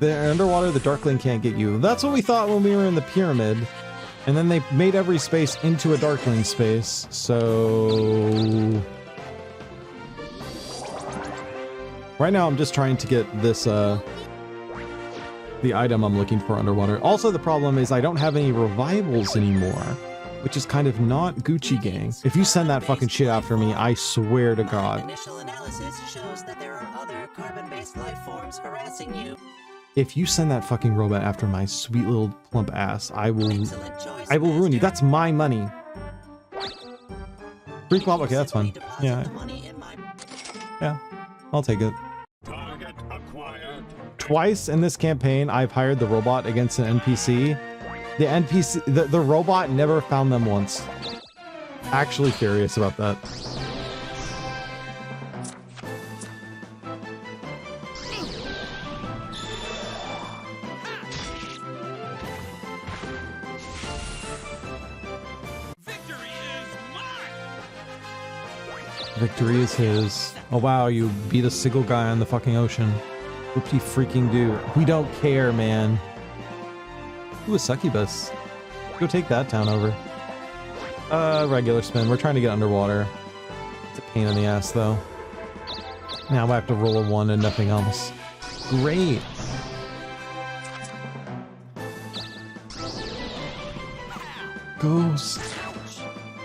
Underwater, the Darkling can't get you. That's what we thought when we were in the pyramid. And then they made every space into a Darkling space, so... Right now I'm just trying to get this, the item I'm looking for underwater. Also, the problem is I don't have any revivals anymore, which is kind of not Gucci gang. If you send that fucking shit after me, I swear to God. Initial analysis shows that there are other carbon-based life forms harassing you. If you send that fucking robot after my sweet little plump ass, I will ruin you. That's my money. Free plump, okay, that's fine. Yeah. Yeah, I'll take it. Target acquired. Twice in this campaign, I've hired the robot against an NPC. The NPC, the robot never found them once. Actually curious about that. Victory is his. Oh wow, you beat a single guy on the fucking ocean. Whoopty freaking do. We don't care, man. Ooh, a succubus. Go take that town over. Regular spin. We're trying to get underwater. It's a pain in the ass, though. Now I have to roll a 1 and nothing else. Great. Ghost.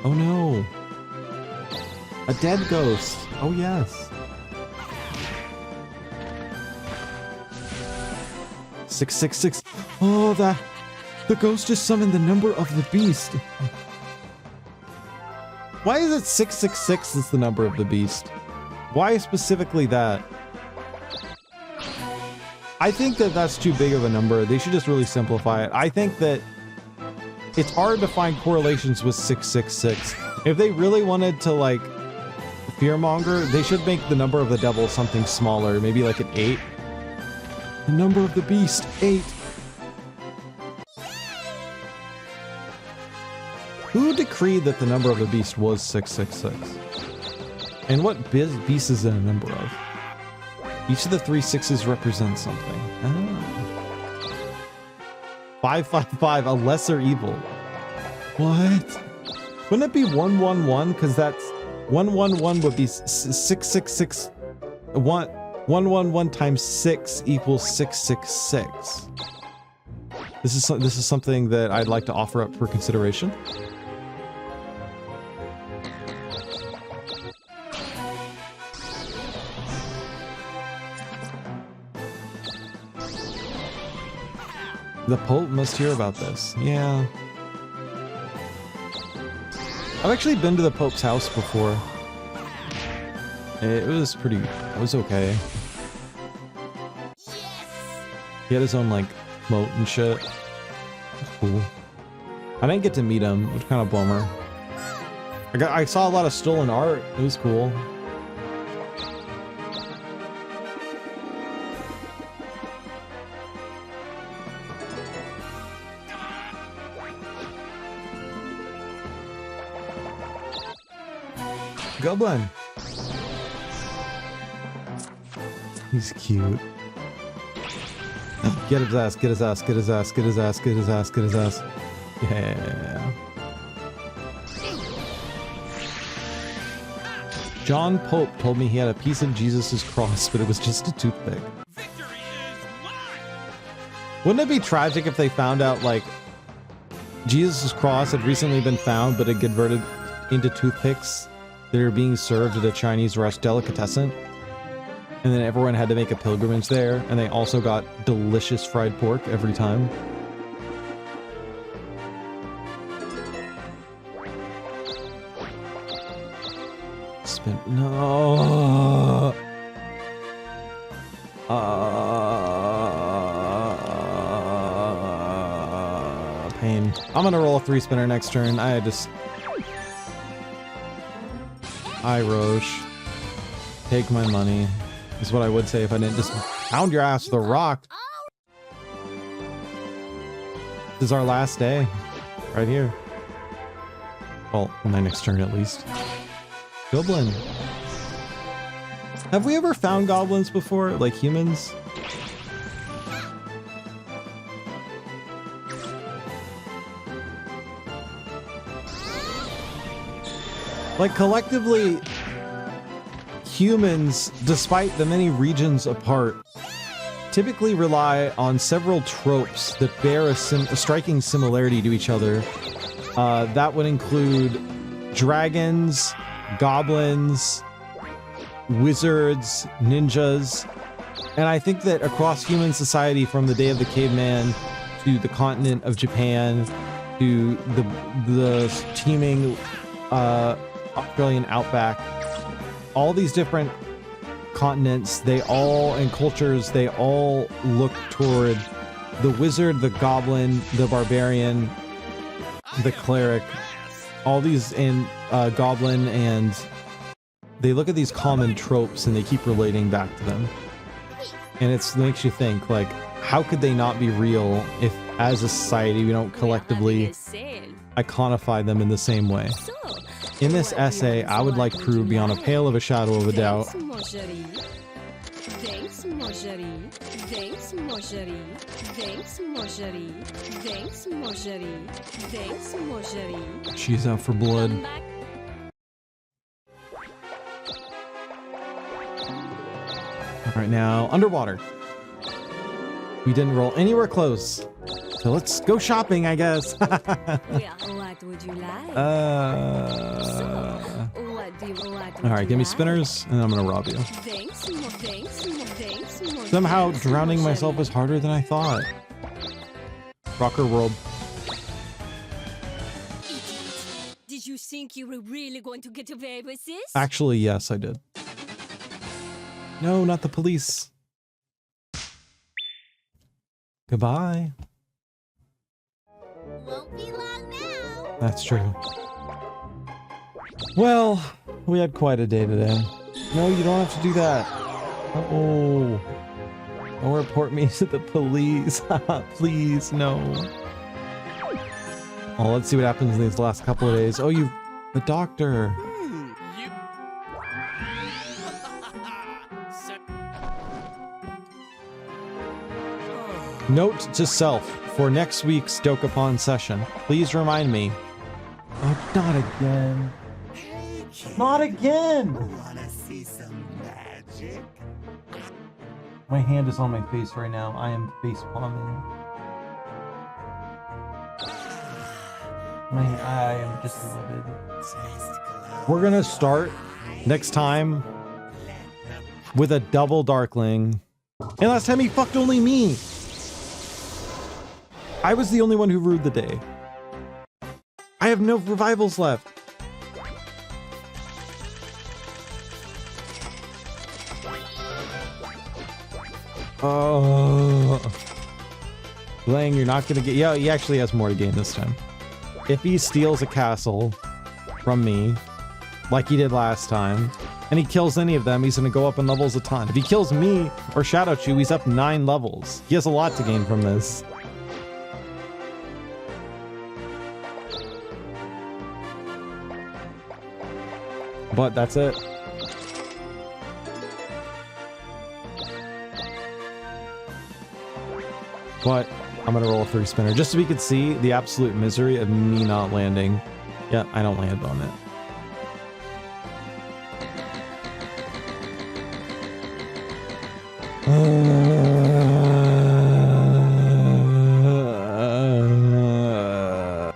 Oh no. A dead ghost. Oh yes. 666. Oh, the ghost just summoned the number of the beast. Why is it 666 is the number of the beast? Why specifically that? I think that that's too big of a number. They should just really simplify it. I think that it's hard to find correlations with 666. If they really wanted to, like, fearmonger, they should make the number of the devil something smaller, maybe like an 8. The number of the beast, 8. Who decreed that the number of the beast was 666? And what beast is it a number of? Each of the 3 6s represents something. Oh. 555, a lesser evil. What? Wouldn't it be 111? Because that's 111 would be 666. 111 times 6 equals 666. This is something that I'd like to offer up for consideration. The Pope must hear about this. Yeah. I've actually been to the Pope's house before. It was pretty... It was okay. He had his own, like, moat and shit. It was cool. I didn't get to meet him, which kind of bummer. I saw a lot of stolen art. It was cool. Goblin. He's cute. Get his ass, get his ass, get his ass, get his ass, get his ass, get his ass. Yeah. John Pope told me he had a piece of Jesus' cross, but it was just a toothpick. Victory is mine! Wouldn't it be tragic if they found out, like, Jesus' cross had recently been found, but it converted into toothpicks that are being served at a Chinese delicatessen? And then everyone had to make a pilgrimage there, and they also got delicious fried pork every time. Spin... No! Pain. I'm gonna roll a 3-spinner next turn. I Roche. Take my money. Is what I would say if I didn't just pound your ass with a rock. This is our last day. Right here. Well, my next turn at least. Goblin. Have we ever found goblins before? Like humans? Like, collectively, humans, despite the many regions apart, typically rely on several tropes that bear a striking similarity to each other. That would include dragons, goblins, wizards, ninjas, and I think that across human society, from the day of the caveman to the continent of Japan to the teeming Australian outback, all these different continents, they all, and cultures, they all look toward the wizard, the goblin, the barbarian, the cleric, all these, and goblin, and they look at these common tropes and they keep relating back to them. And it makes you think, like, how could they not be real if, as a society, we don't collectively iconify them in the same way? In this essay, I would like proof beyond a pale of a shadow of a doubt. Thanks, Marjorie. Thanks, Marjorie. Thanks, Marjorie. Thanks, Marjorie. Thanks, Marjorie. She's out for blood. All right, now, underwater. We didn't roll anywhere close. So let's go shopping, I guess. Well, what would you like? All right, give me spinners, and I'm gonna rob you. Thanks, thanks, Somehow, drowning myself is harder than I thought. Rocker world. Did you think you were really going to get away with this? Actually, yes, I did. No, not the police. Goodbye. Won't be long now. That's true. Well, we had quite a day today. No, you don't have to do that. Oh. Don't report me to the police. Please, no. Oh, let's see what happens in these last couple of days. Oh, the doctor. Note to self, for next week's Dokapon session, please remind me. Oh, not again. Not again! Wanna see some magic? My hand is on my face right now. I am face palming. I am just livid. We're gonna start next time with a double Darkling. And last time he fucked only me. I was the only one who ruled the day. I have no revivals left. Oh. Lang, you're not gonna get... Yeah, he actually has more to gain this time. If he steals a castle from me, like he did last time, and he kills any of them, he's gonna go up in levels a ton. If he kills me or Shadow Chew, he's up 9 levels. He has a lot to gain from this. But that's it. But I'm gonna roll a 3 spinner just so we could see the absolute misery of me not landing. Yeah, I don't land on it.